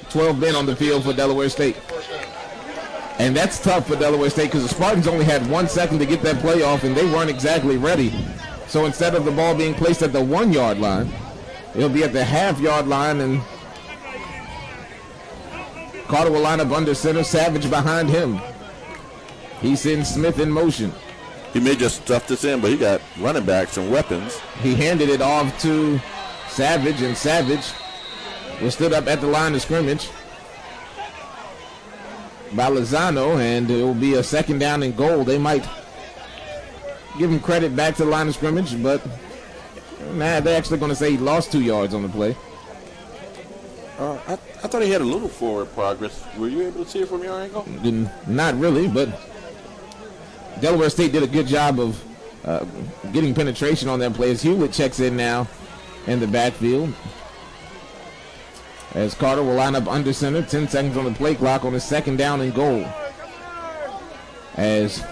12 men on the field for Delaware State. And that's tough for Delaware State because the Spartans only had 1 second to get that play off, and they weren't exactly ready. So instead of the ball being placed at the 1-yard line, it'll be at the half-yard line, and Carter will line up under center, Savage behind him. He sends Smith in motion. He may just stuff this in, but he got running backs and weapons. He handed it off to Savage, and Savage was stood up at the line of scrimmage by Lozano, and it will be a second down and goal. They might give him credit back to the line of scrimmage, but they're actually going to say he lost 2 yards on the play. I thought he had a little forward progress. Were you able to see it from your angle? Not really, but Delaware State did a good job of getting penetration on that play as Hewlett checks in now in the backfield. As Carter will line up under center, 10 seconds on the play clock on his second down and goal. As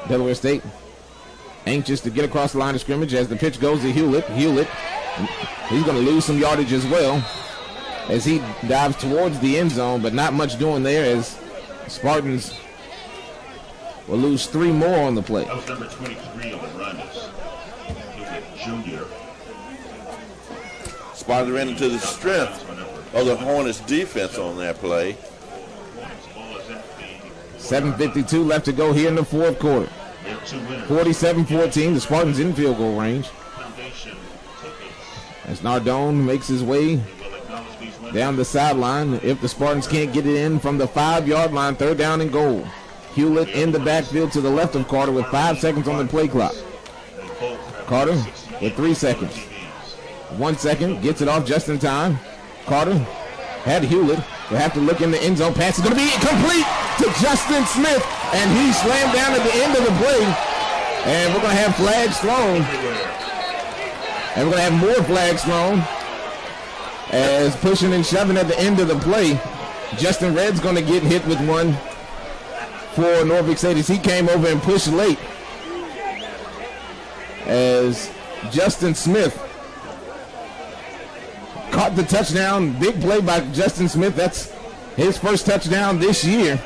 Delaware State anxious to get across the line of scrimmage as the pitch goes to Hewlett. Hewlett, he's going to lose some yardage as well as he dives towards the end zone, but not much doing there as Spartans will lose 3 more on the play. That was number 23 on the run. He's a junior. Spartans ran into the strength of the Hornets defense on that play. 7:52 left to go here in the fourth quarter. 47-14, the Spartans in field goal range. As Nardone makes his way down the sideline. If the Spartans can't get it in from the 5-yard line, third down and goal. Hewlett in the backfield to the left of Carter with 5 seconds on the play clock. Carter with 3 seconds. 1 second, gets it off just in time. Carter had Hewlett. Will have to look in the end zone. Pass is going to be complete to Justin Smith, and he slammed down at the end of the play. And we're going to have flags thrown. And we're going to have more flags thrown as pushing and shoving at the end of the play. Justin Red's going to get hit with one for Norfolk State as he came over and pushed late. As Justin Smith caught the touchdown. Big play by Justin Smith. That's his first touchdown this year.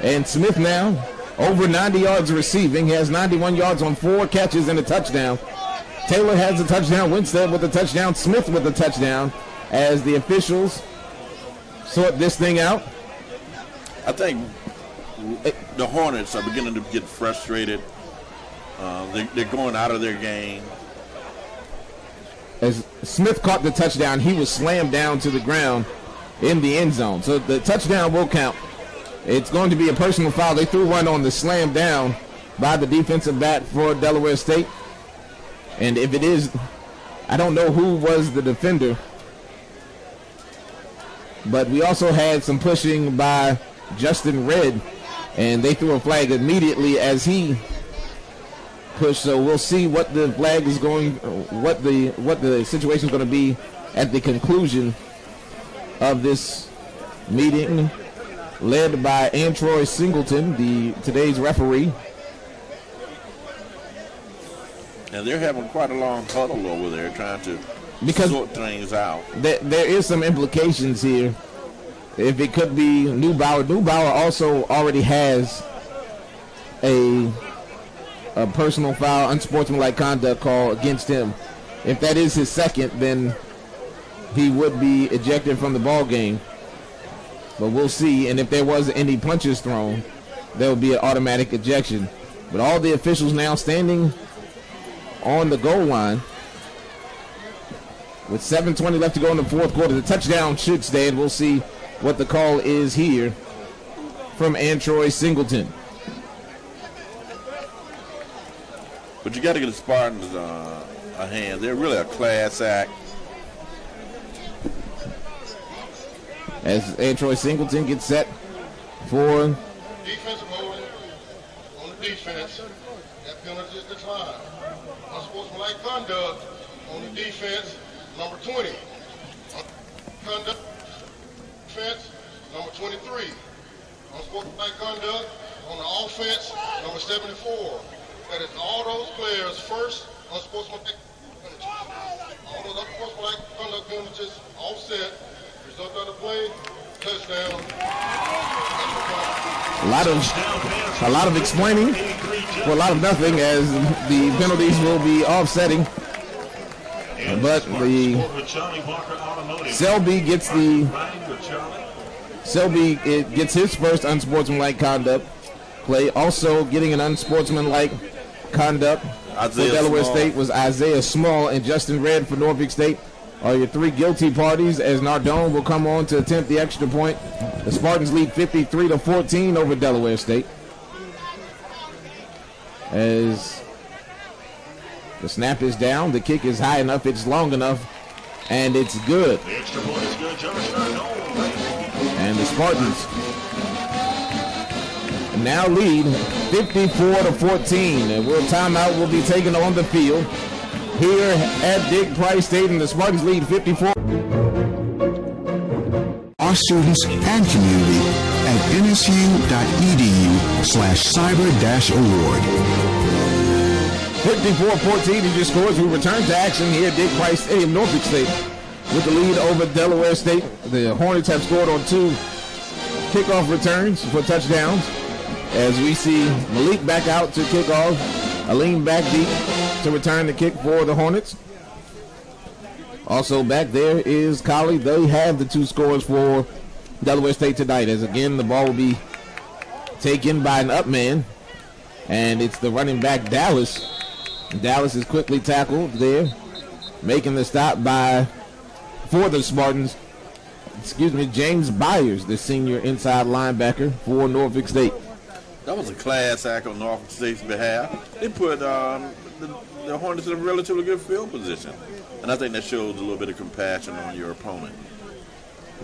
And Smith now over 90 yards receiving. He has 91 yards on 4 catches and a touchdown. Taylor has a touchdown. Winstead with a touchdown. Smith with a touchdown as the officials sort this thing out. I think the Hornets are beginning to get frustrated. They're going out of their game. As Smith caught the touchdown, he was slammed down to the ground in the end zone. So the touchdown will count. It's going to be a personal foul. They threw one on the slam down by the defensive back for Delaware State. And if it is, I don't know who was the defender. But we also had some pushing by Justin Red. And they threw a flag immediately as he push, so we'll see what the flag is going, what the situation is going to be at the conclusion of this meeting, led by Antroy Singleton, today's referee. And they're having quite a long huddle over there trying to sort things out. There is some implications here. If it could be Neubauer also already has a personal foul, unsportsmanlike conduct call against him. If that is his second, then he would be ejected from the ball game. But we'll see. And if there was any punches thrown, there will be an automatic ejection. But all the officials now standing on the goal line. With 7:20 left to go in the fourth quarter, the touchdown should stand. We'll see what the call is here from Antroy Singleton. But you got to get the Spartans a hand. They're really a class act. As Antroy Singleton gets set for defensive holding on the defense. That penalty is declined. Unsportsmanlike conduct on the defense, number 20. Conduct defense, number 23. Unsportsmanlike conduct on the offense, number 74. That is all those players' first unsportsmanlike penalty. All those unsportsmanlike conduct penalties offset. Result of the play, touchdown. A lot of explaining for a lot of nothing, as the penalties will be offsetting. But the Selby gets his first unsportsmanlike conduct play. Also getting an unsportsmanlike conduct for Delaware State was Isaiah Small, and Justin Red for Norfolk State are your three guilty parties, as Nardone will come on to attempt the extra point. The Spartans lead 53-14 over Delaware State. As the snap is down, the kick is high enough, it's long enough, and it's good. And the Spartans now lead 54-14. And timeout will be taken on the field here at Dick Price Stadium. The Spartans lead 54. Our students and community at nsu.edu/cyber-award. 54-14 is your scores. We return to action here at Dick Price Stadium. Norfolk State with the lead over Delaware State. The Hornets have scored on 2 kickoff returns for touchdowns. As we see Malik back out to kick off, Aline back deep to return the kick for the Hornets. Also back there is Colley. They have the 2 scores for Delaware State tonight, as again the ball will be taken by an up man, and it's the running back Dallas. Dallas is quickly tackled there, making the stop for the Spartans. James Byers, the senior inside linebacker for Norfolk State. That was a class act on Norfolk State's behalf. They put the Hornets in a relatively good field position. And I think that shows a little bit of compassion on your opponent.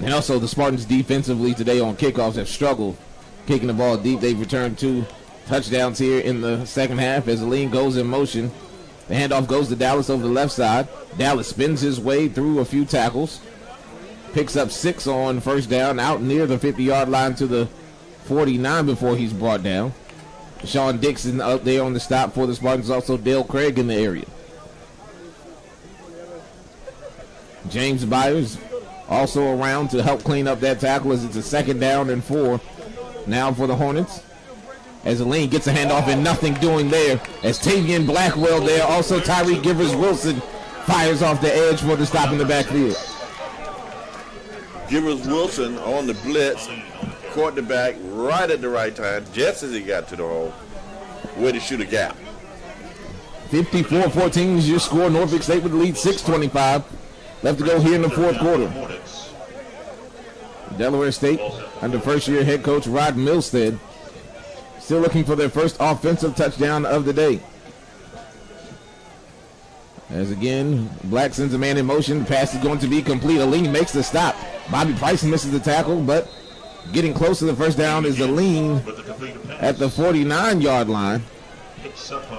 And also the Spartans defensively today on kickoffs have struggled kicking the ball deep. They've returned 2 touchdowns here in the second half as Aline goes in motion. The handoff goes to Dallas over the left side. Dallas spins his way through a few tackles. Picks up 6 on first down, out near the 50-yard line to the 49 before he's brought down. Sean Dixon up there on the stop for the Spartans. Also Dale Craig in the area. James Byers also around to help clean up that tackle as it's a 2nd down and 4 now for the Hornets. As Aline gets a handoff and nothing doing there. As Tavian Blackwell there. Also Tyree Givers-Wilson fires off the edge for the stop in the backfield. Givers-Wilson on the blitz. Caught the back right at the right time, just as he got to the hole, where to shoot a gap. 54-14 is your score. Norfolk State with the lead, 6:25 left to go here in the fourth quarter. Delaware State, under first-year head coach Rod Milstead, still looking for their first offensive touchdown of the day. As again, Black sends a man in motion. The pass is going to be complete. Aline makes the stop. Bobby Price misses the tackle, but getting close to the first down is Aline at the 49-yard line.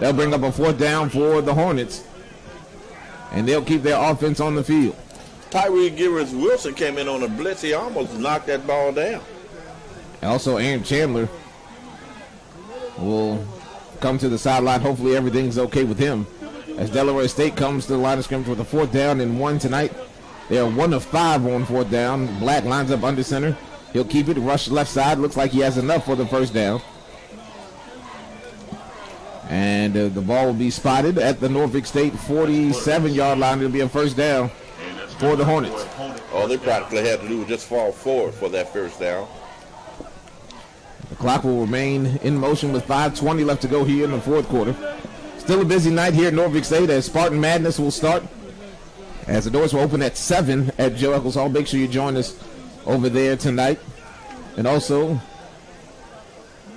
They'll bring up a 4th down for the Hornets, and they'll keep their offense on the field. Tyree Givers-Wilson came in on a blitz. He almost knocked that ball down. Also, Aaron Chandler will come to the sideline. Hopefully everything's okay with him, as Delaware State comes to the line of scrimmage with a 4th down and 1 tonight. They are 1 of 5 on 4th down. Black lines up under center. He'll keep it, rush left side. Looks like he has enough for the 1st down. And the ball will be spotted at the Norfolk State 47-yard line. It'll be a 1st down for the Hornets. All they practically had to do was just fall forward for that 1st down. The clock will remain in motion with 5:20 left to go here in the 4th quarter. Still a busy night here at Norfolk State as Spartan Madness will start. As the doors will open at 7 at Joe Eccles Hall. Make sure you join us over there tonight. And also,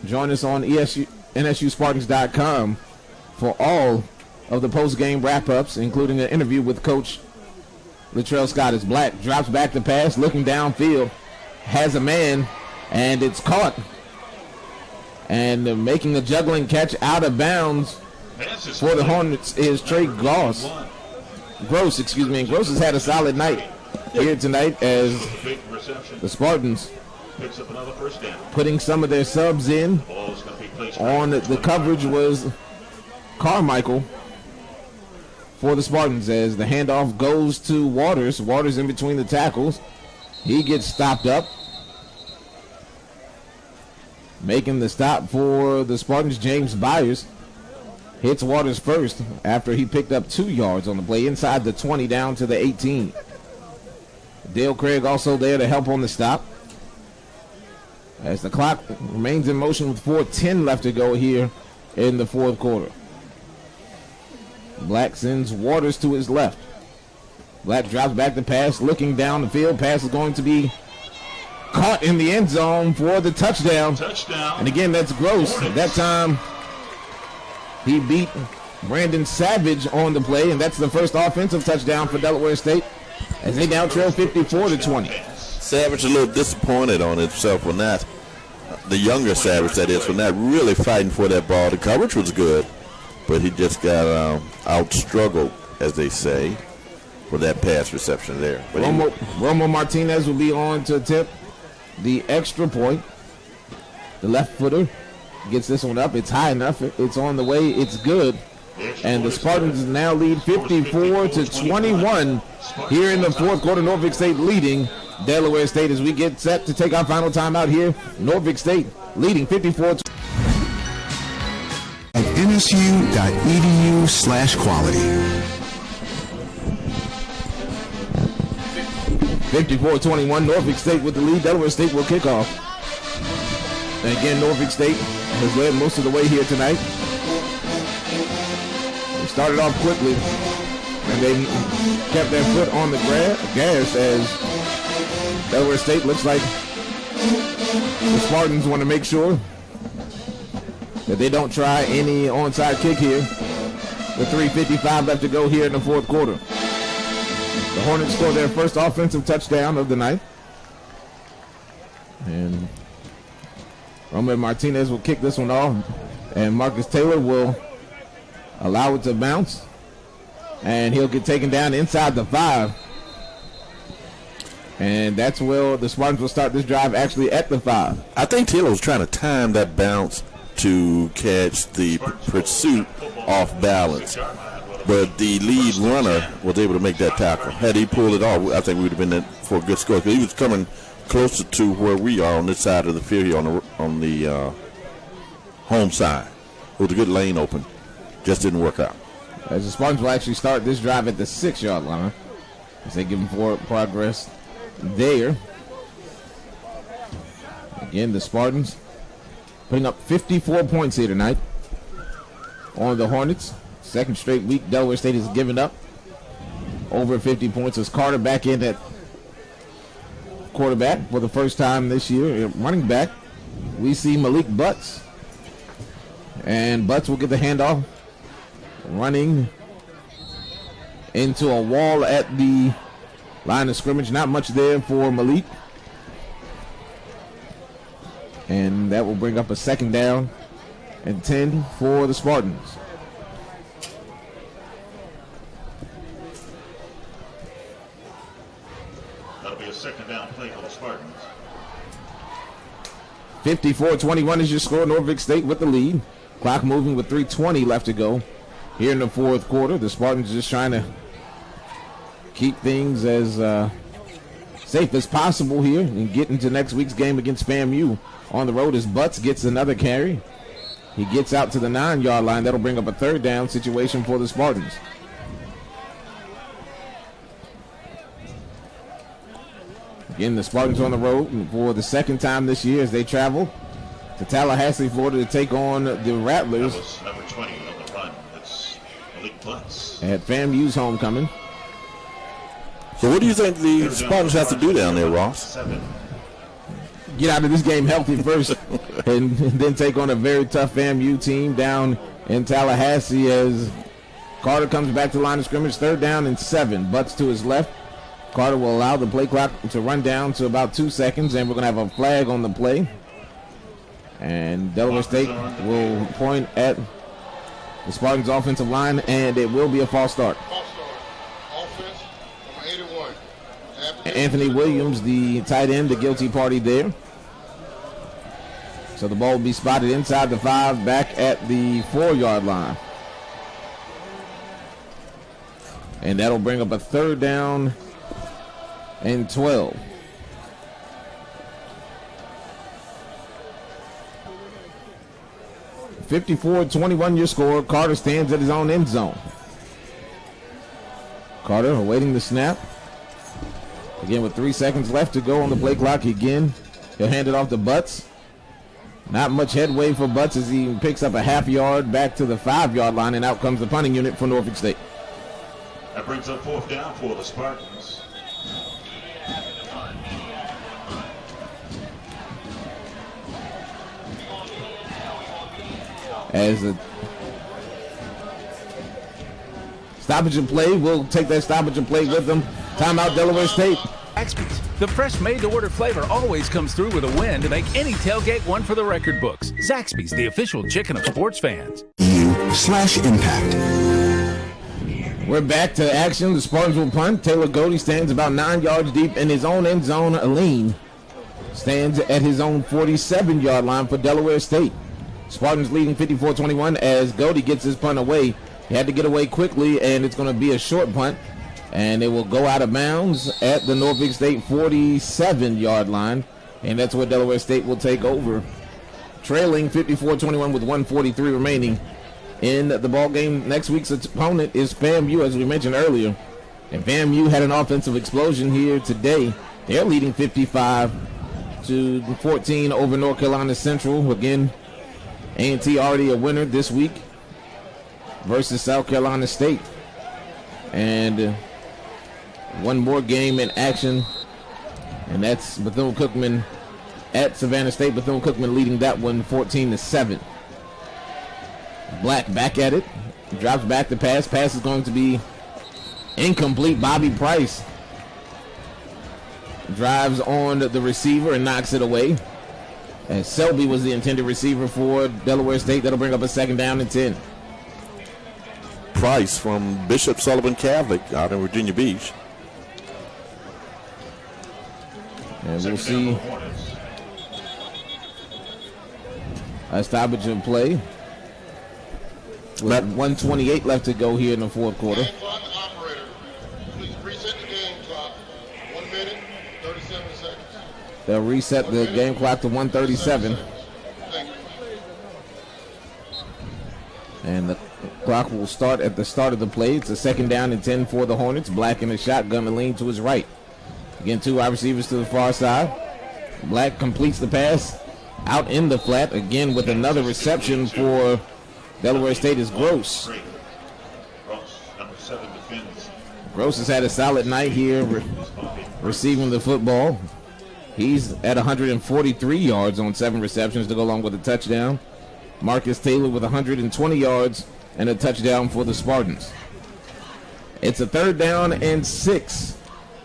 join us on NSUSpartans.com for all of the post-game wrap-ups, including an interview with Coach Latrell Scott. As Black drops back the pass, looking downfield, has a man, and it's caught. And making a juggling catch out of bounds for the Hornets is Trey Gross. And Gross has had a solid night here tonight as the Spartans putting some of their subs in. On the coverage was Carmichael for the Spartans as the handoff goes to Waters. Waters in between the tackles. He gets stopped up. Making the stop for the Spartans, James Byers hits Waters first after he picked up 2 yards on the play inside the 20 down to the 18. Dale Craig also there to help on the stop. As the clock remains in motion with 4:10 left to go here in the 4th quarter. Black sends Waters to his left. Black drops back the pass, looking down the field. Pass is going to be caught in the end zone for the touchdown. And again, that's Gross. That time he beat Brandon Savage on the play, and that's the first offensive touchdown for Delaware State as they now trail 54-20. Savage a little disappointed on himself for not, the younger Savage that is, for not really fighting for that ball. The coverage was good, but he just got out-struggled, as they say, for that pass reception there. But Romo Martinez will be on to attempt the extra point. The left footer gets this one up. It's high enough. It's on the way. It's good. And the Spartans now lead 54-21 here in the 4th quarter. Norfolk State leading Delaware State as we get set to take our final time out here. Norfolk State leading 54. At nsu.edu/quality. 54-21, Norfolk State with the lead. Delaware State will kick off. And again, Norfolk State has led most of the way here tonight. They started off quickly, and they kept their foot on the gas as Delaware State looks like the Spartans want to make sure that they don't try any onside kick here. With 3:55 left to go here in the 4th quarter. The Hornets score their first offensive touchdown of the night. And Roman Martinez will kick this one off. And Marcus Taylor will allow it to bounce. And he'll get taken down inside the 5. And that's where the Spartans will start this drive actually at the 5. I think Taylor was trying to time that bounce to catch the pursuit off balance. But the lead runner was able to make that tackle. Had he pulled it off, I think we would have been in for a good score. Because he was coming closer to where we are on this side of the field here on the home side. It was a good lane open. Just didn't work out. As the Spartans will actually start this drive at the 6-yard line. As they give them forward progress there. Again, the Spartans putting up 54 points here tonight on the Hornets. Second straight week Delaware State has given up over 50 points. As Carter back in at quarterback for the first time this year. Running back, we see Malik Butts. And Butts will get the handoff. Running into a wall at the line of scrimmage. Not much there for Malik. And that will bring up a 2nd down and 10 for the Spartans. That'll be a 2nd down play for the Spartans. 54-21 is your score. Norfolk State with the lead. Clock moving with 3:20 left to go here in the fourth quarter. The Spartans just trying to keep things as safe as possible here and get into next week's game against FAMU on the road as Butts gets another carry. He gets out to the 9-yard line. That'll bring up a third down situation for the Spartans. Again, the Spartans on the road for the second time this year as they travel to Tallahassee, Florida to take on the Rattlers. That was number 20 on the run. That's Malik Butts. At FAMU's homecoming. So what do you think the Spartans have to do down there, Ross? Get out of this game healthy first and then take on a very tough FAMU team down in Tallahassee as Carter comes back to the line of scrimmage. 3rd down and 7. Butts to his left. Carter will allow the play clock to run down to about 2 seconds, and we're going to have a flag on the play. And Delaware State will point at the Spartans' offensive line, and it will be a false start. Offense, number 81. Anthony Williams, the tight end, the guilty party there. So the ball will be spotted inside the 5, back at the 4-yard line. And that'll bring up a 3rd down and 12. (54-21) your score. Carter stands at his own end zone. Carter awaiting the snap. Again, with 3 seconds left to go on the play clock. Again, he'll hand it off to Butts. Not much headway for Butts as he picks up a half yard back to the 5-yard line, and out comes the punting unit for Norfolk State. That brings up 4th down for the Spartans. As a stoppage and play, we'll take that stoppage and play with them. Timeout, Delaware State. Zaxby's. The fresh made-to-order flavor always comes through with a win to make any tailgate one for the record books. Zaxby's, the official chicken of sports fans. U/Impact. We're back to action. The Spartans will punt. Taylor Godey stands about 9 yards deep in his own end zone. Aline stands at his own 47-yard line for Delaware State. Spartans leading 54-21 as Godey gets his punt away. He had to get away quickly, and it's going to be a short punt. And it will go out of bounds at the Norfolk State 47-yard line. And that's where Delaware State will take over. Trailing 54-21 with 1:43 remaining in the ball game. Next week's opponent is FAMU, as we mentioned earlier. And FAMU had an offensive explosion here today. They're leading 55-14 over North Carolina Central. Again, A&T already a winner this week versus South Carolina State. And one more game in action, and that's Bethune-Cookman at Savannah State. Bethune-Cookman leading that one 14-7. Black back at it. Drops back the pass. Pass is going to be incomplete. Bobby Price drives on the receiver and knocks it away. And Selby was the intended receiver for Delaware State. That'll bring up a 2nd down and 10. Price from Bishop Sullivan Catholic out in Virginia Beach. And we'll see a stoppage in play. With 1:28 left to go here in the fourth quarter. Please reset the game clock. 1 minute, 37 seconds. They'll reset the game clock to 1:37. And the clock will start at the start of the play. It's a 2nd down and 10 for the Hornets. Black in the shotgun and lean to his right. Again, 2 wide receivers to the far side. Black completes the pass out in the flat. Again, with another reception for Delaware State is Gross. Number 7 defends. Gross has had a solid night here receiving the football. He's at 143 yards on 7 receptions to go along with a touchdown. Marcus Taylor with 120 yards and a touchdown for the Spartans. It's a 3rd down and 6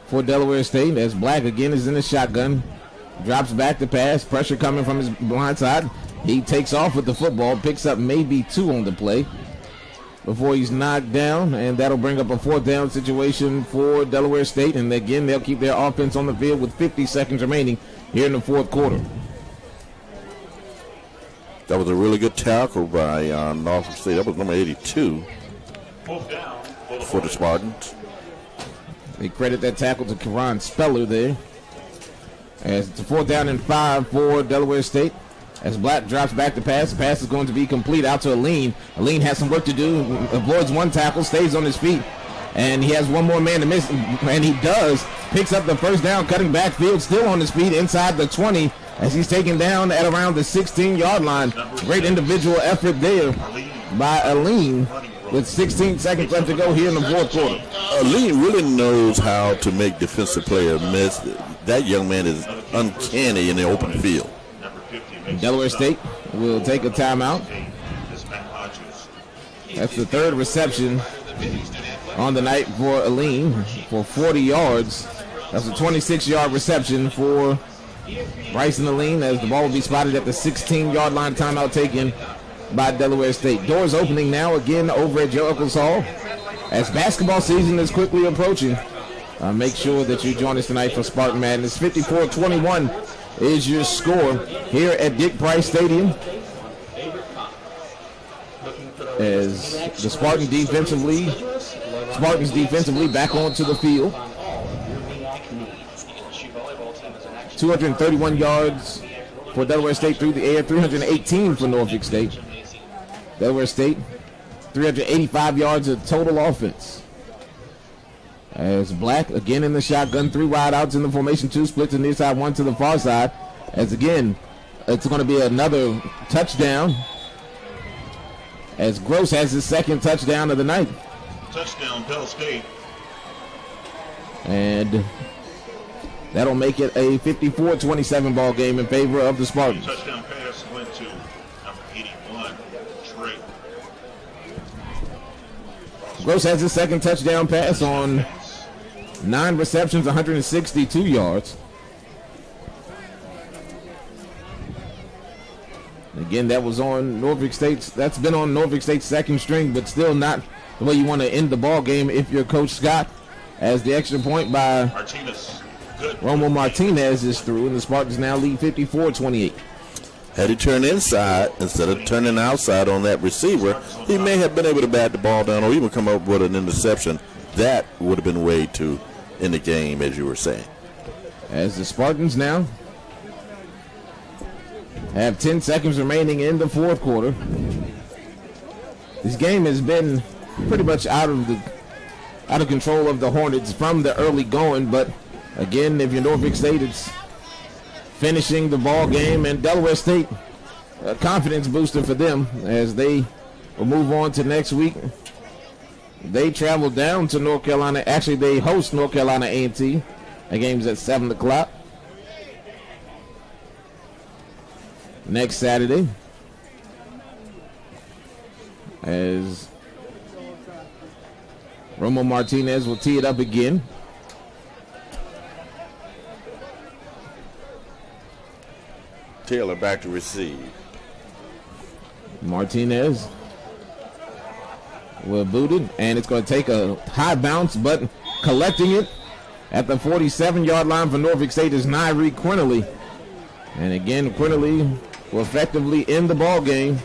for Delaware State as Black again is in the shotgun. Drops back the pass. Pressure coming from his blind side. He takes off with the football. Picks up maybe 2 on the play before he's knocked down. And that'll bring up a 4th down situation for Delaware State. And again, they'll keep their offense on the field with 50 seconds remaining here in the fourth quarter. That was a really good tackle by Norfolk State. That was number 82. for the Spartans. They credit that tackle to Karan Speller there. As it's a 4th down and 5 for Delaware State. As Black drops back to pass. The pass is going to be complete out to Aline. Aline has some work to do. Avoids one tackle, stays on his feet. And he has one more man to miss. And he does. Picks up the first down, cutting backfield, still on his feet inside the 20 as he's taken down at around the 16-yard line. Great individual effort there by Aline with 16 seconds left to go here in the 4th quarter. Aline really knows how to make defensive players miss. That young man is uncanny in the open field. Delaware State will take a timeout. That's the 3rd reception on the night for Aline for 40 yards. That's a 26-yard reception for Bryson Aline as the ball will be spotted at the 16-yard line. Timeout taken by Delaware State. Doors opening now again over at Joe Eccles Hall as basketball season is quickly approaching. Make sure that you join us tonight for Spartan Madness. 54-21 is your score here at Dick Price Stadium as the Spartans defensively back onto the field. 231 yards for Delaware State through the air, 318 for Norfolk State. Delaware State, 385 yards of total offense. As Black again in the shotgun, 3 wide outs in the formation, 2 splits to the near side, 1 to the far side. As again, it's going to be another touchdown. As Gross has his 2nd touchdown of the night. Touchdown, Bell State. And that'll make it a 54-27 ball game in favor of the Spartans. Touchdown pass went to number 81, Trey. Gross has his 2nd touchdown pass on 9 receptions, 162 yards. Again, that was on Norfolk State's. That's been on Norfolk State's 2nd string, but still not the way you want to end the ball game if you're Coach Scott. As the extra point by Romo Martinez is through, and the Spartans now lead 54-28. Had he turned inside instead of turning outside on that receiver, he may have been able to bat the ball down or even come up with an interception. That would have been way to end the game, as you were saying. As the Spartans now have 10 seconds remaining in the 4th quarter. This game has been pretty much out of control of the Hornets from the early going, but again, if you're Norfolk State, it's finishing the ball game, and Delaware State, a confidence booster for them as they will move on to next week. They travel down to North Carolina. Actually, they host North Carolina A&T. The game's at 7 o'clock next Saturday. As Romo Martinez will tee it up again. Taylor back to receive. Martinez will boot it, and it's going to take a high bounce, but collecting it at the 47-yard line for Norfolk State is Nairi Quinterly. And again, Quinterly will effectively end the ball game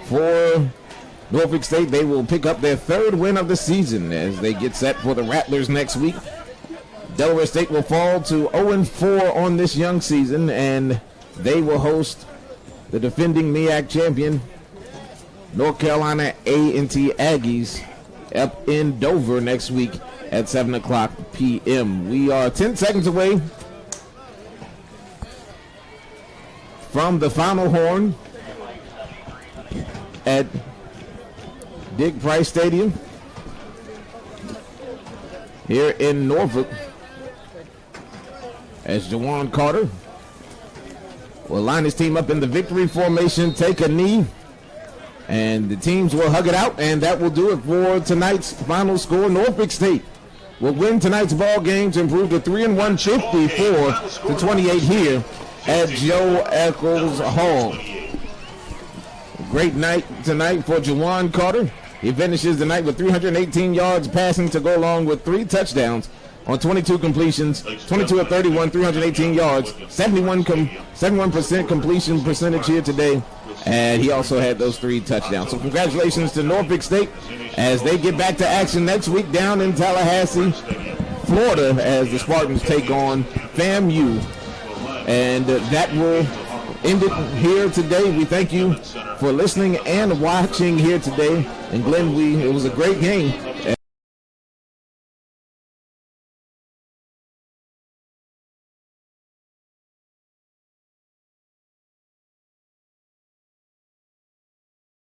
for Norfolk State. They will pick up their 3rd win of the season as they get set for the Rattlers next week. Delaware State will fall to 0-4 on this young season, and they will host the defending MEAC champion, North Carolina A&T Aggies, up in Dover next week at 7 o'clock p.m. We are 10 seconds away from the final horn at Dick Price Stadium here in Norfolk, as Jawan Carter will line his team up in the victory formation, take a knee, and the teams will hug it out, and that will do it for tonight's final score. Norfolk State will win tonight's ball game to improve to 3-1, 54-28 here at Joe Eccles Hall. Great night tonight for Jawan Carter. He finishes the night with 318 yards passing to go along with 3 touchdowns on 22 completions, 22 of 31, 318 yards, 71% completion percentage here today, and he also had those 3 touchdowns. So congratulations to Norfolk State as they get back to action next week down in Tallahassee, Florida, as the Spartans take on FAMU. And that will end it here today. We thank you for listening and watching here today. And Glenn, it was a great game.